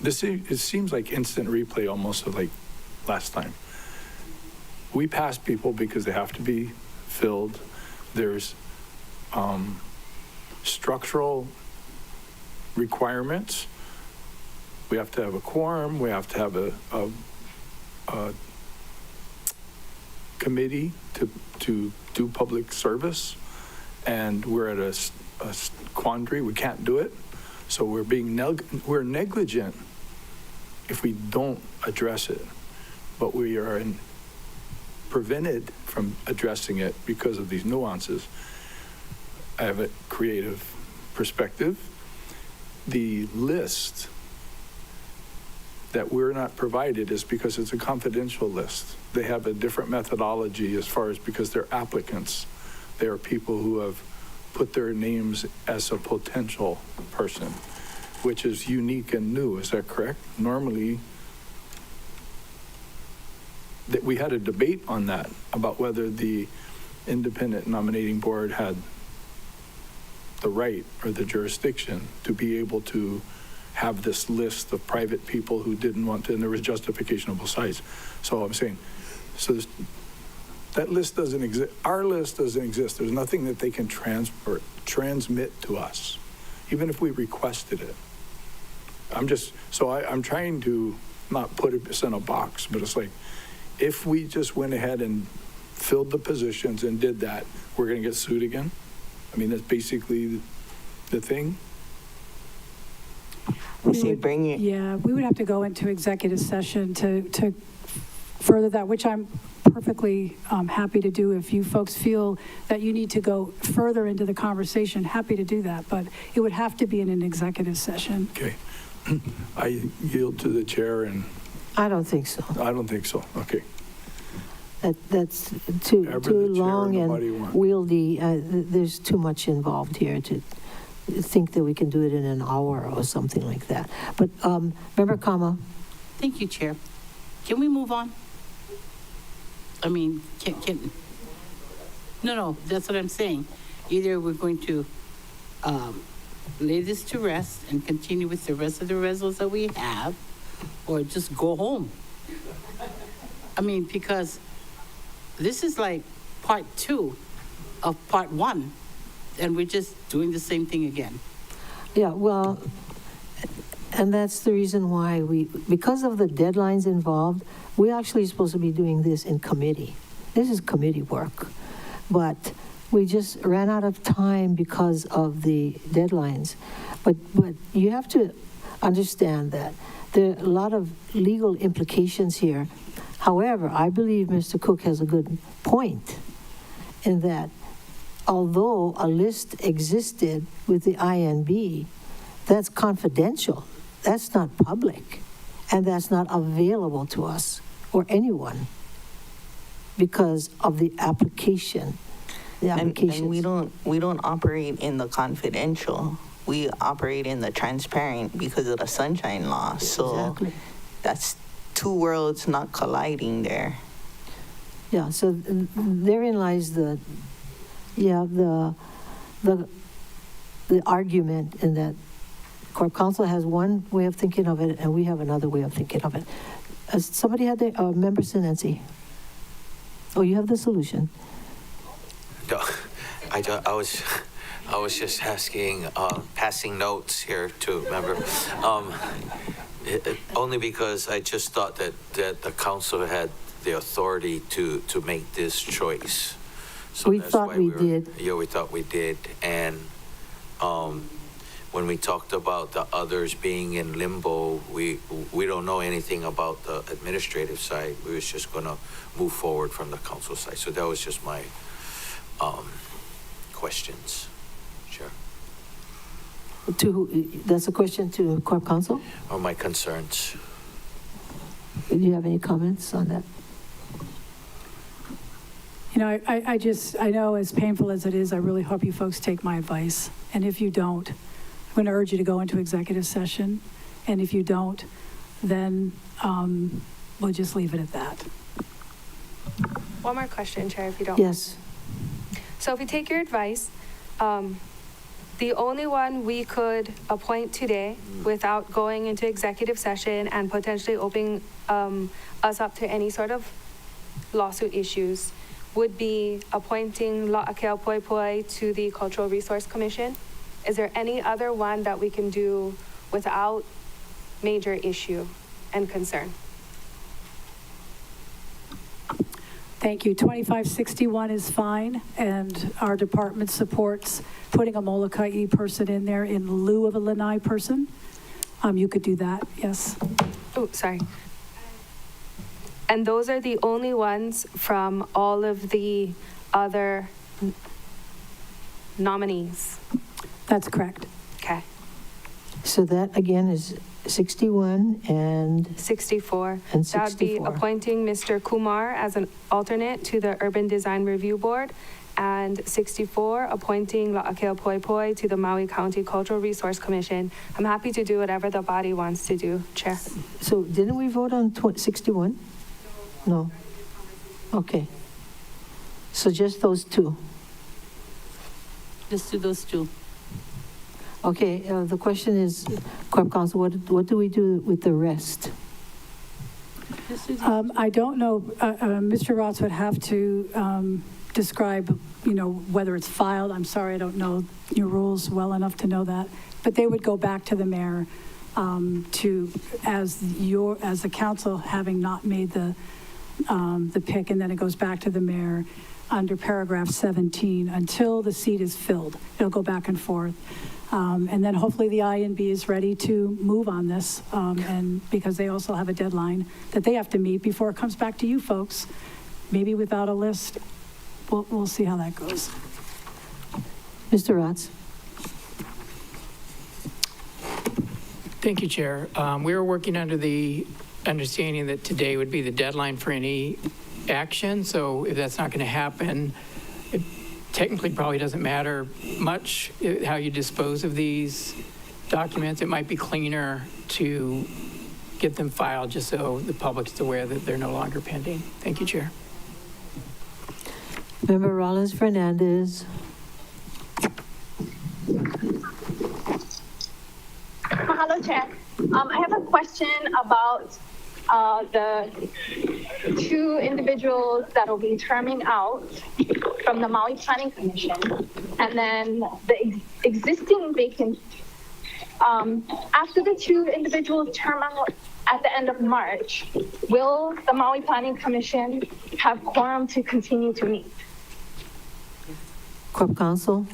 Speaker 9: it seems like instant replay almost of like last time. We pass people because they have to be filled. There's structural requirements. We have to have a quorum. We have to have a committee to do public service. And we're at a quandary. We can't do it. So we're negligent if we don't address it. But we are prevented from addressing it because of these nuances. I have a creative perspective. The list that we're not provided is because it's a confidential list. They have a different methodology as far as because they're applicants. They are people who have put their names as a potential person, which is unique and new. Is that correct? Normally, that we had a debate on that about whether the independent nominating board had the right or the jurisdiction to be able to have this list of private people who didn't want to, and there was justification on both sides. So I'm saying, that list doesn't exist. Our list doesn't exist. There's nothing that they can transmit to us, even if we requested it. I'm trying to not put this in a box, but it's like, if we just went ahead and filled the positions and did that, we're going to get sued again? I mean, that's basically the thing.
Speaker 3: We say bring it.
Speaker 11: Yeah, we would have to go into executive session to further that, which I'm perfectly happy to do. If you folks feel that you need to go further into the conversation, happy to do that, but it would have to be in an executive session.
Speaker 9: Okay. I yield to the chair, and
Speaker 1: I don't think so.
Speaker 9: I don't think so. Okay.
Speaker 1: That's too
Speaker 9: Ever the chair,
Speaker 1: long
Speaker 9: nobody
Speaker 1: and
Speaker 9: won.
Speaker 1: wieldy. There's too much involved here to think that we can do it in an hour or something like that. But Member Kama.
Speaker 14: Thank you, Chair. Can we move on? I mean, no, that's what I'm saying. Either we're going to lay this to rest and continue with the rest of the results that we have, or just go home. I mean, because this is like part 2 of part 1, and we're just doing the same thing again.
Speaker 1: Yeah, well, and that's the reason why because of the deadlines involved, we're actually supposed to be doing this in committee. This is committee work. But we just ran out of time because of the deadlines. But you have to understand that there are a lot of legal implications here. However, I believe Mr. Cook has a good point in that although a list existed with the INB, that's confidential. That's not public. And that's not available to us or anyone because of the application.
Speaker 3: And we don't operate in the confidential. We operate in the transparent because of the Sunshine Law. So
Speaker 1: Exactly.
Speaker 3: that's two worlds not colliding there.
Speaker 1: Yeah, so therein lies the argument in that Corp Council has one way of thinking of it and we have another way of thinking of it. Somebody had the member Sinensi. Oh, you have the solution.
Speaker 6: No, I was just asking, passing notes here to member. Only because I just thought that the council had the authority to make this choice. So
Speaker 1: We
Speaker 6: that's
Speaker 1: thought
Speaker 6: why
Speaker 1: we did.
Speaker 6: Yeah, we thought we did. And when we talked about the others being in limbo, we don't know anything about the administrative side. We was just going to move forward from the council side. So that was just my questions. Sure.
Speaker 1: That's a question to Corp Council?
Speaker 6: Or my concerns.
Speaker 1: Do you have any comments on that?
Speaker 11: You know, I know as painful as it is, I really hope you folks take my advice. And if you don't, I'm going to urge you to go into executive session. And if you don't, then we'll just leave it at that.
Speaker 2: One more question, Chair, if you don't.
Speaker 1: Yes.
Speaker 2: So if we take your advice, the only one we could appoint today without going into executive session and potentially opening us up to any sort of lawsuit issues would be appointing La'akeo Poipoi to the Cultural Resource Commission. Is there any other one that we can do without major issue and concern?
Speaker 11: Thank you. 2561 is fine, and our department supports putting a Molokai person in there in lieu of a Lanai person. You could do that, yes.
Speaker 2: Oh, sorry. And those are the only ones from all of the other nominees?
Speaker 11: That's correct.
Speaker 2: Okay.
Speaker 1: So that again is 61 and
Speaker 2: 64.
Speaker 1: And
Speaker 2: That would be
Speaker 1: 64.
Speaker 2: appointing Mr. Kumar as an alternate to the Urban Design Review Board, and 64, appointing La'akeo Poipoi to the Maui County Cultural Resource Commission. I'm happy to do whatever the body wants to do, Chair.
Speaker 1: So didn't we vote on 61? No. Okay. So just those two.
Speaker 14: Just do those two.
Speaker 1: Okay, the question is, Corp Counsel, what do we do with the rest?
Speaker 11: I don't know, Mr. Ross would have to describe, you know, whether it's filed. I'm sorry, I don't know your rules well enough to know that. But they would go back to the mayor as the council having not made the pick, and then it goes back to the mayor under paragraph 17 until the seat is filled. It'll go back and forth. And then hopefully the INB is ready to move on this, and because they also have a deadline that they have to meet before it comes back to you folks, maybe without a list. We'll see how that goes.
Speaker 1: Mr. Rotz?
Speaker 12: Thank you, Chair. We were working under the understanding that today would be the deadline for any action, so if that's not going to happen, it technically probably doesn't matter much how you dispose of these documents. It might be cleaner to get them filed just so the public is aware that they're no longer pending. Thank you, Chair.
Speaker 1: Member Rollins Fernandez.
Speaker 13: Mahalo, Chair. I have a question about the two individuals that will be terming out from the Maui Planning Commission, and then the existing vacant. After the two individuals term out at the end of March, will the Maui Planning Commission have quorum to continue to meet?
Speaker 1: Corp Counsel.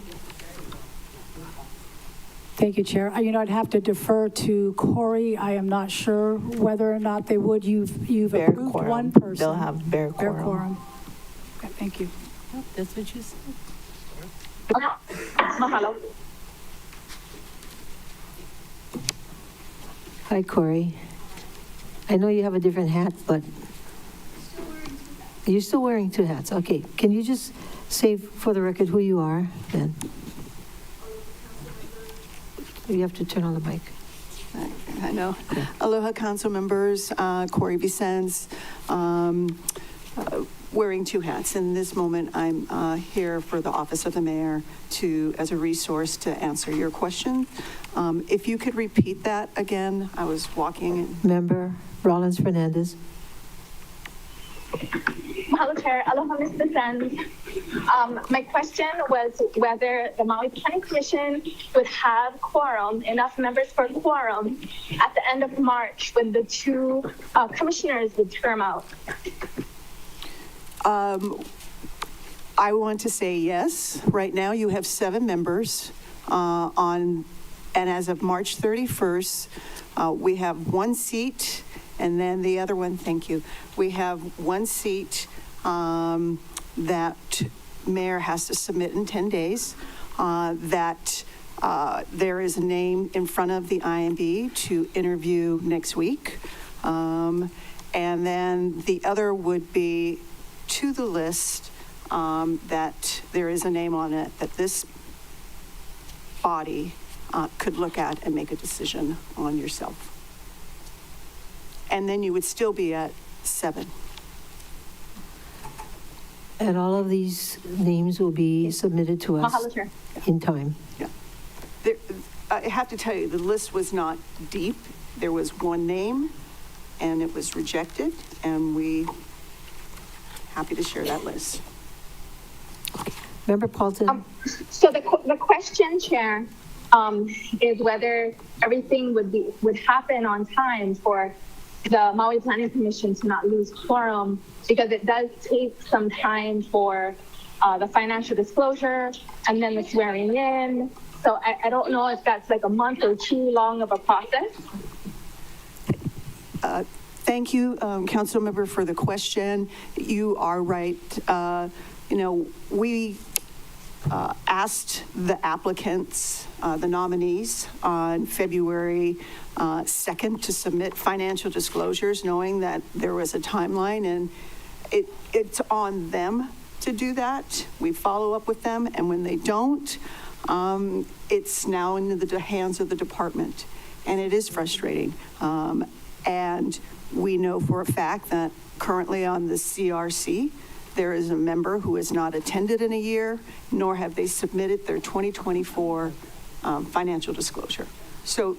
Speaker 11: Thank you, Chair. You know, I'd have to defer to Corey. I am not sure whether or not they would. You've
Speaker 3: Bear
Speaker 11: approved
Speaker 3: quorum.
Speaker 11: one person.
Speaker 3: They'll have bear quorum.
Speaker 11: Okay, thank you.
Speaker 14: Oh, that's what you said.
Speaker 13: Mahalo.
Speaker 1: Hi, Corey. I know you have a different hat, but you're still wearing two hats. Okay, can you just say for the record who you are then? You have to turn on the mic.
Speaker 15: I know. Aloha Council members, Corey Vicens, wearing two hats. In this moment, I'm here for the Office of the Mayor as a resource to answer your question. If you could repeat that again, I was walking.
Speaker 1: Member Rollins Fernandez.
Speaker 13: Mahalo, Chair. Aloha, Ms. Vicens. My question was whether the Maui Planning Commission would have quorum, enough members for quorum, at the end of March when the two commissioners would term out.
Speaker 15: I want to say yes. Right now, you have 7 members and as of March 31st, we have 1 seat, and then the other one, thank you. We have 1 seat that mayor has to submit in 10 days, that there is a name in front of the INB to interview next week. And then the other would be to the list that there is a name on it that this body could look at and make a decision on yourself. And then you would still be at 7.
Speaker 1: And all of these names will be submitted to us
Speaker 13: Mahalo, Chair.
Speaker 1: in time.
Speaker 15: Yeah. There, I have to tell you, the list was not deep. There was one name, and it was rejected, and we happy to share that list.
Speaker 1: Member Paulson?
Speaker 13: So the question, Chair, is whether everything would happen on time for the Maui Planning Commission to not lose quorum, because it does take some time for the financial disclosure and then the swearing in. So I don't know if that's like a month or too long of a process.
Speaker 15: Thank you, Council Member, for the question. You are right. We asked the applicants, the nominees, on February 2nd to submit financial disclosures, knowing that there was a timeline, and it's on them to do that. We follow up with them, and when they don't, it's now in the hands of the department, and it is frustrating. And we know for a fact that currently on the CRC, there is a member who has not attended in a year, nor have they submitted their 2024 financial disclosure. So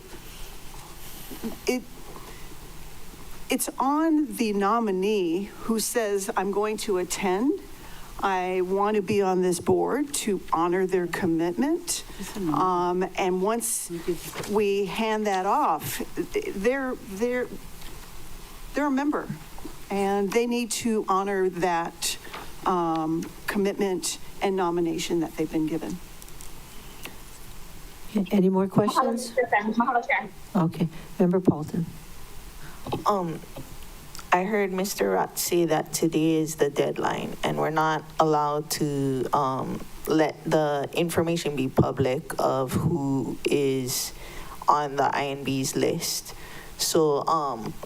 Speaker 15: it's on the nominee who says, I'm going to attend. I want to be on this board to honor their commitment. And once we hand that off, they're a member, and they need to honor that commitment and nomination that they've been given.
Speaker 1: Any more questions?
Speaker 13: Mahalo, Chair.
Speaker 1: Okay, Member Paulson.
Speaker 3: I heard Mr. Rott say that today is the deadline, and we're not allowed to let the information be public of who is on the INB's list. So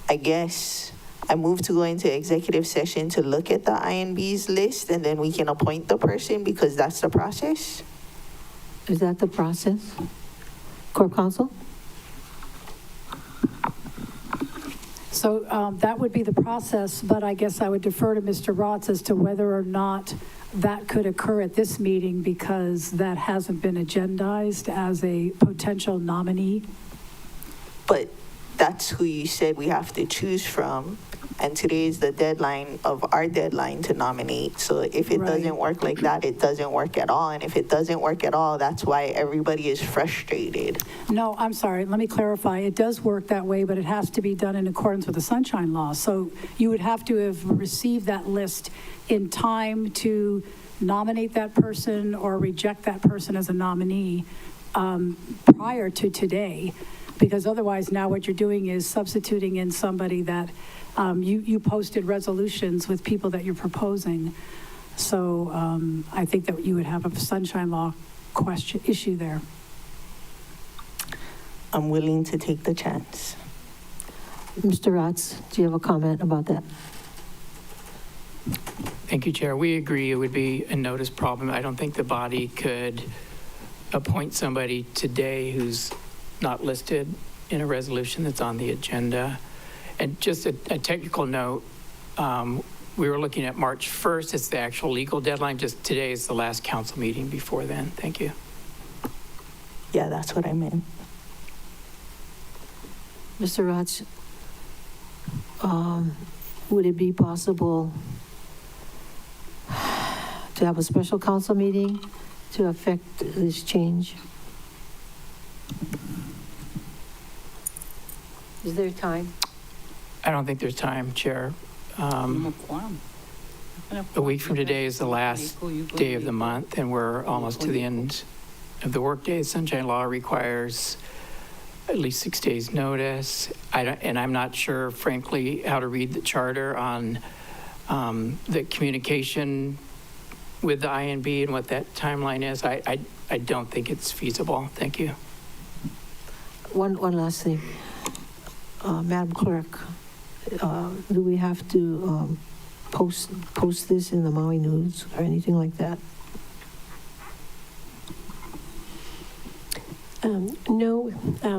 Speaker 3: I guess I move to go into executive session to look at the INB's list, and then we can appoint the person, because that's the process.
Speaker 1: Is that the process? Corp Counsel?
Speaker 11: So that would be the process, but I guess I would defer to Mr. Rotz as to whether or not that could occur at this meeting, because that hasn't been agendized as a potential nominee.
Speaker 3: But that's who you said we have to choose from, and today is the deadline of our deadline to nominate. So if it doesn't work like that, it doesn't work at all. And if it doesn't work at all, that's why everybody is frustrated.
Speaker 11: No, I'm sorry. Let me clarify. It does work that way, but it has to be done in accordance with the Sunshine Law. So you would have to have received that list in time to nominate that person or reject that person as a nominee prior to today, because otherwise now what you're doing is substituting in somebody that you posted resolutions with people that you're proposing. So I think that you would have a Sunshine Law issue there.
Speaker 3: I'm willing to take the chance.
Speaker 1: Mr. Rotz, do you have a comment about that?
Speaker 12: Thank you, Chair. We agree it would be a notice problem. I don't think the body could appoint somebody today who's not listed in a resolution that's on the agenda. And just a technical note, we were looking at March 1st. It's the actual legal deadline. Just today is the last council meeting before then. Thank you.
Speaker 3: Yeah, that's what I meant.
Speaker 1: Mr. Rotz, would it be possible to have a special council meeting to affect this change? Is there time?
Speaker 12: I don't think there's time, Chair. A week from today is the last day of the month, and we're almost to the end of the workday. Sunshine Law requires at least 6 days' notice. And I'm not sure, frankly, how to read the charter on the communication with the INB and what that timeline is. I don't think it's feasible. Thank you.
Speaker 1: One last thing. Madam Clerk, do we have to post this in the Maui News or anything like that?
Speaker 8: No,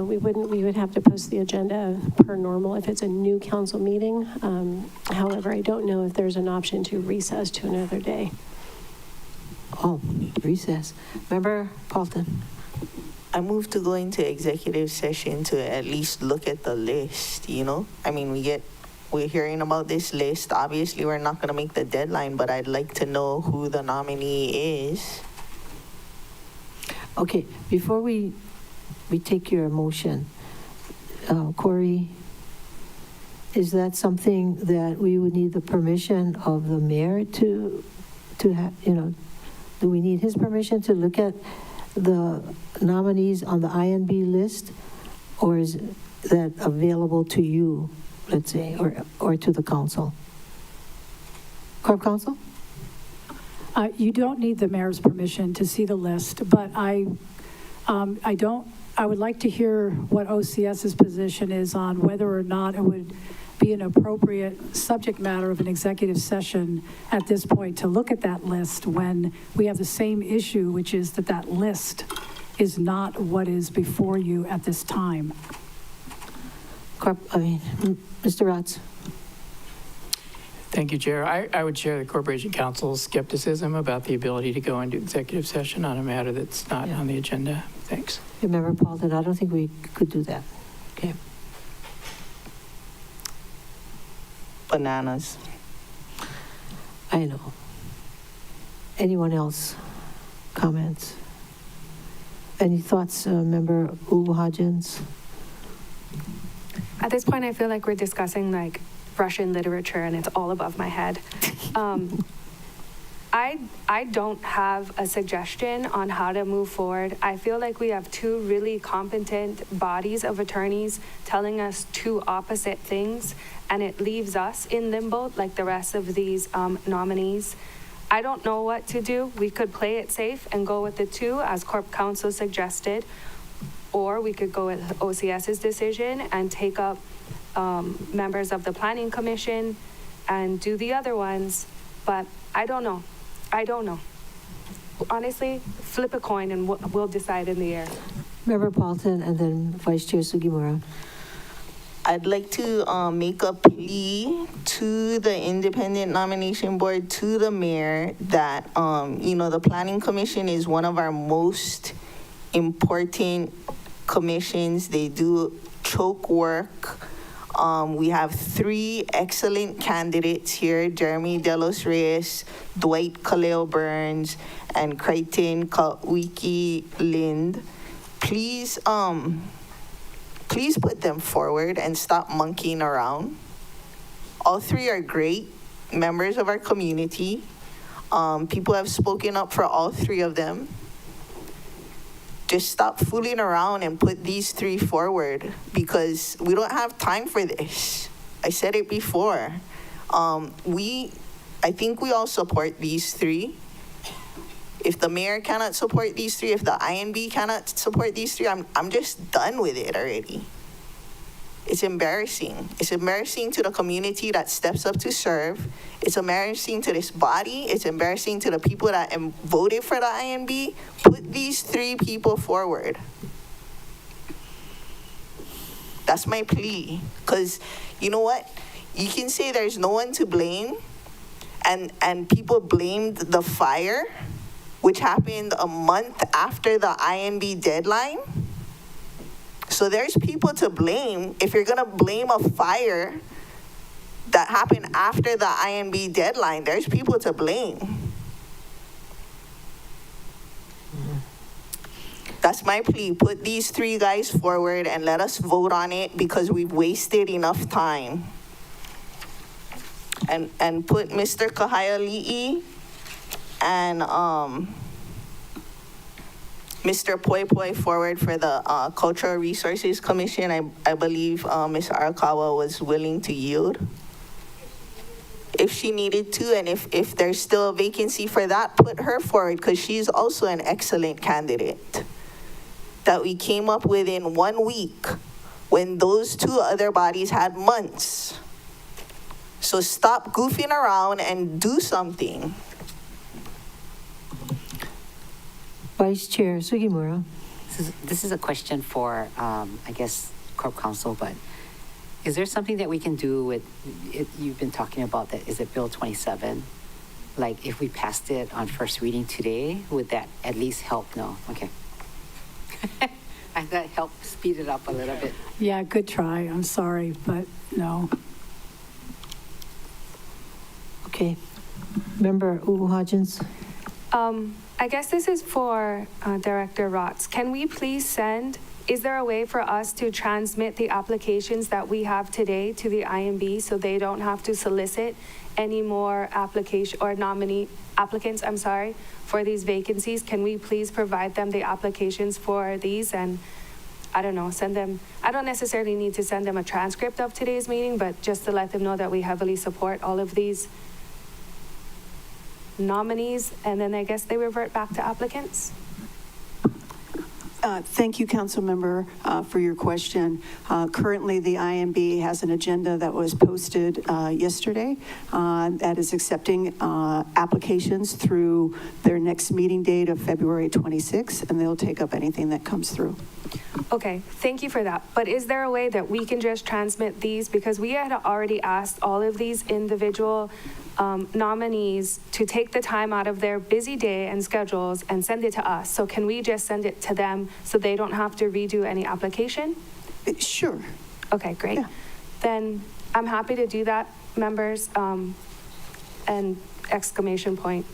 Speaker 8: we wouldn't. We would have to post the agenda per normal if it's a new council meeting. However, I don't know if there's an option to recess to another day.
Speaker 1: Oh, recess. Member Paulton?
Speaker 3: I move to go into executive session to at least look at the list, you know? I mean, we're hearing about this list. Obviously, we're not gonna make the deadline, but I'd like to know who the nominee is.
Speaker 1: Okay, before we take your motion, Corey, is that something that we would need the permission of the mayor to have, do we need his permission to look at the nominees on the INB list? Or is that available to you, let's say, or to the council? Corp Council?
Speaker 11: You don't need the mayor's permission to see the list, but I would like to hear what OCS's position is on whether or not it would be an appropriate subject matter of an executive session at this point to look at that list when we have the same issue, which is that list is not what is before you at this time.
Speaker 1: Mr. Ratz.
Speaker 12: Thank you, Chair. I would share the Corporation Council's skepticism about the ability to go into executive session on a matter that's not on the agenda. Thanks.
Speaker 1: Member Paulton, I don't think we could do that. Okay.
Speaker 3: Bananas.
Speaker 1: I know. Anyone else? Comments? Any thoughts, Member Uwahajins?
Speaker 2: At this point, I feel like we're discussing like Russian literature and it's all above my head. I don't have a suggestion on how to move forward. I feel like we have two really competent bodies of attorneys telling us two opposite things, and it leaves us in limbo like the rest of these nominees. I don't know what to do. We could play it safe and go with the two, as Corp Council suggested, or we could go with OCS's decision and take up members of the Planning Commission and do the other ones, but I don't know. Honestly, flip a coin and we'll decide in the air.
Speaker 1: Member Paulton and then Vice Chair Sugimura.
Speaker 3: I'd like to make a plea to the Independent Nomination Board, to the mayor, that, the Planning Commission is one of our most important commissions. They do choke work. We have three excellent candidates here: Jeremy Delos Reyes, Dwight Kaleo Burns, and Crichton Kawiki Lind. Please put them forward and stop monkeying around. All three are great members of our community. People have spoken up for all three of them. Just stop fooling around and put these three forward, because we don't have time for this. I said it before. I think we all support these three. If the mayor cannot support these three, if the INB cannot support these three, I'm just done with it already. It's embarrassing. It's embarrassing to the community that steps up to serve. It's embarrassing to this body. It's embarrassing to the people that voted for the INB. Put these three people forward. That's my plea. Because you know what? You can say there's no one to blame, and people blamed the fire, which happened a month after the INB deadline. So there's people to blame. If you're gonna blame a fire that happened after the INB deadline, there's people to blame. That's my plea. Put these three guys forward and let us vote on it, because we've wasted enough time. And put Mr. Kahayali'i and Mr. Poi Poi forward for the Cultural Resources Commission. I believe Ms. Arakawa was willing to yield if she needed to, and if there's still a vacancy for that, put her forward, because she's also an excellent candidate that we came up with in 1 week when those two other bodies had months. So stop goofing around and do something.
Speaker 1: Vice Chair Sugimura.
Speaker 5: This is a question for, I guess, Corp Counsel, but is there something that we can do with, you've been talking about that, is it Bill 27? Like, if we passed it on first reading today, would that at least help? No, okay. I thought help speed it up a little bit.
Speaker 11: Yeah, good try. I'm sorry, but no.
Speaker 1: Okay. Member Ubu Hodgins.
Speaker 2: I guess this is for Director Rotz. Can we please send, is there a way for us to transmit the applications that we have today to the IMB so they don't have to solicit any more application or applicants, for these vacancies? Can we please provide them the applications for these and, I don't know, send them, I don't necessarily need to send them a transcript of today's meeting, but just to let them know that we heavily support all of these nominees, and then I guess they revert back to applicants?
Speaker 15: Thank you, Councilmember, for your question. Currently, the IMB has an agenda that was posted yesterday that is accepting applications through their next meeting date of February 26th, and they'll take up anything that comes through.
Speaker 2: Okay, thank you for that. But is there a way that we can just transmit these? Because we had already asked all of these individual nominees to take the time out of their busy day and schedules and send it to us. So can we just send it to them so they don't have to redo any application?
Speaker 15: Sure.
Speaker 2: Okay, great.
Speaker 15: Yeah.
Speaker 2: Then I'm happy to do that, members, and exclamation point,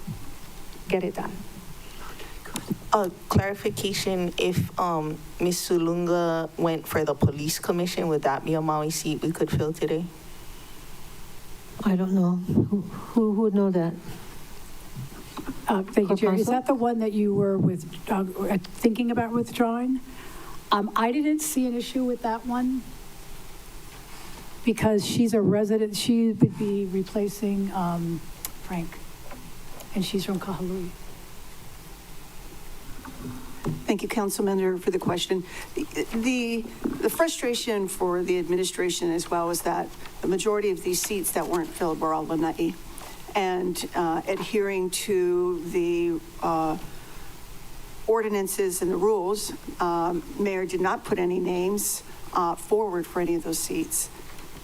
Speaker 2: get it done.
Speaker 3: A clarification, if Ms. Sulunga went for the police commission, would that be a Maui seat we could fill today?
Speaker 1: I don't know. Who would know that?
Speaker 11: Thank you, Chair. Is
Speaker 1: Counsel?
Speaker 11: that the one that you were thinking about withdrawing? I didn't see an issue with that one because she's a resident. She would be replacing Frank, and she's from Kahului.
Speaker 15: Thank you, Councilmember, for the question. The frustration for the administration as well is that the majority of these seats that weren't filled were all Lanai. And adhering to the ordinances and the rules, Mayor did not put any names forward for any of those seats.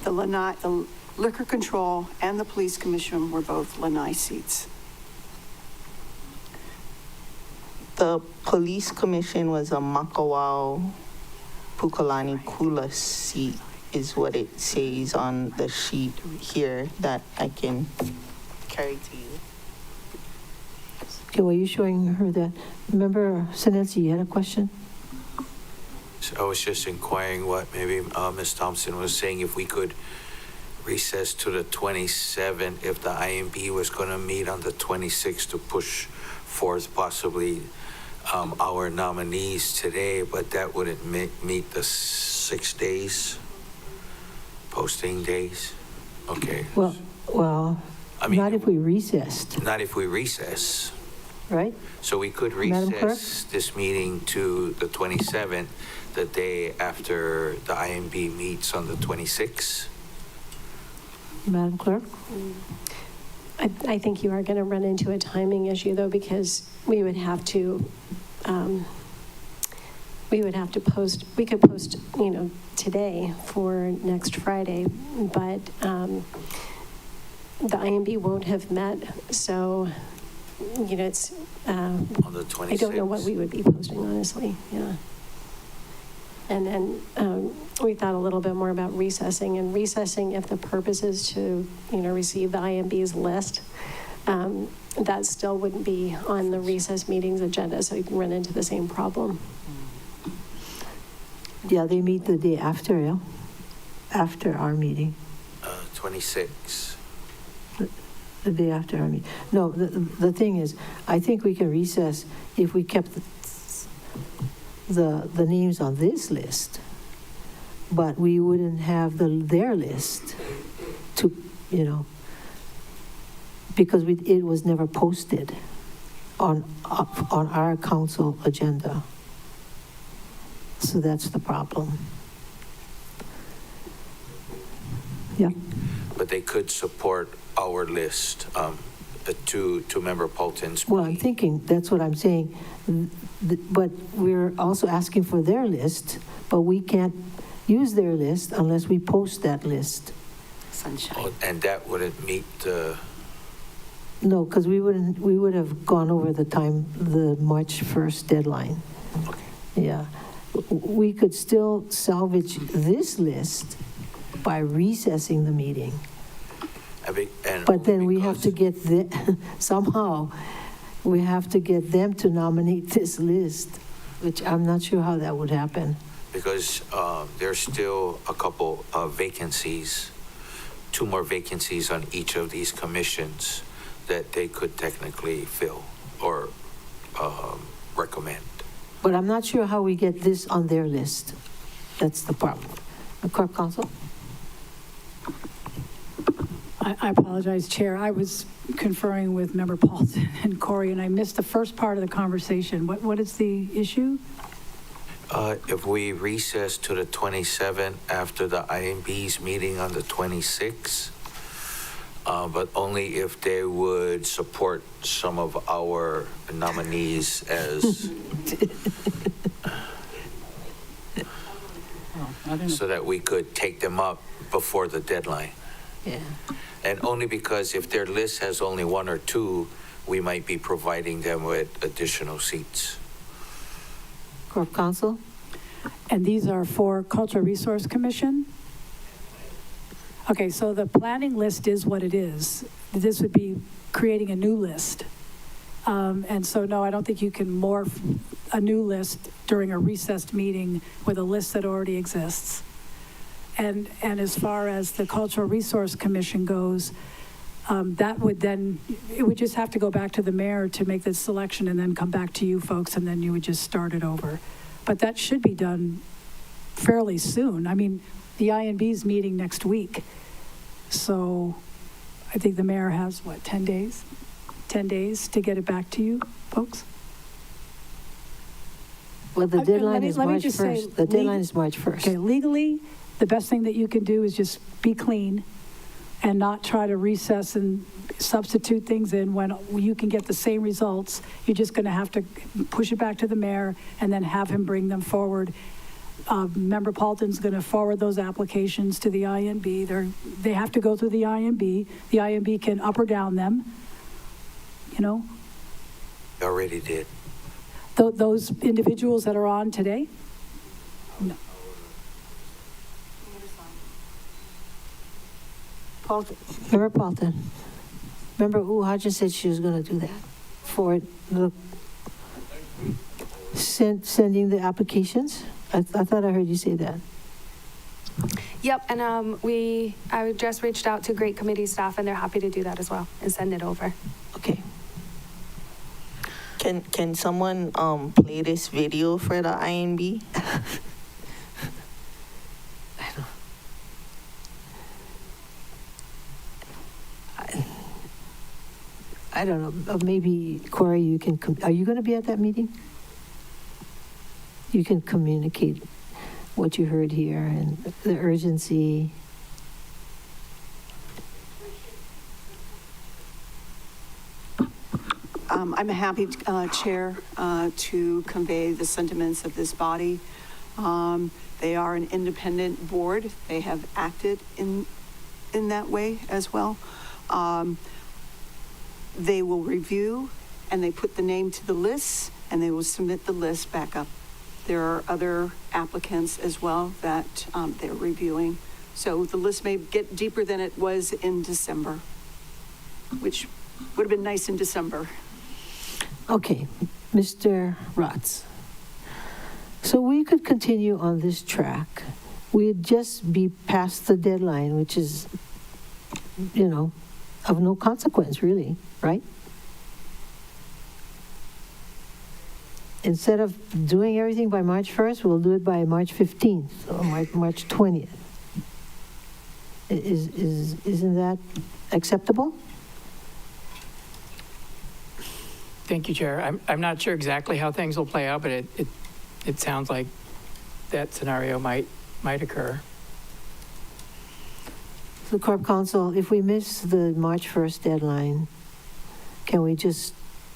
Speaker 15: The Liquor Control and the Police Commission were both Lanai seats.
Speaker 3: The police commission was a Makawao Pukalani Kula seat, is what it says on the sheet here that I can carry to you.
Speaker 1: Okay, well, you showing her that. Member Sinensi, you had a question?
Speaker 6: So I was just inquiring what maybe Ms. Thompson was saying, if we could recess to the 27th, if the IMB was going to meet on the 26th to push forth possibly our nominees today, but that wouldn't meet the 6 days, posting days. Okay.
Speaker 1: Well,
Speaker 6: I mean,
Speaker 1: not if we recessed,
Speaker 6: not if we recess.
Speaker 1: right?
Speaker 6: So we could
Speaker 1: Madam Clerk?
Speaker 6: recess this meeting to the 27th, the day after the IMB meets on the 26th.
Speaker 1: Madam Clerk?
Speaker 8: I think you are going to run into a timing issue, though, because we would have to post, we could post, today for next Friday, but the IMB won't have met, so, it's,
Speaker 6: On the 26th.
Speaker 8: I don't know what we would be posting, honestly, yeah. And then we thought a little bit more about recessing, and recessing, if the purpose is to, receive the IMB's list, that still wouldn't be on the recess meetings agenda, so you can run into the same problem.
Speaker 1: Yeah, they meet the day after, yeah? After our meeting,
Speaker 6: 26.
Speaker 1: the day after our meeting. No, the thing is, I think we can recess if we kept the names on this list, but we wouldn't have their list to, because it was never posted on our council agenda. So that's the problem. Yeah.
Speaker 6: but they could support our list, to Member Paulton's.
Speaker 1: Well, I'm thinking, that's what I'm saying. But we're also asking for their list, but we can't use their list unless we post that list.
Speaker 5: Sunshine.
Speaker 6: And that wouldn't meet the,
Speaker 1: No, because we would have gone over the March 1st deadline. Yeah. We could still salvage this list by recessing the meeting. But then we have to get somehow, we have to get them to nominate this list, which I'm not sure how that would happen.
Speaker 6: because there's still a couple of vacancies, 2 more vacancies on each of these commissions that they could technically fill or recommend.
Speaker 1: But I'm not sure how we get this on their list. That's the problem. Corp Counsel?
Speaker 11: I apologize, Chair. I was conferring with Member Paulson and Corey, and I missed the first part of the conversation. What is the issue?
Speaker 6: If we recess to the 27th after the IMB's meeting on the 26th, but only if they would support some of our nominees as, so that we could take them up before the deadline.
Speaker 1: Yeah.
Speaker 6: And only because if their list has only 1 or 2, we might be providing them with additional seats.
Speaker 1: Corp Counsel?
Speaker 11: And these are for Cultural Resource Commission? Okay, so the planning list is what it is. This would be creating a new list. And so, no, I don't think you can morph a new list during a recessed meeting with a list that already exists. And as far as the Cultural Resource Commission goes, that would then, it would just have to go back to the mayor to make the selection and then come back to you folks, and then you would just start it over. But that should be done fairly soon. I mean, the INB's meeting next week. So I think the mayor has, 10 days? 10 days to get it back to you folks?
Speaker 1: Well, the deadline is
Speaker 11: let me
Speaker 1: March
Speaker 11: just say,
Speaker 1: 1st. The deadline is March 1st.
Speaker 11: Okay, legally, the best thing that you can do is just be clean and not try to recess and substitute things in when you can get the same results. You're just going to have to push it back to the mayor and then have him bring them forward. Member Paulton's going to forward those applications to the INB. They have to go through the INB. The INB can up or down them, you know.
Speaker 6: They already did.
Speaker 11: Those individuals that are on today? No.
Speaker 1: Paulton. Member Paulton. Remember Hodges said she was going to do that for the sending the applications? I thought I heard you say that.
Speaker 2: Yep, and I just reached out to Great Committee staff, and they're happy to do that as well and send it over.
Speaker 1: Okay.
Speaker 3: Can someone play this video for the INB?
Speaker 1: I don't know. Maybe Corey, you can. Are you going to be at that meeting? You can communicate what you heard here and the urgency.
Speaker 15: I'm happy, Chair, to convey the sentiments of this body. They are an independent board. They have acted in that way as well. They will review, and they put the name to the list, and they will submit the list back up. There are other applicants as well that they're reviewing. So the list may get deeper than it was in December, which would have been nice in December.
Speaker 1: Okay, Mr. Rotz. So we could continue on this track. We'd just be past the deadline, which is, of no consequence, really, right? Instead of doing everything by March 1st, we'll do it by March 15th or March 20th. Isn't that acceptable?
Speaker 12: Thank you, Chair. I'm not sure exactly how things will play out, but it sounds like that scenario might occur.
Speaker 1: the Corp Council, if we miss the March 1st deadline, can we just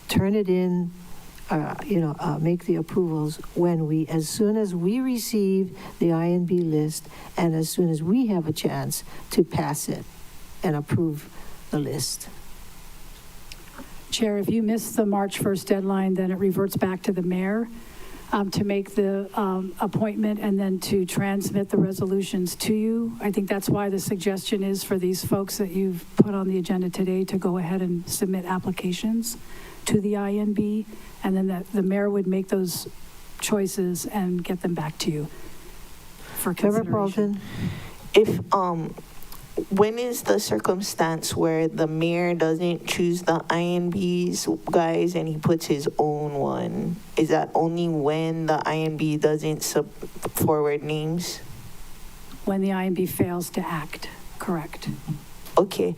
Speaker 1: turn it in, make the approvals as soon as we receive the INB list and as soon as we have a chance to pass it and approve the list?
Speaker 11: Chair, if you miss the March 1st deadline, then it reverts back to the mayor to make the appointment and then to transmit the resolutions to you. I think that's why the suggestion is for these folks that you've put on the agenda today to go ahead and submit applications to the INB, and then the mayor would make those choices and get them back to you for
Speaker 1: Member
Speaker 11: consideration.
Speaker 1: Paulton?
Speaker 3: When is the circumstance where the mayor doesn't choose the INB's guys and he puts his own one? Is that only when the INB doesn't forward names?
Speaker 11: When the INB fails to act, correct.
Speaker 3: Okay,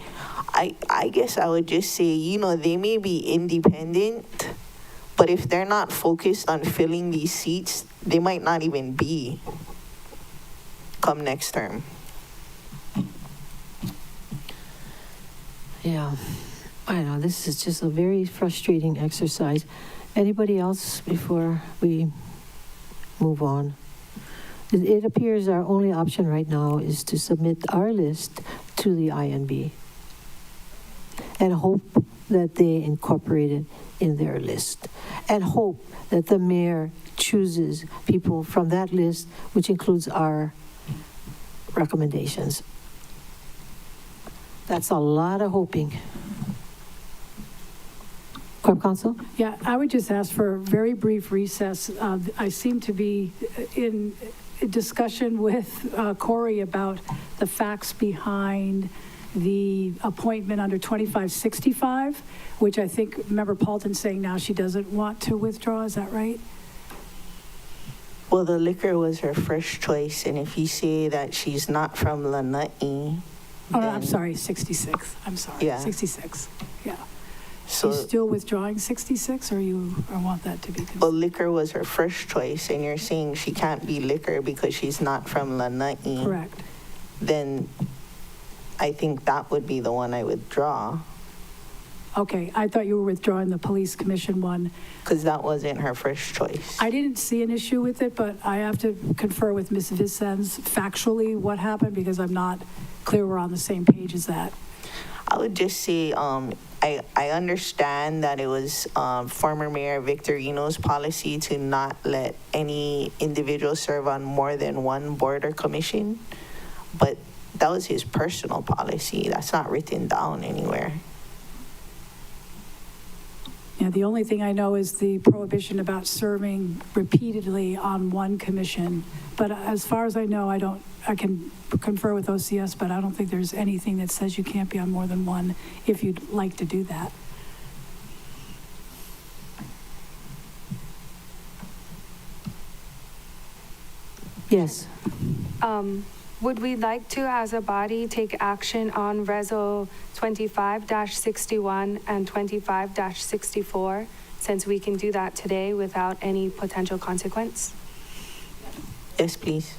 Speaker 3: I guess I would just say, they may be independent, but if they're not focused on filling these seats, they might not even be come next term.
Speaker 1: Yeah, I know, this is just a very frustrating exercise. Anybody else before we move on? It appears our only option right now is to submit our list to the INB and hope that they incorporate it in their list, and hope that the mayor chooses people from that list, which includes our recommendations. That's a lot of hoping. Corp Counsel?
Speaker 11: Yeah, I would just ask for a very brief recess. I seem to be in discussion with Corey about the facts behind the appointment under 2565, which I think Member Paulton's saying now she doesn't want to withdraw. Is that right?
Speaker 3: Well, the liquor was her first choice, and if you say that she's not from Lanai,
Speaker 11: Oh, no, I'm sorry, 66. I'm sorry,
Speaker 3: Yeah.
Speaker 11: 66. Yeah.
Speaker 3: so
Speaker 11: She's still withdrawing 66, or you want that to be considered?
Speaker 3: well, liquor was her first choice, and you're saying she can't be liquor because she's not from Lanai.
Speaker 11: Correct.
Speaker 3: Then I think that would be the one I would draw,
Speaker 11: Okay, I thought you were withdrawing the police commission one.
Speaker 3: because that wasn't her first choice.
Speaker 11: I didn't see an issue with it, but I have to confer with Ms. Vicens factually what happened, because I'm not clear we're on the same page as that.
Speaker 3: I would just say, I understand that it was former Mayor Victorino's policy to not let any individual serve on more than one board or commission, but that was his personal policy. That's not written down anywhere.
Speaker 11: Yeah, the only thing I know is the prohibition about serving repeatedly on one commission. But as far as I know, I can confer with OCS, but I don't think there's anything that says you can't be on more than one if you'd like to do that.
Speaker 1: Yes.
Speaker 2: Would we like to, as a body, take action on Reso 25-61 and 25-64, since we can do that today without any potential consequence?
Speaker 3: Yes, please.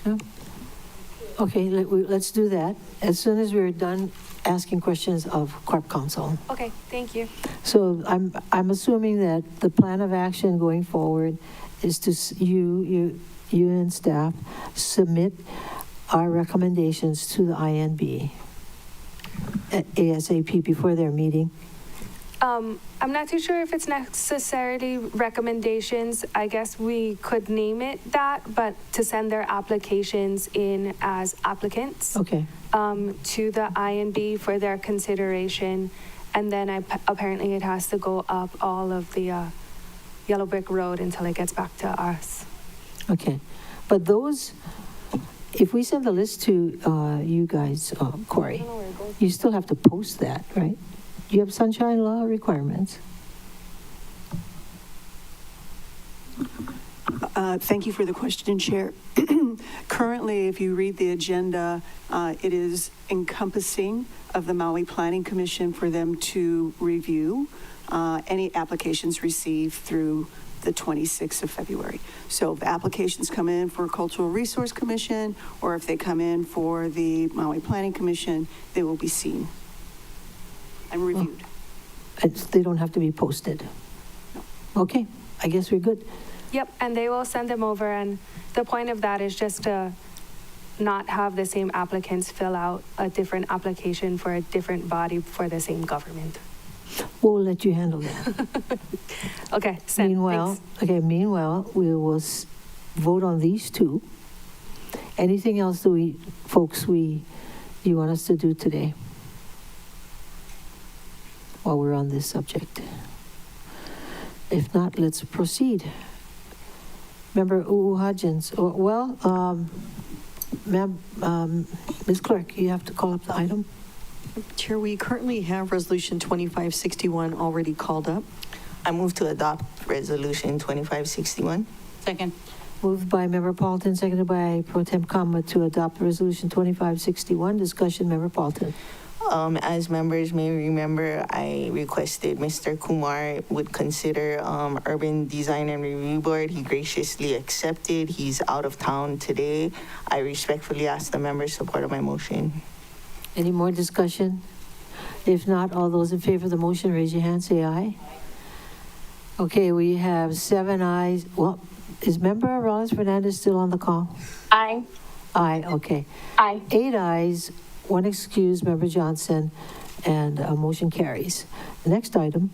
Speaker 1: Okay, let's do that as soon as we're done asking questions of Corp Counsel.
Speaker 2: Okay, thank you.
Speaker 1: So I'm assuming that the plan of action going forward is to you and staff submit our recommendations to the INB ASAP before their meeting.
Speaker 2: I'm not too sure if it's necessarily recommendations. I guess we could name it that, but to send their applications in as applicants.
Speaker 1: Okay.
Speaker 2: To the INB for their consideration. And then apparently it has to go up all of the Yellow Brick Road until it gets back to us.
Speaker 1: Okay. But those, if we send the list to you guys, Corey, you still have to post that, right? You have sunshine law requirements.
Speaker 15: Thank you for the question, Chair. Currently, if you read the agenda, it is encompassing of the Maui Planning Commission for them to review any applications received through the 26th of February. So if applications come in for Cultural Resource Commission, or if they come in for the Maui Planning Commission, they will be seen and reviewed.
Speaker 1: They don't have to be posted. Okay, I guess we're good.
Speaker 2: Yep, and they will send them over, and the point of that is just to not have the same applicants fill out a different application for a different body for the same government.
Speaker 1: We'll let you handle that.
Speaker 2: Okay, send.
Speaker 1: Meanwhile,
Speaker 2: Thanks.
Speaker 1: meanwhile, we will vote on these two. Anything else do you want us to do today? While we're on this subject. If not, let's proceed. Member Hodgins. Ms. Clerk, you have to call up the item.
Speaker 10: Chair, we currently have Resolution 2561 already called up.
Speaker 3: I move to adopt Resolution 2561.
Speaker 14: Second.
Speaker 1: Moved by Member Paulton, seconded by Pro Tem Kama to adopt Resolution 2561. Discussion, Member Paulton.
Speaker 3: As members may remember, I requested Mr. Kumar would consider Urban Design and Review Board. He graciously accepted. He's out of town today. I respectfully ask the members' support of my motion.
Speaker 1: Any more discussion? If not, all those in favor of the motion, raise your hand, say aye. Okay, we have 7 ayes. Well, is Member Rollins Fernandez still on the call?
Speaker 13: Aye.
Speaker 1: Aye, okay.
Speaker 13: Aye.
Speaker 1: 8 ayes, 1 excused, Member Johnson, and a motion carries. The next item.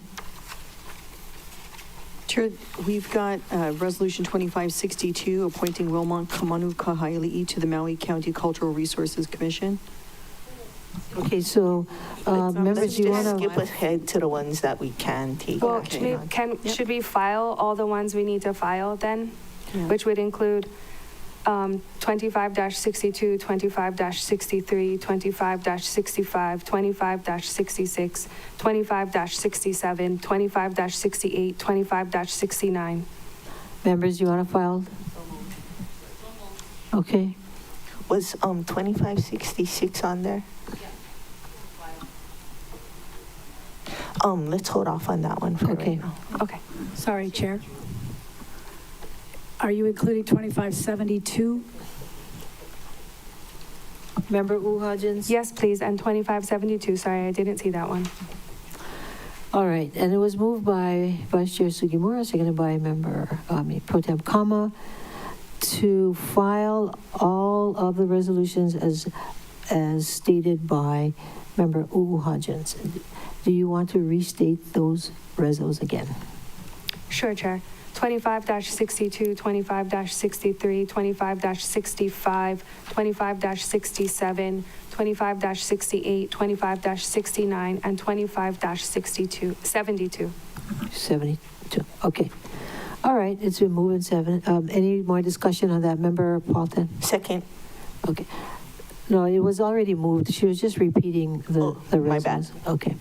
Speaker 10: Chair, we've got Resolution 2562, appointing Wilmont Kamanu Kahaili'i to the Maui County Cultural Resources Commission.
Speaker 1: Okay, so members,
Speaker 3: Let's
Speaker 1: you
Speaker 3: just
Speaker 1: want
Speaker 3: skip
Speaker 1: to...
Speaker 3: ahead to the ones that we can take
Speaker 2: Well,
Speaker 3: action on.
Speaker 2: should we file all the ones we need to file then?
Speaker 10: Yeah.
Speaker 2: Which would include 25-62, 25-63, 25-65, 25-66, 25-67, 25-68, 25-69.
Speaker 1: Members, you want to file? Okay.
Speaker 3: Was 2566 on there? Let's hold off on that one for
Speaker 1: Okay.
Speaker 3: right now.
Speaker 2: Okay.
Speaker 11: Sorry, Chair. Are you including 2572?
Speaker 1: Member Hodgins?
Speaker 2: Yes, please, and 2572. Sorry, I didn't see that one.
Speaker 1: All right, and it was moved by Vice Chair Sugimura, seconded by Pro Tem Kama, to file all of the resolutions as stated by Member Hodgins. Do you want to restate those resos again?
Speaker 2: Sure, Chair. 25-62, 25-63, 25-65, 25-67, 25-68, 25-69, and 25-72.
Speaker 1: 72, okay. All right, it's been moved and seven. Any more discussion on that, Member Paulton?
Speaker 3: Second.
Speaker 1: Okay. No, it was already moved. She was just repeating the
Speaker 3: my bad.
Speaker 1: resos. Okay.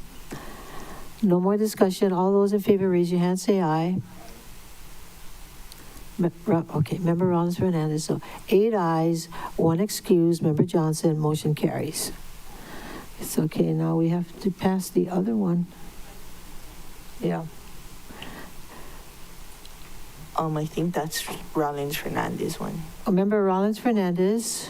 Speaker 1: No more discussion. All those in favor, raise your hand, say aye. Okay, Member Rollins Fernandez, so 8 ayes, 1 excused, Member Johnson, motion carries. It's okay, now we have to pass the other one. Yeah.
Speaker 3: I think that's Rollins Fernandez one.
Speaker 1: Oh, Member Rollins Fernandez.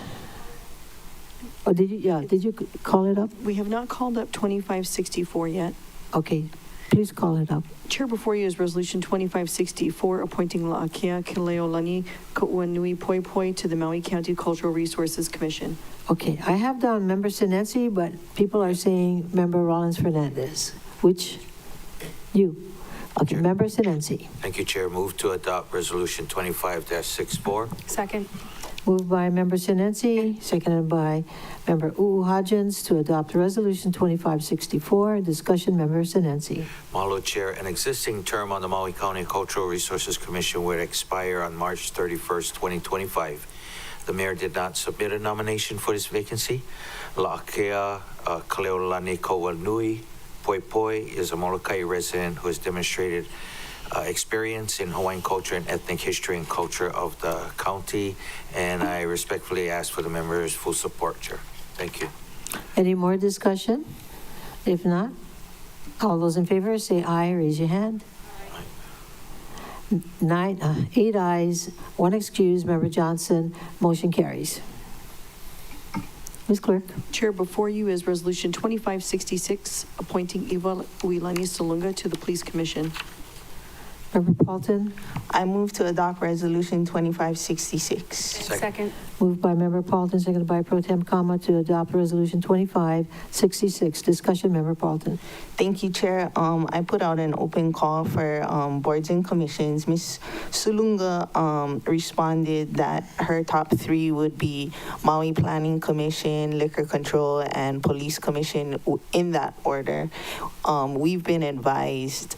Speaker 1: Oh, did you call it up?
Speaker 10: We have not called up 2564 yet.
Speaker 1: Okay, please call it up.
Speaker 10: Chair, before you is Resolution 2564, appointing La'akea Kileolani Ka'uanui Poi Poi to the Maui County Cultural Resources Commission.
Speaker 1: Okay, I have down Member Sinensi, but people are saying Member Rollins Fernandez. Which? You. Okay, Member Sinensi.
Speaker 6: Thank you, Chair. Move to adopt Resolution 25-64.
Speaker 2: Second.
Speaker 1: Moved by Member Sinensi, seconded by Member Hodgins to adopt Resolution 2564. Discussion, Member Sinensi.
Speaker 6: Mahalo, Chair. An existing term on the Maui County Cultural Resources Commission would expire on March 31st, 2025. The mayor did not submit a nomination for this vacancy. La'akea Kaleolani Kauanui Poi Poi is a Molokai resident who has demonstrated experience in Hawaiian culture and ethnic history and culture of the county, and I respectfully ask for the members' full support, Chair. Thank you.
Speaker 1: Any more discussion? If not, all those in favor say aye, raise your hand. Eight ayes, one excused, Member Johnson, motion carries. Ms. Clerk?
Speaker 10: Chair, before you is Resolution 2566, appointing Eva Uilani Salunga to the Police Commission.
Speaker 1: Member Paulton?
Speaker 3: I move to adopt Resolution 2566.
Speaker 2: Second.
Speaker 1: Moved by Member Paulton, seconded by Pro Tem Kama to adopt Resolution 2566. Discussion, Member Paulton.
Speaker 3: Thank you, Chair. I put out an open call for boards and commissions. Ms. Sulunga responded that her top three would be Maui Planning Commission, Liquor Control, and Police Commission in that order. We've been advised,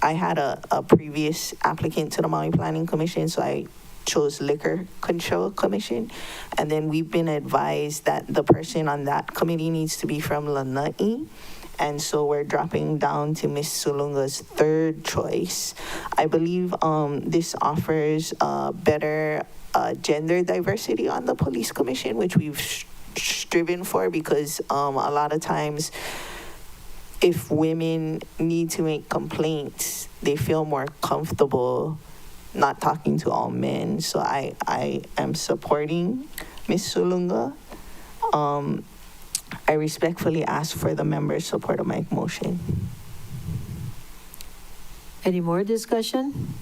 Speaker 3: I had a previous applicant to the Maui Planning Commission, so I chose Liquor Control Commission. And then we've been advised that the person on that committee needs to be from Lanai. And so we're dropping down to Ms. Sulunga's third choice. I believe this offers better gender diversity on the Police Commission, which we've striven for, because a lot of times if women need to make complaints, they feel more comfortable not talking to all men. So I am supporting Ms. Sulunga. I respectfully ask for the members' support of my motion.
Speaker 1: Any more discussion?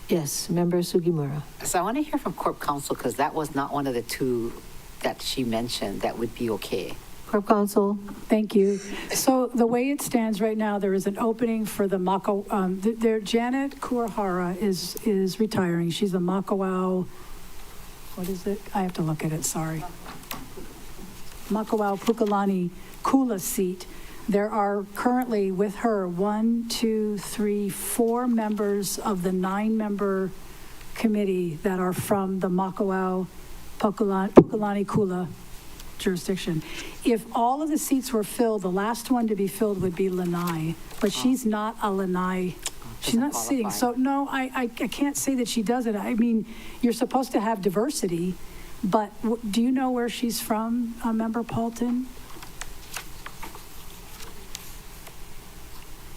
Speaker 1: Yes, Member Sugimura.
Speaker 5: So I want to hear from Corp Counsel, because that was not one of the two that she mentioned that would be okay.
Speaker 1: Corp Counsel.
Speaker 11: Thank you. So the way it stands right now, there is an opening for the Janet Kuahara is retiring. She's a Makawao, what is it? I have to look at it, sorry. Makawao Pukalani Kula seat. There are currently with her 4 members of the 9-member committee that are from the Makawao Pukalani Kula jurisdiction. If all of the seats were filled, the last one to be filled would be Lanai, but she's not a Lanai. She's not sitting. So no, I can't say that she doesn't. I mean, you're supposed to have diversity, but do you know where she's from, Member Paulton?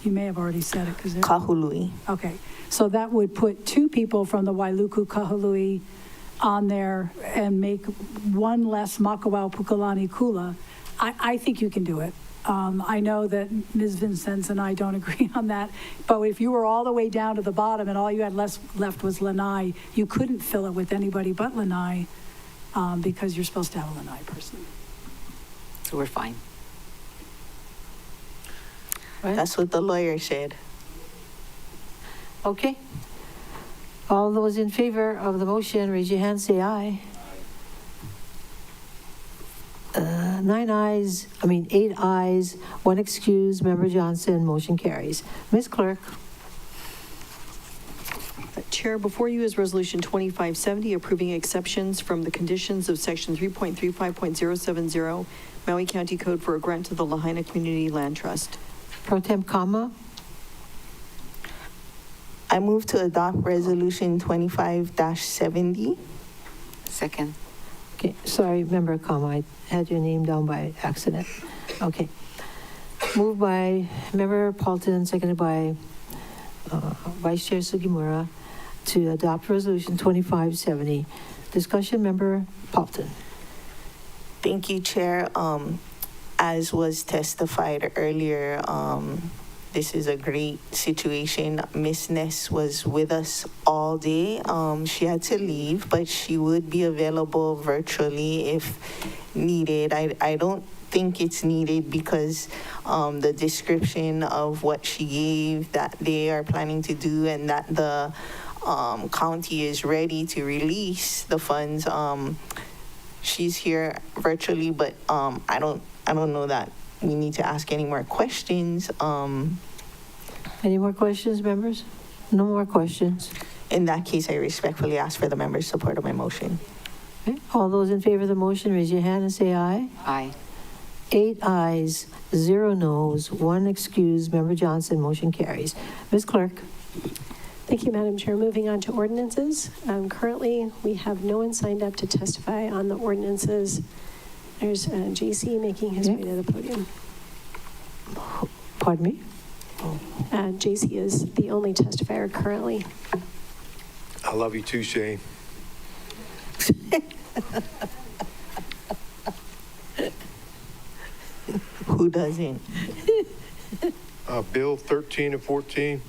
Speaker 11: You may have already said it because
Speaker 3: Kahului.
Speaker 11: Okay, so that would put 2 people from the Wailuku Kahului on there and make one less Makawao Pukalani Kula. I think you can do it. I know that Ms. Vincenz and I don't agree on that, but if you were all the way down to the bottom and all you had left was Lanai, you couldn't fill it with anybody but Lanai because you're supposed to have a Lanai person.
Speaker 5: So we're fine.
Speaker 1: Right?
Speaker 3: That's what the lawyer said.
Speaker 1: Okay. All those in favor of the motion, raise your hand, say aye. 8 ayes, 1 excused, Member Johnson, motion carries. Ms. Clerk?
Speaker 10: Chair, before you is Resolution 2570, approving exceptions from the conditions of Section 3.35.070 Maui County Code for a grant to the Lahaina Community Land Trust.
Speaker 1: Pro Tem Kama?
Speaker 3: I move to adopt Resolution 25-70.
Speaker 5: Second.
Speaker 1: Okay, sorry, Member Kama, I had your name down by accident. Okay. Moved by Member Paulton, seconded by Vice Chair Sugimura to adopt Resolution 2570. Discussion, Member Paulton.
Speaker 3: Thank you, Chair. As was testified earlier, this is a great situation. Miss Ness was with us all day. She had to leave, but she would be available virtually if needed. I don't think it's needed because the description of what she gave that they are planning to do and that the county is ready to release the funds. She's here virtually, but I don't know that we need to ask any more questions.
Speaker 1: Any more questions, members? No more questions.
Speaker 3: In that case, I respectfully ask for the members' support of my motion.
Speaker 1: Okay. All those in favor of the motion, raise your hand and say aye.
Speaker 5: Aye.
Speaker 1: 8 ayes, 0 noes, 1 excused. Member Johnson, motion carries. Ms. Clerk?
Speaker 8: Thank you, Madam Chair. Moving on to ordinances. Currently, we have no one signed up to testify on the ordinances. There's JC making his way to the podium.
Speaker 1: Pardon me?
Speaker 8: JC is the only testifier currently.
Speaker 16: I love you too, Shane.
Speaker 3: Who doesn't?
Speaker 16: Bill 13 and 14,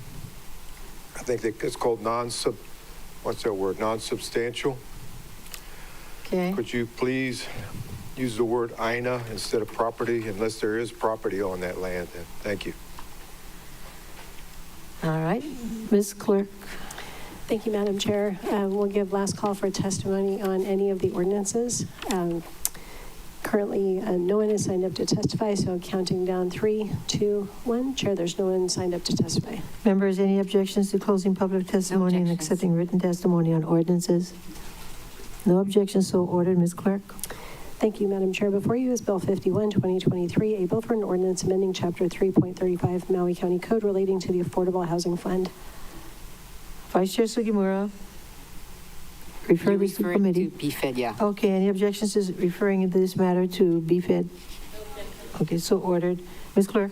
Speaker 16: I think that it's called what's that word? Non-substantial.
Speaker 1: Okay.
Speaker 16: Could you please use the word INA instead of property, unless there is property on that land? Then thank you.
Speaker 1: All right. Ms. Clerk.
Speaker 8: Thank you, Madam Chair. We'll give last call for testimony on any of the ordinances. Currently, no one has signed up to testify, so counting down 3, 2, 1. Chair, there's no one signed up to testify.
Speaker 1: Members, any objections to closing public testimony and
Speaker 5: objections.
Speaker 1: accepting written testimony on ordinances? No objections, so ordered. Ms. Clerk.
Speaker 8: Thank you, Madam Chair. Before you is Bill 51, 2023, a bill for an ordinance amending Chapter 3.35 Maui County Code relating to the Affordable Housing Fund.
Speaker 1: Vice Chair Sugimura. Refer
Speaker 5: You
Speaker 1: this to
Speaker 5: refer it
Speaker 1: committee.
Speaker 5: to BFED, yeah.
Speaker 1: Okay, any objections to referring this matter to BFED? Okay, so ordered. Ms. Clerk.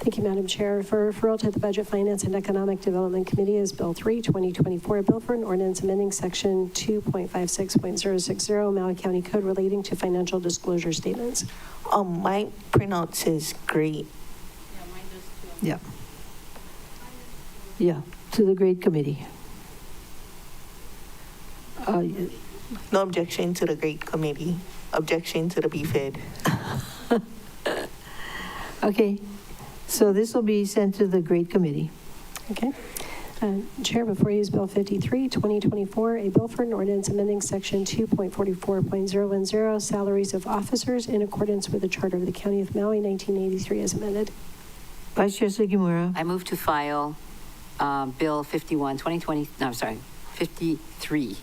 Speaker 8: Thank you, Madam Chair. For referral to the Budget, Finance, and Economic Development Committee is Bill 3, 2024, a bill for an ordinance amending Section 2.56.060 Maui County Code relating to financial disclosure statements.
Speaker 3: My printout says great.
Speaker 1: Yeah. Yeah, to the grade committee.
Speaker 3: No objection to the great committee. Objection to the BFED.
Speaker 1: Okay, so this will be sent to the grade committee.
Speaker 8: Okay. Chair, before you is Bill 53, 2024, a bill for an ordinance amending Section 2.44.010 salaries of officers in accordance with the Charter of the County of Maui, 1983, as amended.
Speaker 1: Vice Chair Sugimura.
Speaker 5: I move to file Bill 51, 2020, no, I'm sorry, 53,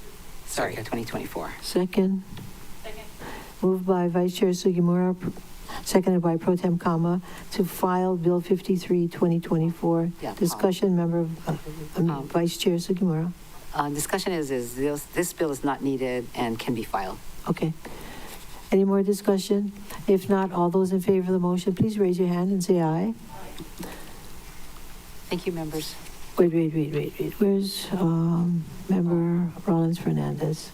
Speaker 5: sorry,
Speaker 6: Second.
Speaker 5: 2024.
Speaker 1: Second. Moved by Vice Chair Sugimura, seconded by Pro Tem Kama, to file Bill 53, 2024.
Speaker 5: Yeah,
Speaker 1: Discussion, member, Vice Chair Sugimura.
Speaker 5: Discussion is this bill is not needed and can be filed.
Speaker 1: Okay. Any more discussion? If not, all those in favor of the motion, please raise your hand and say aye.
Speaker 5: Thank you, members.
Speaker 1: Wait. Where's Member Rollins Fernandez?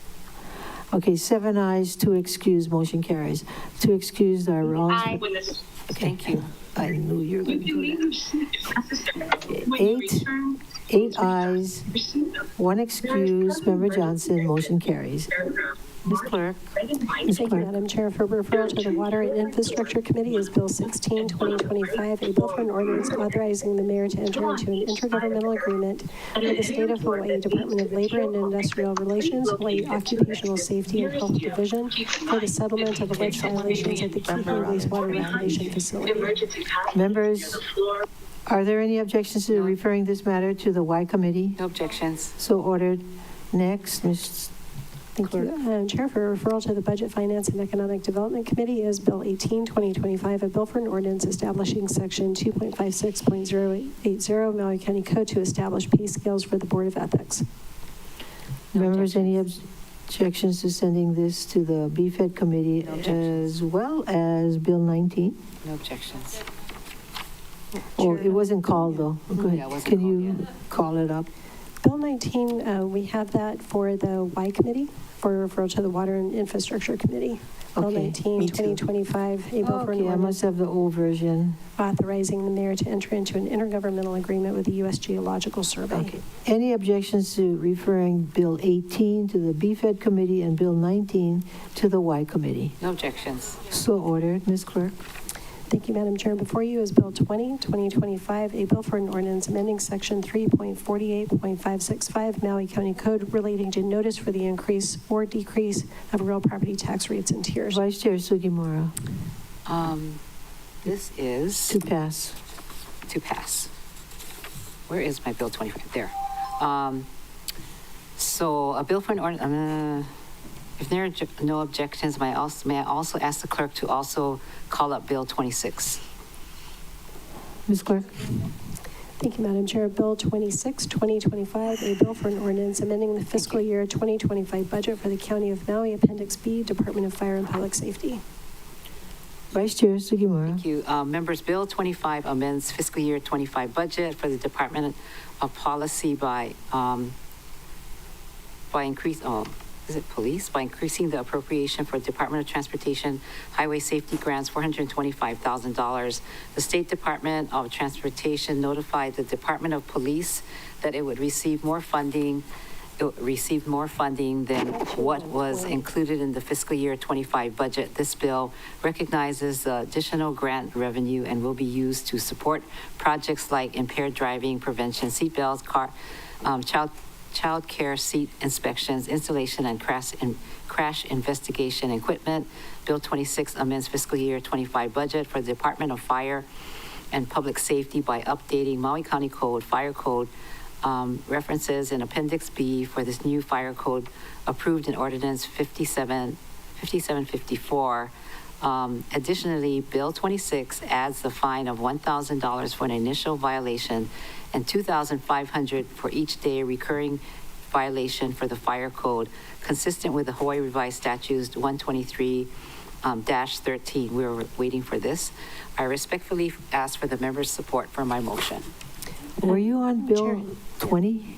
Speaker 1: Okay, 7 ayes, 2 excused, motion carries. 2 excused are Rollins. Okay.
Speaker 5: Thank you.
Speaker 1: I knew you were going to do that. Okay, 8 ayes, 1 excused, Member Johnson, motion carries. Ms. Clerk. Ms.
Speaker 8: Thank you, Madam Chair. For referral to the Water and Infrastructure Committee is Bill 16, 2025, a bill for an ordinance authorizing the mayor to enter into an intergovernmental agreement with the State of Hawaii Department of Labor and Industrial Relations, Hawaii Occupational Safety and Health Division for the settlement of alleged violations at the Keefe Wastewater Reclamation Facility.
Speaker 1: Members, are there any objections to referring this matter to the Y Committee?
Speaker 5: No objections.
Speaker 1: So ordered. Next, Ms.
Speaker 8: Thank you. Madam Chair, for referral to the Budget, Finance, and Economic Development Committee is Bill 18, 2025, a bill for an ordinance establishing Section 2.56.080 Maui County Code to establish pay scales for the Board of Ethics.
Speaker 1: Members, any objections to sending this to the BFED Committee as well as Bill 19?
Speaker 5: No objections.
Speaker 1: Oh, it wasn't called though. Go ahead.
Speaker 5: Yeah, it wasn't
Speaker 1: Can
Speaker 5: called
Speaker 1: you call it up?
Speaker 8: Bill 19, we have that for the Y Committee for referral to the Water and Infrastructure Committee. Bill
Speaker 1: Okay,
Speaker 8: 19,
Speaker 1: me too.
Speaker 8: 2025, a bill for an
Speaker 1: Okay, I must
Speaker 8: ordinance
Speaker 1: have the old version.
Speaker 8: authorizing the mayor to enter into an intergovernmental agreement with the U.S. Geological Survey.
Speaker 1: Okay. Any objections to referring Bill 18 to the BFED Committee and Bill 19 to the Y Committee?
Speaker 5: No objections.
Speaker 1: So ordered. Ms. Clerk.
Speaker 8: Thank you, Madam Chair. Before you is Bill 20, 2025, a bill for an ordinance amending Section 3.48.565 Maui County Code relating to notice for the increase or decrease of real property tax rates and tiers.
Speaker 1: Vice Chair Sugimura.
Speaker 5: This is
Speaker 1: To pass.
Speaker 5: to pass. Where is my Bill 25? There. So a bill for an ordinance, if there are no objections, may I also ask the clerk to also call up Bill 26?
Speaker 1: Ms. Clerk.
Speaker 8: Thank you, Madam Chair. Bill 26, 2025, a bill for an ordinance amending the fiscal year 2025 budget for the County of Maui, Appendix B, Department of Fire and Public Safety.
Speaker 1: Vice Chair Sugimura.
Speaker 5: Thank you. Members, Bill 25 amends fiscal year 25 budget for the Department of Policy by increasing the appropriation for Department of Transportation Highway Safety Grants, $425,000. The State Department of Transportation notified the Department of Police that it would receive more funding. It received more funding than what was included in the fiscal year 25 budget. This bill recognizes the additional grant revenue and will be used to support projects like impaired driving prevention, seatbelts, child care seat inspections, installation and crash investigation equipment. Bill 26 amends fiscal year 25 budget for the Department of Fire and Public Safety by updating Maui County Code, Fire Code, references in Appendix B for this new fire code approved in Ordinance 5754. Additionally, Bill 26 adds the fine of $1,000 for an initial violation and $2,500 for each day recurring violation for the fire code, consistent with the Hawaii Revised Statutes 123-13. We were waiting for this. I respectfully ask for the members' support for my motion.
Speaker 1: Were you on Bill 20?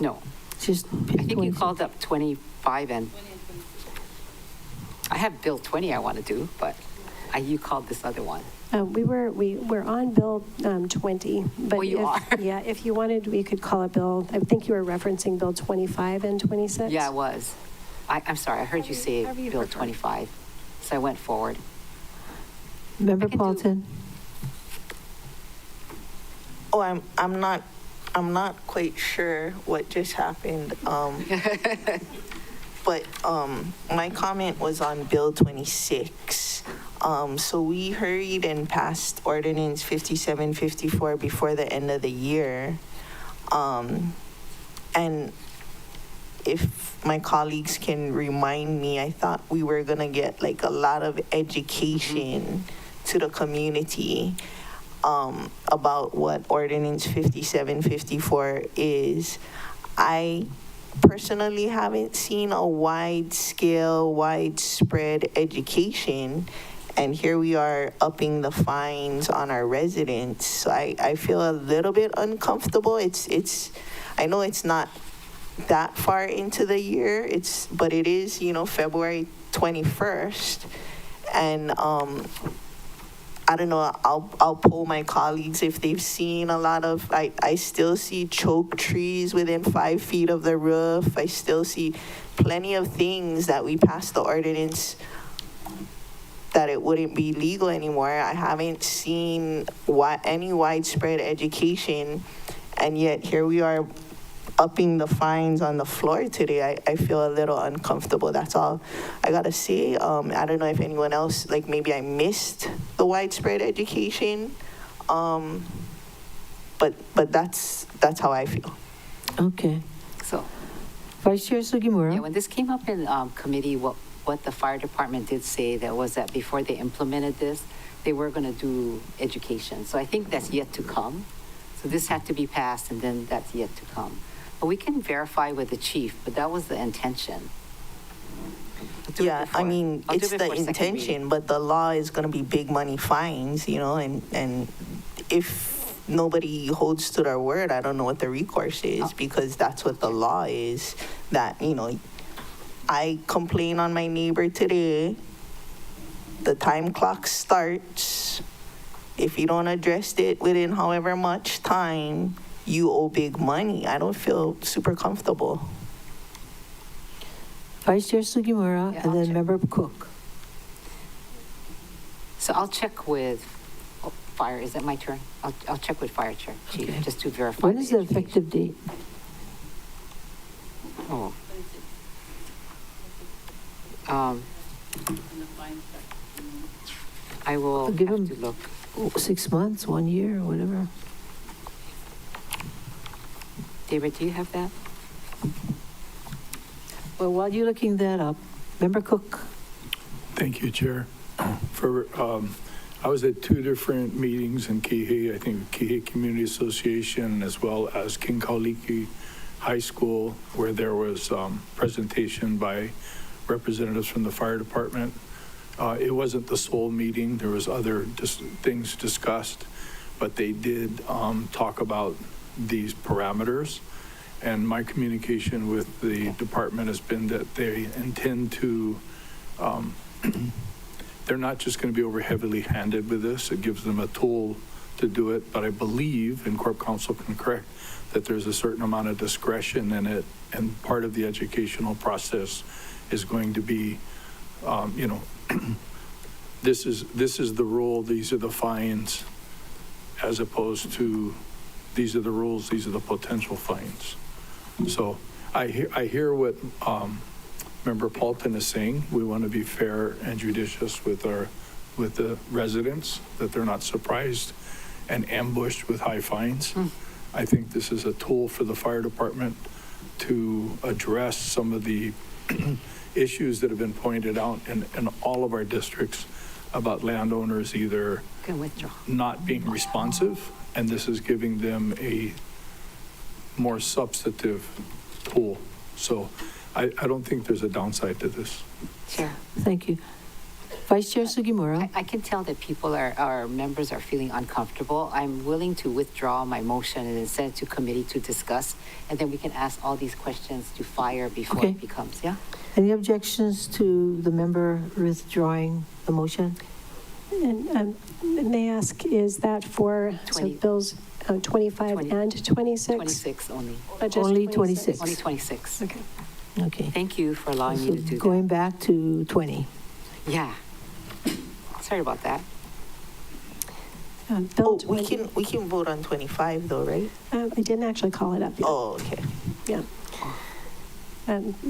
Speaker 5: No.
Speaker 1: Just
Speaker 5: I think you called up 25 and I have Bill 20 I want to do, but you called this other one.
Speaker 8: We were on Bill 20. But
Speaker 5: Oh, you are?
Speaker 8: Yeah, if you wanted, we could call it Bill, I think you were referencing Bill 25 and 26.
Speaker 5: Yeah, I was. I'm sorry, I heard you say Bill 25, so I went forward.
Speaker 1: Member Paulton.
Speaker 3: Oh, I'm not quite sure what just happened. But my comment was on Bill 26. So we hurried and passed Ordinance 5754 before the end of the year. And if my colleagues can remind me, I thought we were gonna get like a lot of education to the community about what Ordinance 5754 is. I personally haven't seen a widespread education, and here we are upping the fines on our residents. So I feel a little bit uncomfortable. I know it's not that far into the year, but it is, February 21st, and I don't know, I'll poll my colleagues if they've seen a lot of, I still see choke trees within 5 feet of the roof. I still see plenty of things that we passed the ordinance that it wouldn't be legal anymore. I haven't seen any widespread education, and yet here we are upping the fines on the floor today. I feel a little uncomfortable. That's all I gotta say. I don't know if anyone else, like maybe I missed the widespread education, but that's how I feel.
Speaker 1: Okay.
Speaker 5: So,
Speaker 1: Vice Chair Sugimura.
Speaker 5: yeah, when this came up in committee, what the fire department did say that was that before they implemented this, they were going to do education. So I think that's yet to come. So this had to be passed, and then that's yet to come. But we can verify with the chief, but that was the intention.
Speaker 3: Yeah, I mean, it's the intention, but the law is going to be big money fines, and if nobody holds to their word, I don't know what the recourse is, because that's what the law is, that, I complain on my neighbor today, the time clock starts. If you don't address it within however much time, you owe big money. I don't feel super comfortable.
Speaker 1: Vice Chair Sugimura,
Speaker 5: Yeah,
Speaker 1: and
Speaker 5: I'll
Speaker 1: then
Speaker 5: check.
Speaker 1: Member Cook.
Speaker 5: So I'll check with fire. Is that my turn? I'll check with fire chair, chief,
Speaker 1: Okay.
Speaker 5: just to verify.
Speaker 1: When is the
Speaker 5: education.
Speaker 1: effective date?
Speaker 5: Oh. I will
Speaker 1: Give
Speaker 5: have
Speaker 1: him-
Speaker 5: to look.
Speaker 1: 6 months, 1 year, whatever.
Speaker 5: David, do you have that?
Speaker 1: Well, while you're looking that up, Member Cook.
Speaker 9: Thank you, Chair. I was at 2 different meetings in Kihei, I think Kihei Community Association, as well as King Kauliki High School, where there was presentation by representatives from the fire department. It wasn't the sole meeting. There was other things discussed, but they did talk about these parameters. And my communication with the department has been that they intend to, they're not just going to be over heavily handed with this. It gives them a tool to do it, but I believe, and Corp Counsel can correct, that there's a certain amount of discretion in it, and part of the educational process is going to be, this is the rule, these are the fines, as opposed to these are the rules, these are the potential fines. So I hear what Member Paulton is saying. We want to be fair and judicious with the residents, that they're not surprised and ambushed with high fines. I think this is a tool for the fire department to address some of the issues that have been pointed out in all of our districts about landowners either not being responsive, and this is giving them a more substantive tool. So I don't think there's a downside to this.
Speaker 5: Chair.
Speaker 1: Thank you. Vice Chair Sugimura.
Speaker 5: I can tell that our members are feeling uncomfortable. I'm willing to withdraw my motion and then send it to committee to discuss, and then we can ask all these questions to fire before
Speaker 1: Okay.
Speaker 5: it becomes, yeah?
Speaker 1: Any objections to the member withdrawing the motion?
Speaker 8: And may I ask, is that for so
Speaker 5: 20.
Speaker 8: bills 25
Speaker 5: 20.
Speaker 8: and 26?
Speaker 5: 26 only.
Speaker 8: Just
Speaker 1: Only 26.
Speaker 5: Only 26.
Speaker 8: Okay.
Speaker 1: Okay.
Speaker 5: Thank you for allowing me
Speaker 1: So
Speaker 5: to do that.
Speaker 1: going back to 20.
Speaker 5: Yeah. Sorry about that.
Speaker 8: Bill
Speaker 3: Oh, we
Speaker 8: 20.
Speaker 3: can vote on 25 though, right?
Speaker 8: I didn't actually call it up yet.
Speaker 3: Oh, okay.
Speaker 8: Yeah.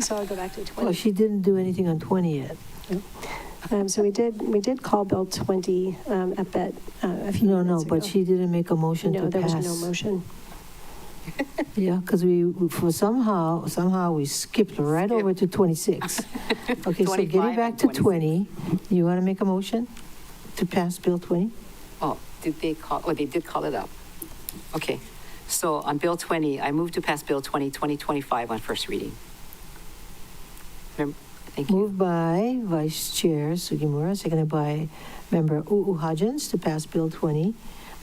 Speaker 8: So I'll go back to 20.
Speaker 1: Well, she didn't do anything on 20 yet.
Speaker 8: So we did call Bill 20 at that a few
Speaker 1: No,
Speaker 8: minutes
Speaker 1: but
Speaker 8: ago.
Speaker 1: she didn't make a motion to
Speaker 8: No, there
Speaker 1: pass.
Speaker 8: was no motion.
Speaker 1: Yeah, because somehow we skipped right over to 26. Okay, so
Speaker 5: 25
Speaker 1: getting back
Speaker 5: and
Speaker 1: to 20, you want to make a motion to pass Bill 20?
Speaker 5: Oh, did they call, oh, they did call it up. Okay. So on Bill 20, I move to pass Bill 20, 2025 on first reading. Thank you.
Speaker 1: Moved by Vice Chair Sugimura, seconded by Member Hodgins to pass Bill 20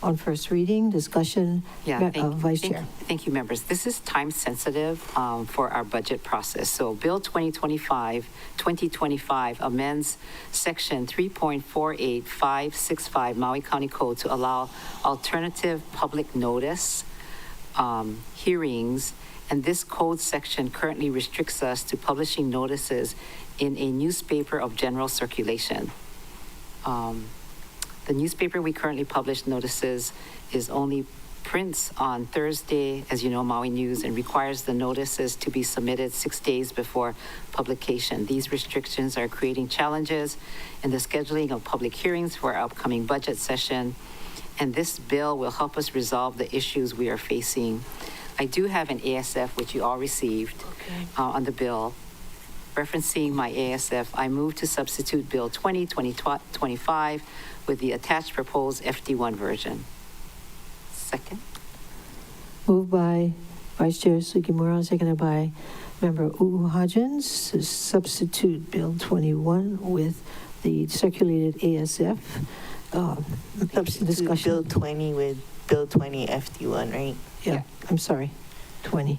Speaker 1: on first reading. Discussion,
Speaker 5: Yeah,
Speaker 1: Vice Chair.
Speaker 5: Thank you, members. This is time sensitive for our budget process. So Bill 2025 amends Section 3.48565 Maui County Code to allow alternative public notice hearings. And this code section currently restricts us to publishing notices in a newspaper of general circulation. The newspaper we currently publish notices is only prints on Thursday, as you know, Maui News, and requires the notices to be submitted 6 days before publication. These restrictions are creating challenges in the scheduling of public hearings for our upcoming budget session, and this bill will help us resolve the issues we are facing. I do have an ASF, which you all received on the bill. Referencing my ASF, I move to substitute Bill 20, 2025 with the attached proposed FD1 version. Second.
Speaker 1: Moved by Vice Chair Sugimura, seconded by Member Hodgins to substitute Bill 21 with the circulated ASF.
Speaker 3: Substitute
Speaker 1: Discussion.
Speaker 3: Bill 20 with Bill 20 FD1, right?
Speaker 1: Yeah, I'm sorry, 20,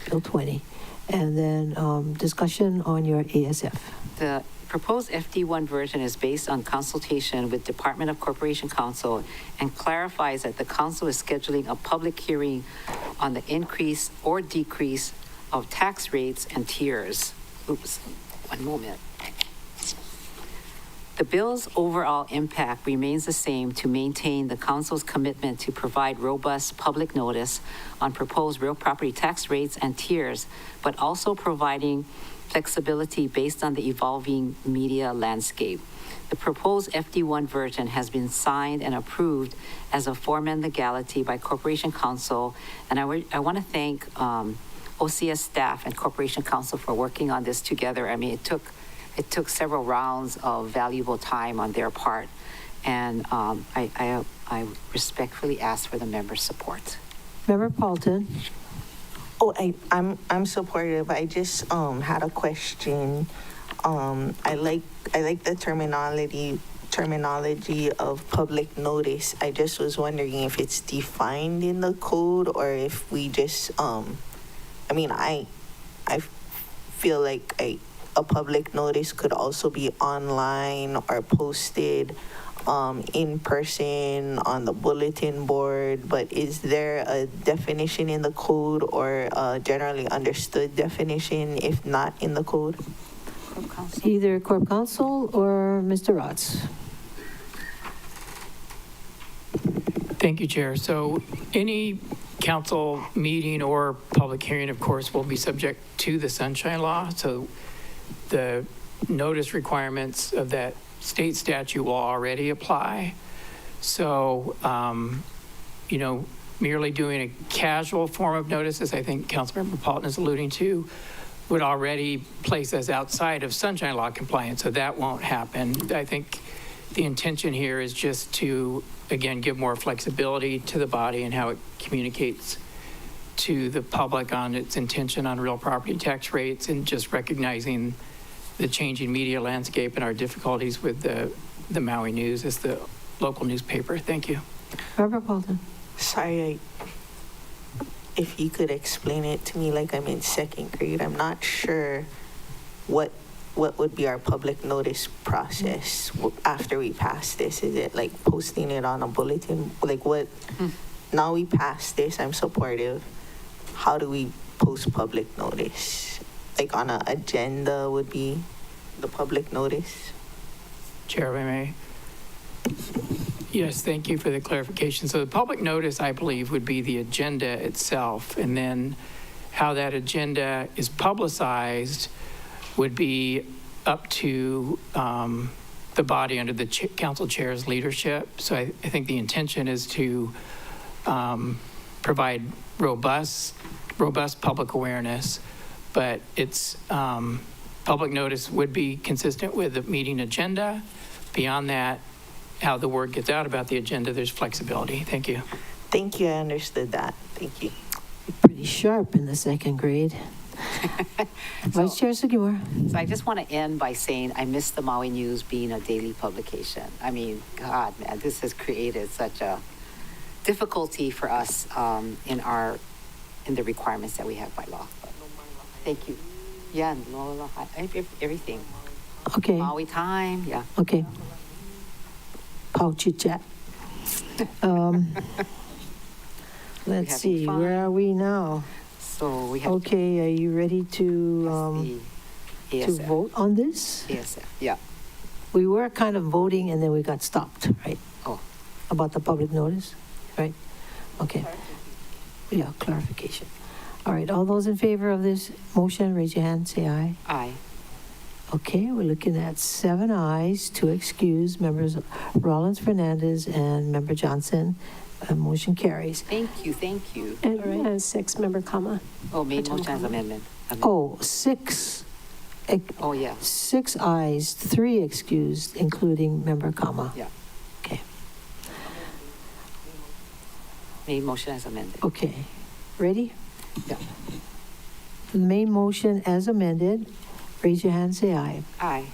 Speaker 1: Bill 20. And then discussion on your ASF.
Speaker 5: The proposed FD1 version is based on consultation with Department of Corporation Counsel and clarifies that the council is scheduling a public hearing on the increase or decrease of tax rates and tiers. Oops, one moment. The bill's overall impact remains the same to maintain the council's commitment to provide robust public notice on proposed real property tax rates and tiers, but also providing flexibility based on the evolving media landscape. The proposed FD1 version has been signed and approved as a form and legality by Corporation Counsel, and I want to thank OCS staff and Corporation Counsel for working on this together. I mean, it took several rounds of valuable time on their part, and I respectfully ask for the members' support.
Speaker 1: Member Paulton.
Speaker 3: Oh, I'm supportive. I just had a question I like the terminology of public notice. I just was wondering if it's defined in the code or if we just, I mean, I feel like a public notice could also be online or posted in person on the bulletin board, but is there a definition in the code or a generally understood definition if not in the code?
Speaker 1: Either Corp Counsel or Mr. Rotz.
Speaker 12: Thank you, Chair. So any council meeting or public hearing, of course, will be subject to the Sunshine Law. So the notice requirements of that state statute will already apply. So, merely doing a casual form of notice, as I think Councilmember Paulton is alluding to, would already place us outside of Sunshine Law compliance. So that won't happen. I think the intention here is just to, again, give more flexibility to the body and how it communicates to the public on its intention on real property tax rates, and just recognizing the changing media landscape and our difficulties with the Maui News as the local newspaper. Thank you.
Speaker 1: Member Paulton.
Speaker 3: Sorry, if you could explain it to me like I'm in second grade. I'm not sure what would be our public notice process after we pass this. Is it like posting it on a bulletin? Like what? Now we passed this, I'm supportive. How do we post public notice? Like on an agenda would be the public notice?
Speaker 12: Chair, if I may. Yes, thank you for the clarification. So the public notice, I believe, would be the agenda itself, and then how that agenda is publicized would be up to the body under the council chair's leadership. So I think the intention is to provide robust public awareness, but it's public notice would be consistent with the meeting agenda. Beyond that, how the word gets out about the agenda, there's flexibility. Thank you.
Speaker 3: Thank you, I understood that. Thank you.
Speaker 1: Pretty sharp in the second grade. Vice Chair Sugimura.
Speaker 5: So I just want to end by saying I miss the Maui News being a daily publication. I mean, God, man, this has created such a difficulty for us in the requirements that we have by law. Thank you. Yeah, everything.
Speaker 1: Okay.
Speaker 5: Maui time, yeah.
Speaker 1: Okay. Pow chit chat. Let's see, where are we now?
Speaker 5: So we have.
Speaker 1: Okay, are you ready to vote on this?
Speaker 5: ASF, yeah.
Speaker 1: We were kind of voting and then we got stopped, right?
Speaker 5: Oh.
Speaker 1: About the public notice, right? Okay. Yeah, clarification. All right, all those in favor of this motion, raise your hand, say aye.
Speaker 5: Aye.
Speaker 1: Okay, we're looking at 7 ayes, 2 excused, members Rollins Fernandez and member Johnson. Motion carries.
Speaker 5: Thank you.
Speaker 8: And 6, member Kama.
Speaker 5: Oh, made motion as amendment.
Speaker 1: Oh, 6.
Speaker 5: Oh, yeah.
Speaker 1: 6 ayes, 3 excused, including member Kama.
Speaker 5: Yeah.
Speaker 1: Okay.
Speaker 5: Made motion as amended.
Speaker 1: Okay. Ready?
Speaker 5: Yeah.
Speaker 1: The main motion as amended. Raise your hand, say aye.
Speaker 5: Aye.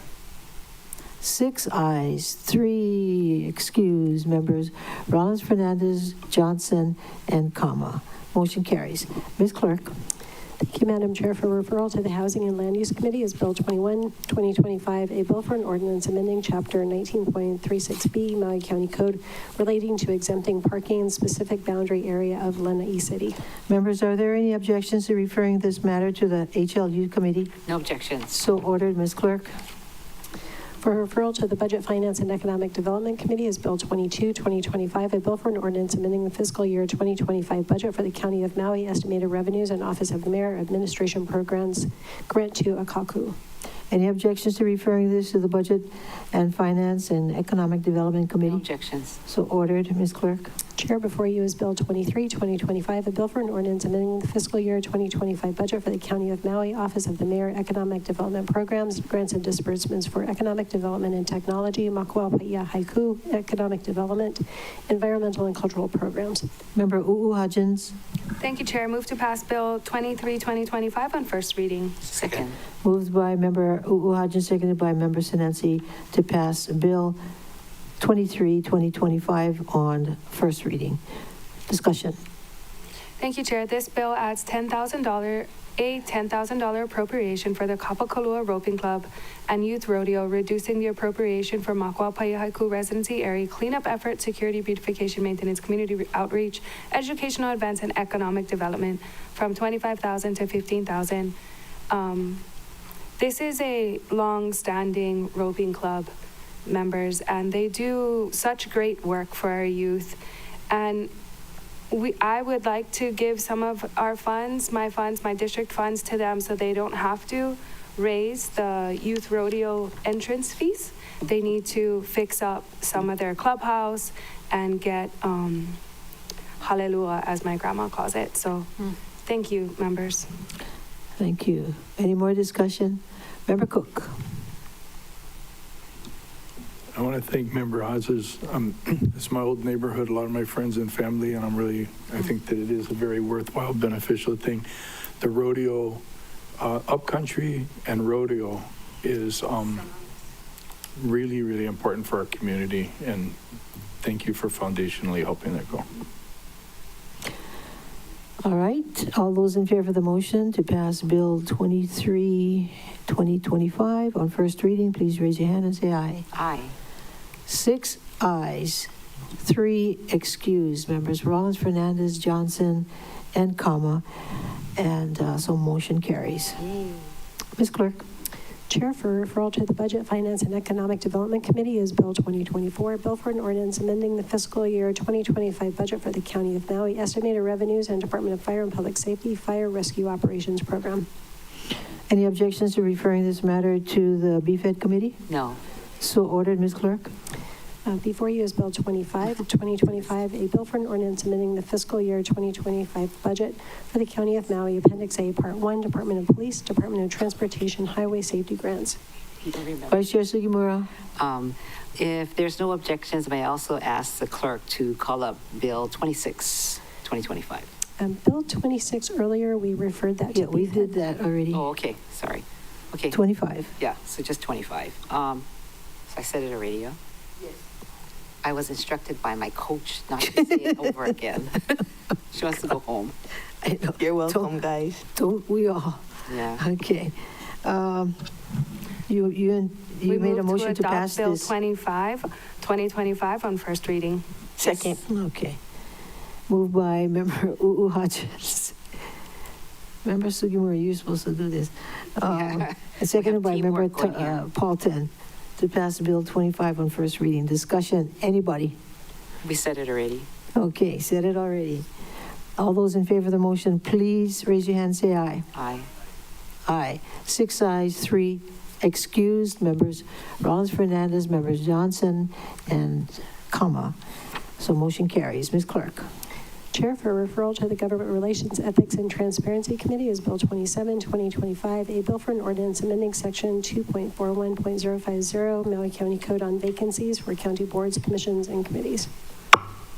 Speaker 1: 6 ayes, 3 excused, members Rollins, Fernandez, Johnson, and Kama. Motion carries. Ms. Clerk.
Speaker 8: Thank you, Madam Chair. For referral to the Housing and Land Use Committee is Bill 21, 2025, a bill for an ordinance amending Chapter 19.36B Maui County Code relating to exempting parking in specific boundary area of Lanai City.
Speaker 1: Members, are there any objections to referring this matter to the HLU Committee?
Speaker 5: No objections.
Speaker 1: So ordered, Ms. Clerk.
Speaker 8: For referral to the Budget, Finance, and Economic Development Committee is Bill 22, 2025, a bill for an ordinance amending the fiscal year 2025 budget for the County of Maui, estimated revenues, and Office of the Mayor Administration Programs grant to Akaku.
Speaker 1: Any objections to referring this to the Budget and Finance and Economic Development Committee?
Speaker 5: No objections.
Speaker 1: So ordered, Ms. Clerk.
Speaker 8: Chair, before you is Bill 23, 2025, a bill for an ordinance amending the fiscal year 2025 budget for the County of Maui, Office of the Mayor, Economic Development Programs, Grants and Disbursements for Economic Development and Technology, Makua Paia Haiku, Economic Development, Environmental and Cultural Programs.
Speaker 1: Member Hodgins.
Speaker 2: Thank you, Chair. Move to pass Bill 23, 2025 on first reading.
Speaker 5: Second.
Speaker 1: Moved by Member Hodgins, seconded by Member Sinensi to pass Bill 23, 2025 on first reading. Discussion.
Speaker 2: Thank you, Chair. This bill adds a $10,000 appropriation for the Kapakalua Roping Club and Youth Rodeo, reducing the appropriation for Makua Paia Haiku Residency Area Cleanup Effort, Security Beautification, Maintenance, Community Outreach, Educational Events, and Economic Development from $25,000 to $15,000. This is a long-standing roping club, members, and they do such great work for our youth. And I would like to give some of our funds, my district funds, to them so they don't have to raise the youth rodeo entrance fees. They need to fix up some of their clubhouse and get hallelujah, as my grandma calls it. So thank you, members.
Speaker 1: Thank you. Any more discussion? Member Cook.
Speaker 9: I want to thank Member Hodges. It's my old neighborhood, a lot of my friends and family, and I think that it is a very worthwhile, beneficial thing. The rodeo, upcountry and rodeo is really, really important for our community, and thank you for foundationally helping that go.
Speaker 1: All right. All those in favor of the motion to pass Bill 23, 2025 on first reading, please raise your hand and say aye.
Speaker 5: Aye.
Speaker 1: 6 ayes, 3 excused. Members Rollins, Fernandez, Johnson, and Kama. And so motion carries. Ms. Clerk.
Speaker 8: Chair, for referral to the Budget, Finance, and Economic Development Committee is Bill 2024, bill for an ordinance amending the fiscal year 2025 budget for the County of Maui, estimated revenues, and Department of Fire and Public Safety Fire Rescue Operations Program.
Speaker 1: Any objections to referring this matter to the BFED Committee?
Speaker 5: No.
Speaker 1: So ordered, Ms. Clerk.
Speaker 8: Before you is Bill 25, 2025, a bill for an ordinance amending the fiscal year 2025 budget for the County of Maui, Appendix A, Part 1, Department of Police, Department of Transportation, Highway Safety Grants.
Speaker 1: Vice Chair Sugimura.
Speaker 5: If there's no objections, may I also ask the clerk to call up Bill 26, 2025?
Speaker 8: Bill 26, earlier we referred that to
Speaker 1: Yeah, we
Speaker 8: BFED.
Speaker 1: did that already.
Speaker 5: Oh, okay, sorry. Okay.
Speaker 1: 25.
Speaker 5: Yeah, so just 25. So I said it already, yeah? Yes. I was instructed by my coach not to say it over again. She wants to go home.
Speaker 1: I know.
Speaker 3: You're welcome, guys.
Speaker 1: Don't we all?
Speaker 5: Yeah.
Speaker 1: Okay. You made a motion to pass
Speaker 2: Bill
Speaker 1: this.
Speaker 2: 25, 2025 on first reading.
Speaker 3: Second.
Speaker 1: Okay. Moved by Member Hodgins. Member Sugimura, you're supposed to do this. And seconded by Member Paulton to pass Bill 25 on first reading. Discussion, anybody?
Speaker 5: We said it already.
Speaker 1: Okay, said it already. All those in favor of the motion, please raise your hand, say aye.
Speaker 5: Aye.
Speaker 1: Aye. 6 ayes, 3 excused. Members Rollins, Fernandez, Members Johnson, and Kama. So motion carries. Ms. Clerk.
Speaker 8: Chair, for referral to the Government Relations, Ethics, and Transparency Committee is Bill 27, 2025, a bill for an ordinance amending Section 2.41.050 Maui County Code on vacancies for county boards, commissions, and committees.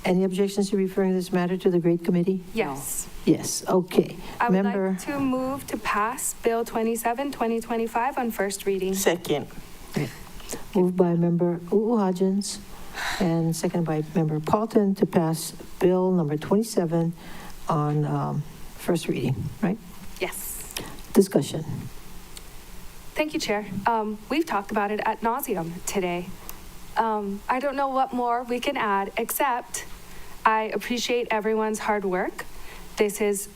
Speaker 1: Any objections to referring this matter to the Great Committee?
Speaker 2: Yes.
Speaker 1: Yes, okay.
Speaker 2: I would like to move to pass Bill 27, 2025 on first reading.
Speaker 3: Second.
Speaker 1: Moved by Member Hodgins and seconded by Member Paulton to pass Bill number 27 on first reading, right?
Speaker 2: Yes.
Speaker 1: Discussion.
Speaker 2: Thank you, Chair. We've talked about it ad nauseum today. I don't know what more we can add, except I appreciate everyone's hard work. This is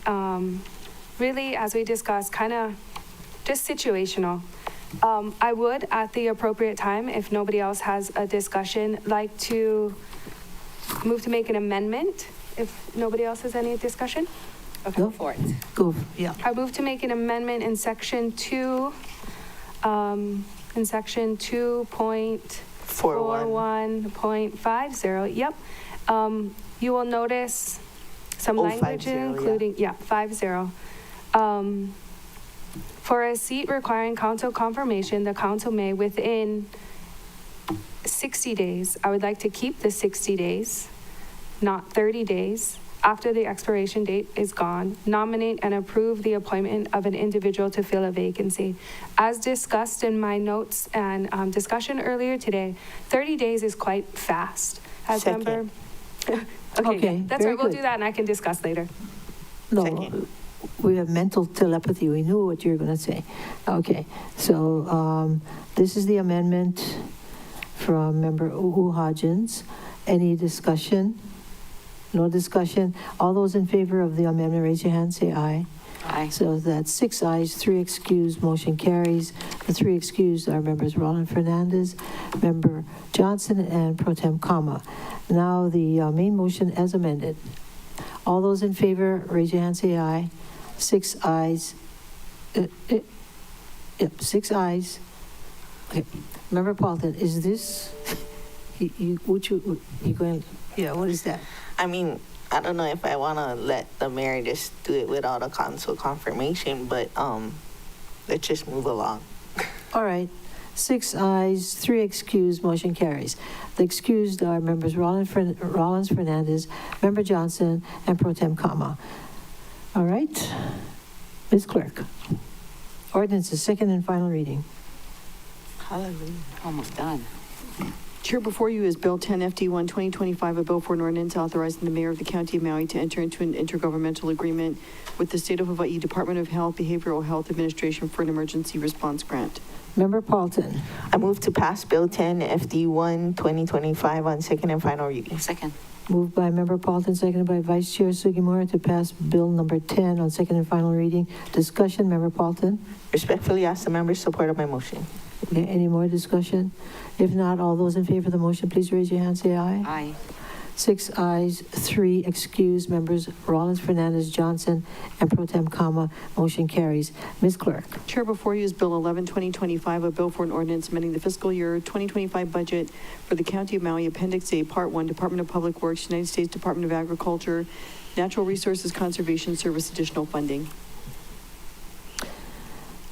Speaker 2: really, as we discussed, kind of just situational. I would, at the appropriate time, if nobody else has a discussion, like to move to make an amendment, if nobody else has any discussion. Okay.
Speaker 5: Go for it.
Speaker 1: Go, yeah.
Speaker 2: I move to make an amendment in Section 2, in Section 2.4, 41.50, yep. You will notice some
Speaker 3: Oh,
Speaker 2: language
Speaker 3: 50, yeah.
Speaker 2: including, yeah, 50. For a seat requiring council confirmation, the council may within 60 days, I would like to keep the 60 days, not 30 days, after the expiration date is gone, nominate and approve the appointment of an individual to fill a vacancy. As discussed in my notes and discussion earlier today, 30 days is quite fast. As
Speaker 3: Second.
Speaker 2: member,
Speaker 1: Okay,
Speaker 2: okay, that's
Speaker 1: very
Speaker 2: right, we'll
Speaker 1: good.
Speaker 2: do that and I can discuss later.
Speaker 1: No,
Speaker 3: Second.
Speaker 1: we have mental telepathy. We knew what you were going to say. Okay, so this is the amendment from Member Uhu Hodgins. Any discussion? No discussion. All those in favor of the amendment, raise your hand, say aye.
Speaker 5: Aye.
Speaker 1: So that's 6 ayes, 3 excused, motion carries. The 3 excused are members Roland Fernandez, Member Johnson, and Pro Tem Kama. Now the main motion as amended. All those in favor, raise your hand, say aye. 6 ayes. Yep, 6 ayes. Okay. Member Paulton, is this, you going, yeah, what is that?
Speaker 3: I mean, I don't know if I want to let the mayor just do it without a council confirmation, but let's just move along.
Speaker 1: All right. 6 ayes, 3 excused, motion carries. The excused are members Rollins Fernandez, Member Johnson, and Pro Tem Kama. All right. Ms. Clerk. Ordinance is second and final reading.
Speaker 3: Hallelujah.
Speaker 5: Almost done.
Speaker 10: Chair, before you is Bill 10 FD1 2025, a bill for an ordinance authorizing the mayor of the County of Maui to enter into an intergovernmental agreement with the State of Hawaii Department of Health Behavioral Health Administration for an emergency response grant.
Speaker 1: Member Paulton.
Speaker 3: I move to pass Bill 10 FD1 2025 on second and final reading.
Speaker 5: Second.
Speaker 1: Moved by Member Paulton, seconded by Vice Chair Sugimura to pass Bill number 10 on second and final reading. Discussion, Member Paulton.
Speaker 3: Respectfully ask the members' support of my motion.
Speaker 1: Okay, any more discussion? If not, all those in favor of the motion, please raise your hand, say aye.
Speaker 5: Aye.
Speaker 1: 6 ayes, 3 excused, members Rollins, Fernandez, Johnson, and Pro Tem Kama. Motion carries. Ms. Clerk.
Speaker 10: Chair, before you is Bill 11 2025, a bill for an ordinance amending the fiscal year 2025 budget for the County of Maui, Appendix A, Part 1, Department of Public Works, United States Department of Agriculture, Natural Resources Conservation Service additional funding.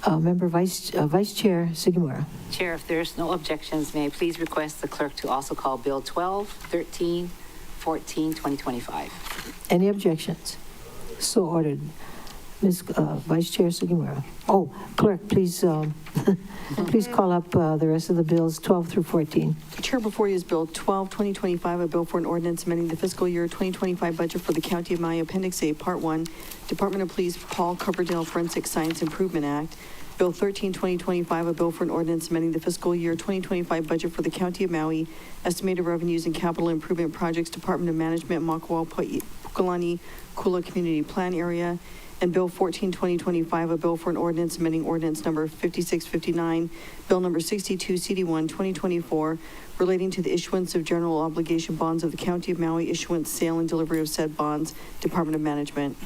Speaker 1: Member Vice Chair Sugimura.
Speaker 5: Chair, if there's no objections, may I please request the clerk to also call Bill 12, 13, 14, 2025.
Speaker 1: Any objections? So ordered. Ms. Vice Chair Sugimura. Oh, Clerk, please, please call up the rest of the bills, 12 through 14.
Speaker 10: Chair, before you is Bill 12, 2025, a bill for an ordinance amending the fiscal year 2025 budget for the County of Maui, Appendix A, Part 1, Department of Police Paul Coverdale Forensic Science Improvement Act. Bill 13, 2025, a bill for an ordinance amending the fiscal year 2025 budget for the County of Maui, estimated revenues and capital improvement projects, Department of Management, Makawao, Pukalani, Kula Community Plan Area. And Bill 14, 2025, a bill for an ordinance amending ordinance number 5659, Bill number 62, CD1, 2024, relating to the issuance of general obligation bonds of the County of Maui, issuance, sale, and delivery of said bonds, Department of Management.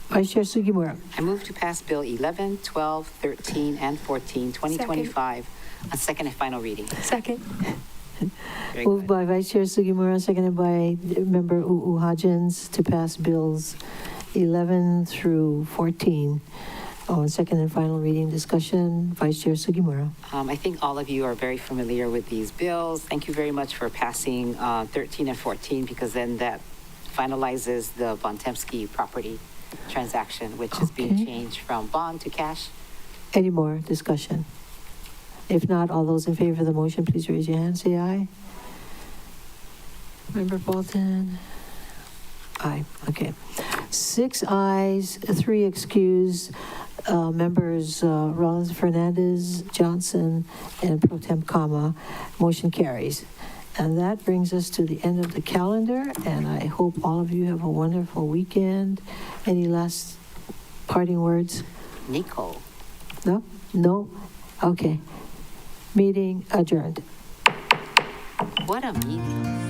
Speaker 1: Vice Chair Sugimura.
Speaker 5: I move to pass Bill 11, 12, 13, and 14, 2025 on second and final reading.
Speaker 2: Second.
Speaker 5: Very
Speaker 1: Moved
Speaker 5: good.
Speaker 1: by Vice Chair Sugimura, seconded by Member Uhu Hodgins to pass bills 11 through 14 on second and final reading. Discussion, Vice Chair Sugimura.
Speaker 5: I think all of you are very familiar with these bills. Thank you very much for passing 13 and 14 because then that finalizes the Bontemski property transaction, which is being
Speaker 1: Okay.
Speaker 5: changed from bond to cash.
Speaker 1: Any more discussion? If not, all those in favor of the motion, please raise your hand, say aye. Member Bolton? Aye, okay. 6 ayes, 3 excused, members Rollins Fernandez, Johnson, and Pro Tem Kama. Motion carries. And that brings us to the end of the calendar, and I hope all of you have a wonderful weekend. Any last parting words?
Speaker 5: Nico.
Speaker 1: No? No? Okay. Meeting adjourned.
Speaker 5: What a meeting.